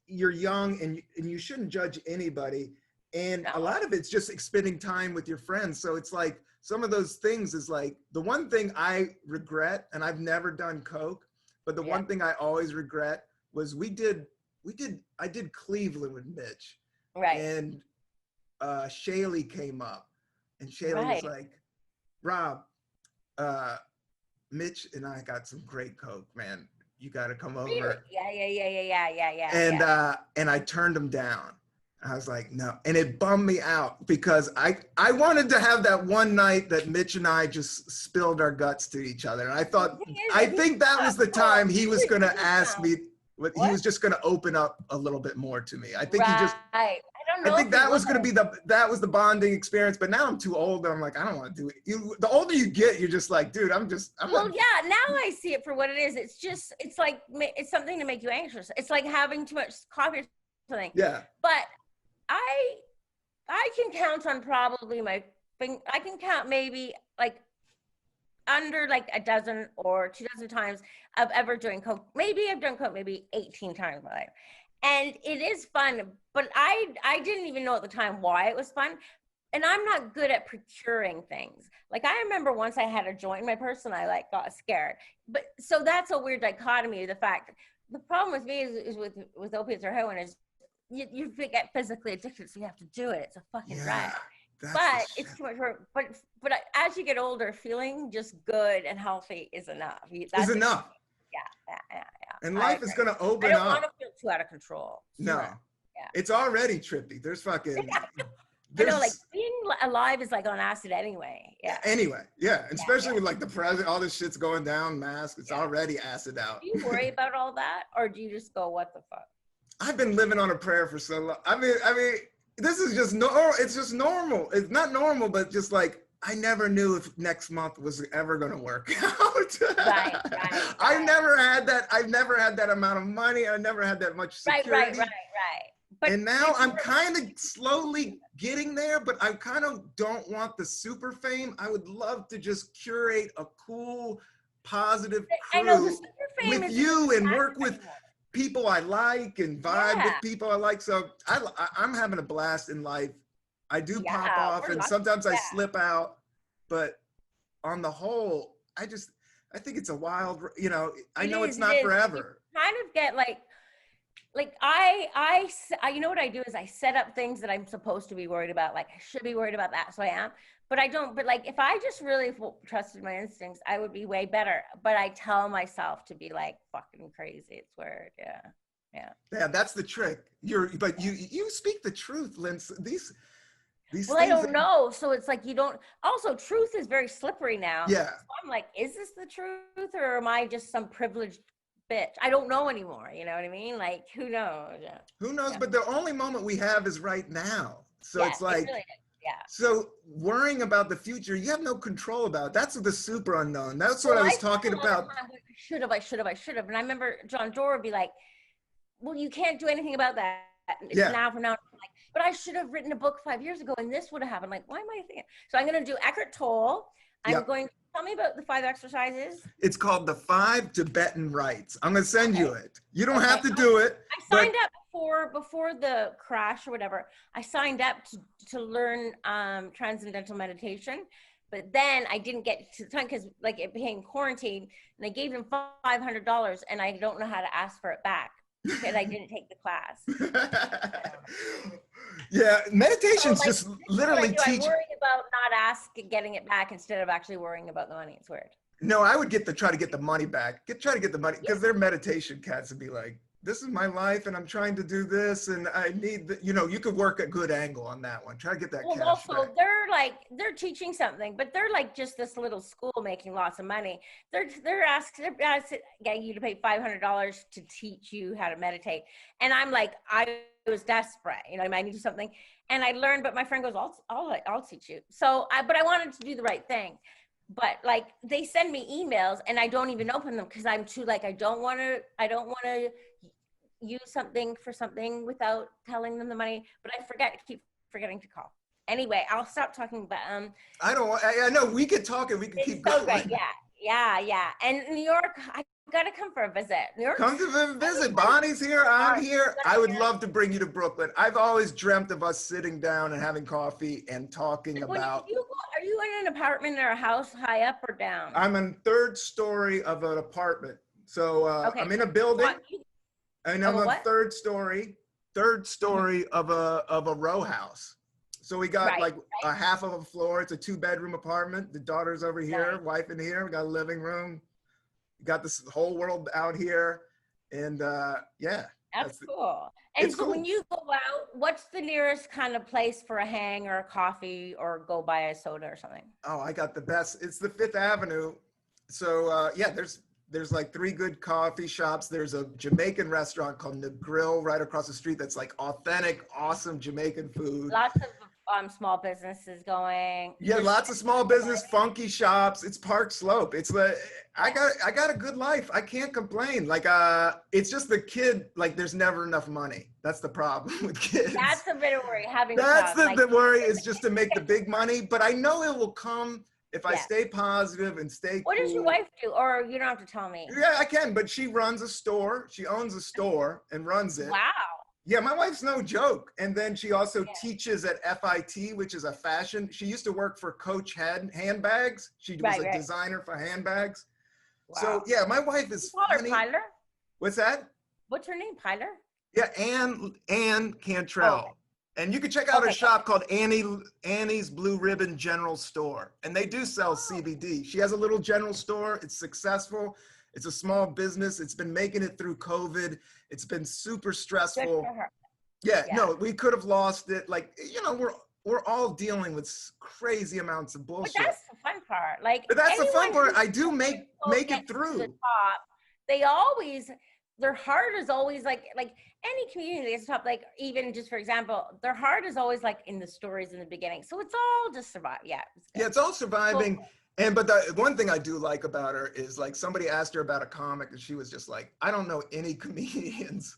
you're young and you shouldn't judge anybody. And a lot of it's just spending time with your friends. So it's like some of those things is like the one thing I regret, and I've never done coke, but the one thing I always regret was I did Cleveland with Mitch. Right. And Shaylee came up and Shaylee was like, Rob, Mitch and I got some great coke, man. You got to come over. Yeah. And I turned him down. I was like, no. And it bummed me out because I wanted to have that one night that Mitch and I just spilled our guts to each other. And I think that was the time he was going to ask me, he was just going to open up a little bit more to me. I think I think that was going to be that was the bonding experience. But now I'm too old. I'm like, I don't want to do it. The older you get, you're just like, dude, now I see it for what it is. It's like, it's something to make you anxious. It's like having too much coffee or something. Yeah. But I can count on probably I can count maybe like under like a dozen or 2 dozen times of ever doing coke. Maybe I've done coke maybe 18 times in my life. And it is fun, but I didn't even know at the time why it was fun. And I'm not good at procuring things. Like I remember once I had a joint in my purse and I like got scared. But so that's a weird dichotomy. The problem with me is with opiates or heroin is you get physically addicted, so you have to do it. It's a fucking riot. But it's too much work. But as you get older, feeling just good and healthy is enough. That's enough. Yeah. And life is going to open up. I don't want to feel too out of control. No. Yeah. It's already trippy. There's fucking... like being alive is like on acid anyway. Yeah. Especially with like the president, all this shit's going down, mask. It's already acid out. Do you worry about all that? Or do you just go, what the fuck? I've been living on a prayer for so long. I mean, this is just it's just normal. It's not normal, but just like, I never knew if next month was ever going to work out. Right. I've never had that amount of money. I never had that much security. Right. And now I'm kind of slowly getting there, but I kind of don't want the super fame. I would love to just curate a cool, positive crew with you and work with people I like and vibe with people I like. So I'm having a blast in life. I do pop off and sometimes I slip out, but on the whole, I think it's a wild, I know it's not forever. You kind of get like I, you know what I do is I set up things that I'm supposed to be worried about. Like I should be worried about that. So I am, but I don't, but like, if I just really trusted my instincts, I would be way better. But I tell myself to be like fucking crazy. It's weird. Yeah. That's the trick. But you speak the truth, Lynn. These I don't know. So it's like, also truth is very slippery now. Yeah. So I'm like, is this the truth or am I just some privileged bitch? I don't know anymore. You know what I mean? Like, who knows? Yeah. Who knows? Yeah. But the only moment we have is right now. So it's like, really so worrying about the future, you have no control about. That's the super unknown. That's what I was talking about. I should have. And I remember John Doerr would be like, well, you can't do anything about that. It's now from now. Like, but I should have written a book 5 years ago and this would have happened. Like, why am I thinking? So I'm going to do Eckhart Tolle. I'm going to tell me about the 5 exercises. It's called the 5 Tibetan Rites. I'm going to send you it. You don't have to do it. I signed up before the crash or whatever. I signed up to learn transcendental meditation. But then I didn't get to the time because like it became quarantine and I gave them $500 and I don't know how to ask for it back. Because I didn't take the class. Meditation's just literally teaching. I'm worried about not getting it back instead of actually worrying about the money. It's weird. No, I would try to get the money back. Try to get the money because they're meditation cats would be like, this is my life and I'm trying to do this and I need you could work a good angle on that one. Try to get that cash also back. they're teaching something, but they're like just this little school making lots of money. They're asking getting you to pay $500 to teach you how to meditate. And I'm like, I was desperate, I might do something. And I learned, but my friend goes, I'll teach you. So but I wanted to do the right thing. but like they send me emails and I don't even open them because I'm too like I don't want to use something for something without telling them the money, but I keep forgetting to call. Anyway, I'll stop talking, but I know we could talk and we can it's keep so going. great. Yeah. And New York, I gotta come for a visit. New York, Come to visit. Bonnie's here. I'm here. I would love to bring you to Brooklyn. I've always dreamt of us sitting down and having coffee and talking about. Are you in an apartment or a house, high up or down? I'm in third story of an apartment. So Okay. I'm in a building and I'm on third story of a row house. So we got a half of a floor. It's a 2-bedroom apartment. The daughter's over here, wife in here. We got a living room. We got this whole world out here. And yeah. That's cool. And so when you go out, what's the nearest kind of place for a hang or a coffee or go buy a soda or something? Oh, I got the best. It's the Fifth Avenue. So yeah, there's like 3 good coffee shops. There's a Jamaican restaurant called The Grill right across the street that's like authentic, awesome Jamaican food. Lots of small businesses going. Yeah, lots of small business, funky shops. It's Park Slope. It's like I got a good life. I can't complain. Like it's just the kid. Like there's never enough money. That's the problem with kids. That's a bit of worry. That's the worry is just to make the big money. But I know it will come if I stay positive and stay. What does your wife do? Or you don't have to tell me. Yeah, I can. But she runs a store. She owns a store and runs it. Wow. Yeah, my wife's no joke. And then she also teaches at FIT, which is a fashion. She used to work for Coach handbags. She was a designer for handbags. Wow. So yeah, my wife is funny. Pilar? What's that? What's her name? Pilar? Yeah, Ann Cantrell. Oh. And you can check out her shop called Annie's Blue Ribbon General Store. And they do sell CBD. She has a little general store. It's successful. It's a small business. It's been making it through COVID. It's been super stressful. Yeah, no, we could have lost it. Like, you know, we're all dealing with crazy amounts of bullshit. But that's the fun part. Like, but that's the fun part. I do make it through. The top, they always, their heart is always like any community is top. Like even just for example, their heart is always like in the stories in the beginning. So it's all just survive. Yeah. It's all surviving. So, but the one thing I do like about her is like somebody asked her about a comic and she was just like, I don't know any comedians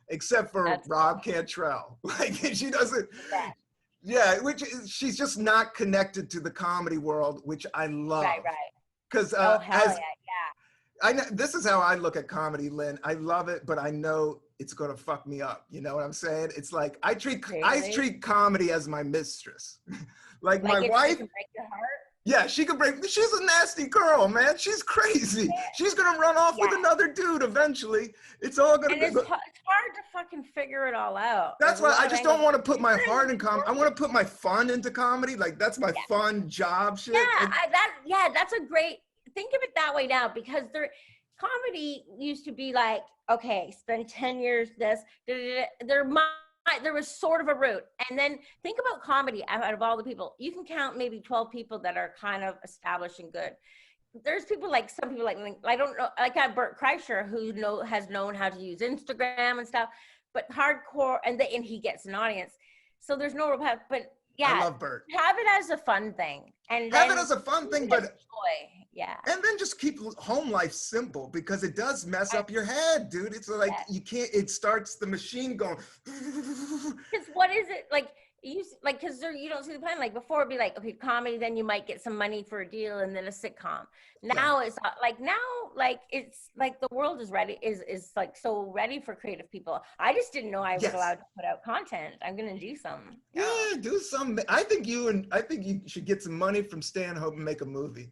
except for Rob Cantrell. Like she doesn't, which is, she's just not connected to the comedy world, which I love. Right. Because I know this is how I look at comedy, Lynn. I love it, but I know it's gonna fuck me up. You know what I'm saying? It's like I treat comedy as my mistress. like my wife. Break your heart? Yeah, she can break. She's a nasty girl, man. She's crazy. Yeah. She's gonna run off with another dude eventually. It's all gonna. It's hard to fucking figure it all out. That's why I just don't want to put my heart in comedy. I want to put my fun into comedy. Like that's my fun job shit. Yeah, that's a great. Think of it that way now, because comedy used to be like, okay, spend 10 years this. There was sort of a route. And then think about comedy out of all the people. You can count maybe 12 people that are kind of established and good. There's people like, some people like I don't know, like Bert Kreischer, who has known how to use Instagram and stuff, but hardcore, and he gets an audience. So there's no real path, but yeah. I love Bert. Have it as a fun thing. And have it as a fun thing, but joy. Yeah. And then just keep home life simple, because it does mess up your head, dude. It's like you can't. It starts the machine going. Because what is it like? Because you don't see the plan. Like before, it'd be like, okay, comedy, then you might get some money for a deal, and then a sitcom. Now it's like it's like the world is ready, is like so ready for creative people. I just didn't know I was allowed to put out content. I'm gonna do some. Yeah, do some. I think you should get some money from Stanhope and make a movie.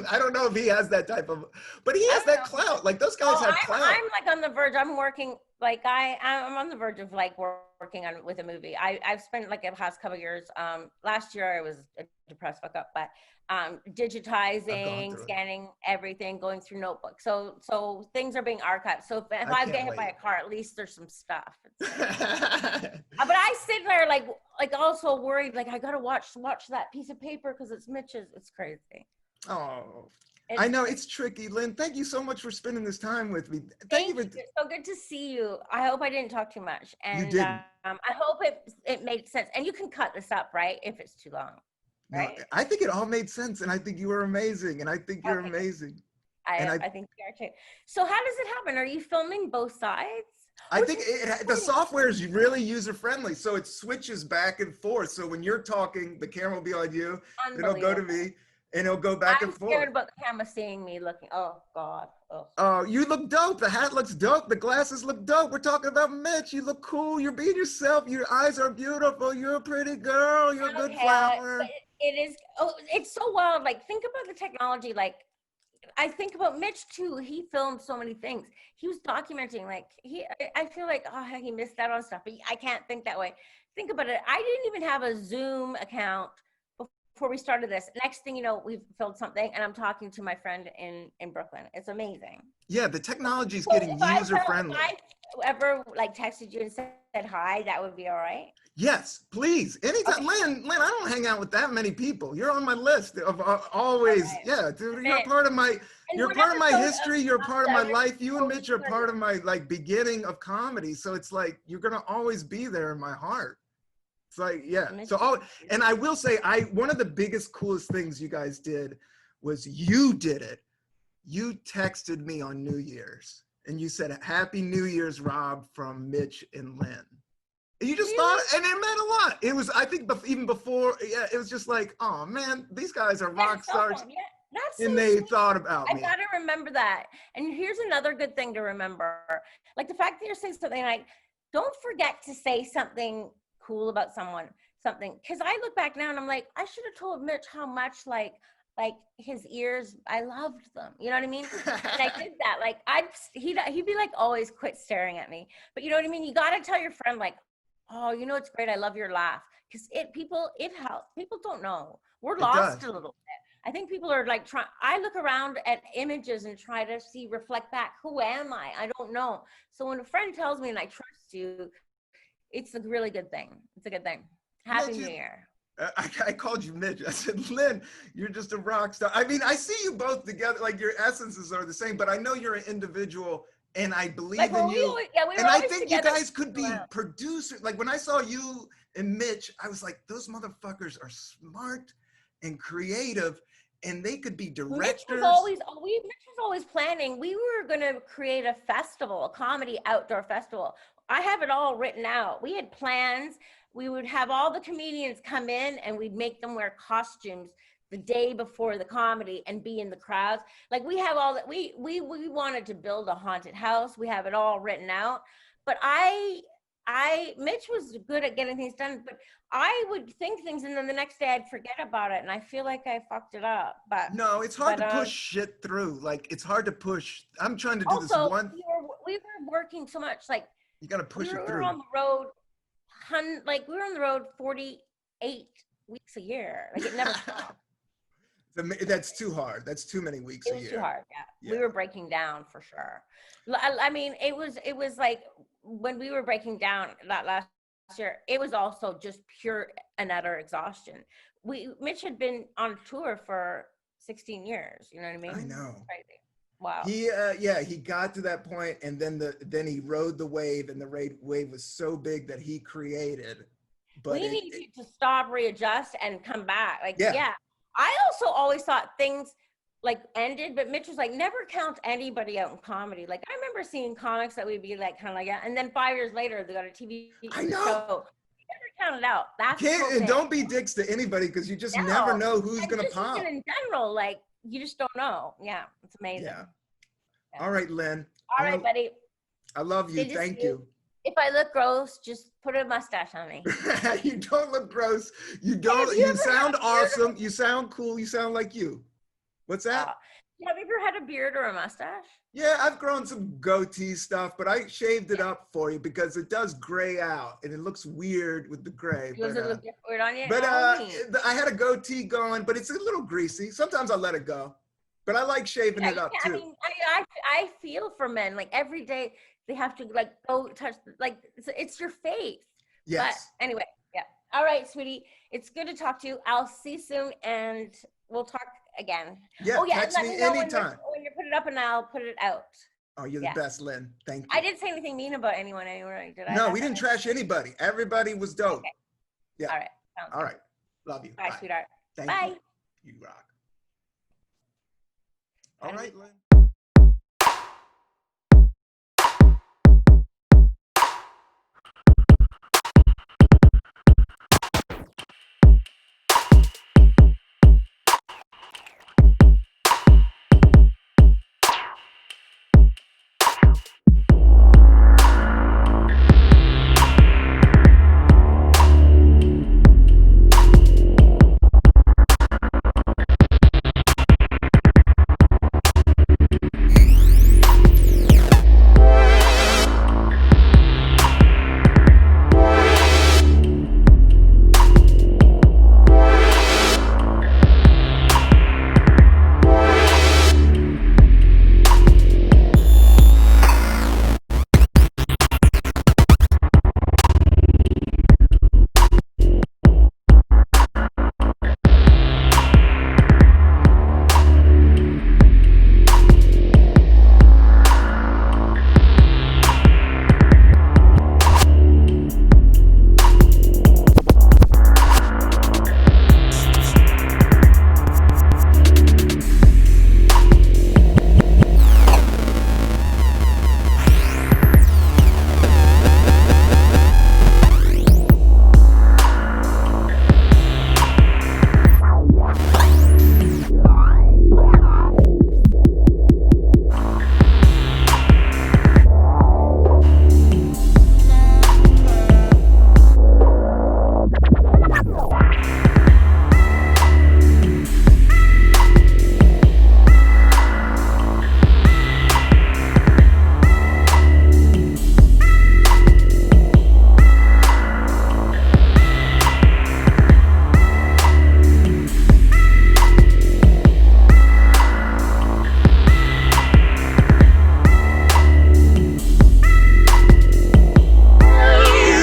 I don't know if he has that type of, but he has that clout. Like those guys have clout. I'm like on the verge. I'm working. Like I'm on the verge of like working on with a movie. I've spent like the past couple of years. Last year I was a depressed fuck up, but digitizing, scanning everything, going through notebooks. So things are being archived. So if I get hit by a car, at least there's some stuff. But I sit there like also worried, like I gotta watch that piece of paper because it's Mitch's. It's crazy. Oh. I know it's tricky, Lynn. Thank you so much for spending this time with me. Thank you. It's so good to see you. I hope I didn't talk too much, and you didn't. I hope it made sense. And you can cut this up, right? If it's too long. No, right? I think it all made sense, and I think you were amazing, and I think you're Okay. amazing. I And think you are too. So how does it happen? Are you filming both sides? I Which think is the software is really user friendly, so it switches back and forth. So when you're talking, the camera will be on you, then it'll go to unbelievable. me, and it'll go back I'm and forth. scared about the camera seeing me looking. Oh God. Oh. Oh, you look dope. The hat looks dope. The glasses look dope. We're talking about Mitch. You look cool. You're being yourself. Your eyes are beautiful. You're a pretty girl. You're a good flower. But it is. Oh, it's so wild. Like, think about the technology. Like, I think about Mitch too. He filmed so many things. He was documenting. Like, I feel like, oh, he missed out on stuff. But I can't think that way. Think about it. I didn't even have a Zoom account before we started this. Next thing you know, we've filmed something, and I'm talking to my friend in Brooklyn. It's amazing. Yeah, the technology is So getting if user friendly. If I ever like texted you and said hi, that would be all right. Yes, please. Anytime. Okay. Lynn, I don't hang out with that many people. You're on my list of always. Right. Yeah, dude, you're Okay. part of my, you're part of my history. You're part of my that life. You and we're Mitch are part of my like beginning of comedy. So it's like, you're going to always be there in my heart. It's like, yeah. So, and I will say, one of the biggest, coolest things you guys did was you did it. You texted me on New Year's and you said, Happy New Year's, Rob, from Mitch and Lynn. And you just thought, and it meant a lot. It was, I think, even before, yeah, it was just like, oh man, these guys are rock stars. Yeah, that's and so they sweet. thought about me. I gotta remember that. And here's another good thing to remember. Like the fact that you're saying something like, don't forget to say something cool about someone, because I look back now and I'm like, I should have told Mitch how much like his ears, I loved them, you know what I mean? And I did that. Like he'd be like, always quit staring at me, but you know what I mean? You got to tell your friend like, oh, you know, it's great, I love your laugh, because it helps. People don't know, we're lost a little bit. I think people are like I look around at images and try to reflect back, who am I don't know. So when a friend tells me and I trust you, it's a really good thing. It's a good thing. Happy New Year. I called you Mitch. I said, Lynn, you're just a rock star. I mean, I see you both together, like your essences are the same, but I know you're an individual and I believe in you. And I think you guys could be producers. Like when I saw you and Mitch, I was like, those motherfuckers are smart and creative and they could be directors. Mitch was always planning. We were going to create a festival, a comedy outdoor festival. I have it all written out. We had plans. We would have all the comedians come in and we'd make them wear costumes the day before the comedy and be in the crowds. Like we have all that. We wanted to build a haunted house. We have it all written out. But Mitch was good at getting things done, but I would think things and then the next day I'd forget about it. And I feel like I fucked it up. But no, it's hard to push shit through. Like it's hard to push. I'm trying to do this one. We were working so much. Like you got to push it through. We were on the road. We were on the road 48 weeks a year. Like it never stopped. That's too hard. That's too many weeks a year. It was too hard. Yeah. We were breaking down for sure. I mean, it was like when we were breaking down that last year, it was also just pure and utter exhaustion. Mitch had been on tour for 16 years. You know what I mean? I know. Crazy. Wow. He got to that point, and then he rode the wave, and the wave was so big that he created. But we needed to stop, readjust, and come back. Like, yeah. I also always thought things like ended, but Mitch was like, never count anybody out in comedy. Like, I remember seeing comics that would be like kind of like that, and then 5 years later they got a TV show. I know. Never count it out. That's and don't be dicks to anybody because you just never know who's gonna pop. Even in general, like you just don't know. Yeah, it's amazing. Yeah. All right, Lynn. All right, buddy. I love you. Thank you. If I look gross, just put a mustache on me. You don't look gross. You don't. You sound awesome. You sound cool. You sound like you. What's that? Have you ever had a beard or a mustache? Yeah, I've grown some goatee stuff, but I shaved it up for you because it does gray out and it looks weird with the gray. Does it look weird on you? But I had a goatee going, but it's a little greasy. Sometimes I let it go, but I like shaving it up too. I mean, I feel for men. Like every day they have to like go touch, like it's your face. Yes. But anyway, yeah. All right, sweetie. It's good to talk to you. I'll see you soon and we'll talk again. Yeah, text me anytime. When you put it up and I'll put it out. Oh, you're the best, Lynn. Thank you. I didn't say anything mean about anyone anywhere, did I? No, we didn't trash anybody. Everybody was dope. Okay. Yeah. All right. All right. Love you. Bye, sweetheart. Thank Bye. you. You rock. All right, Lynn.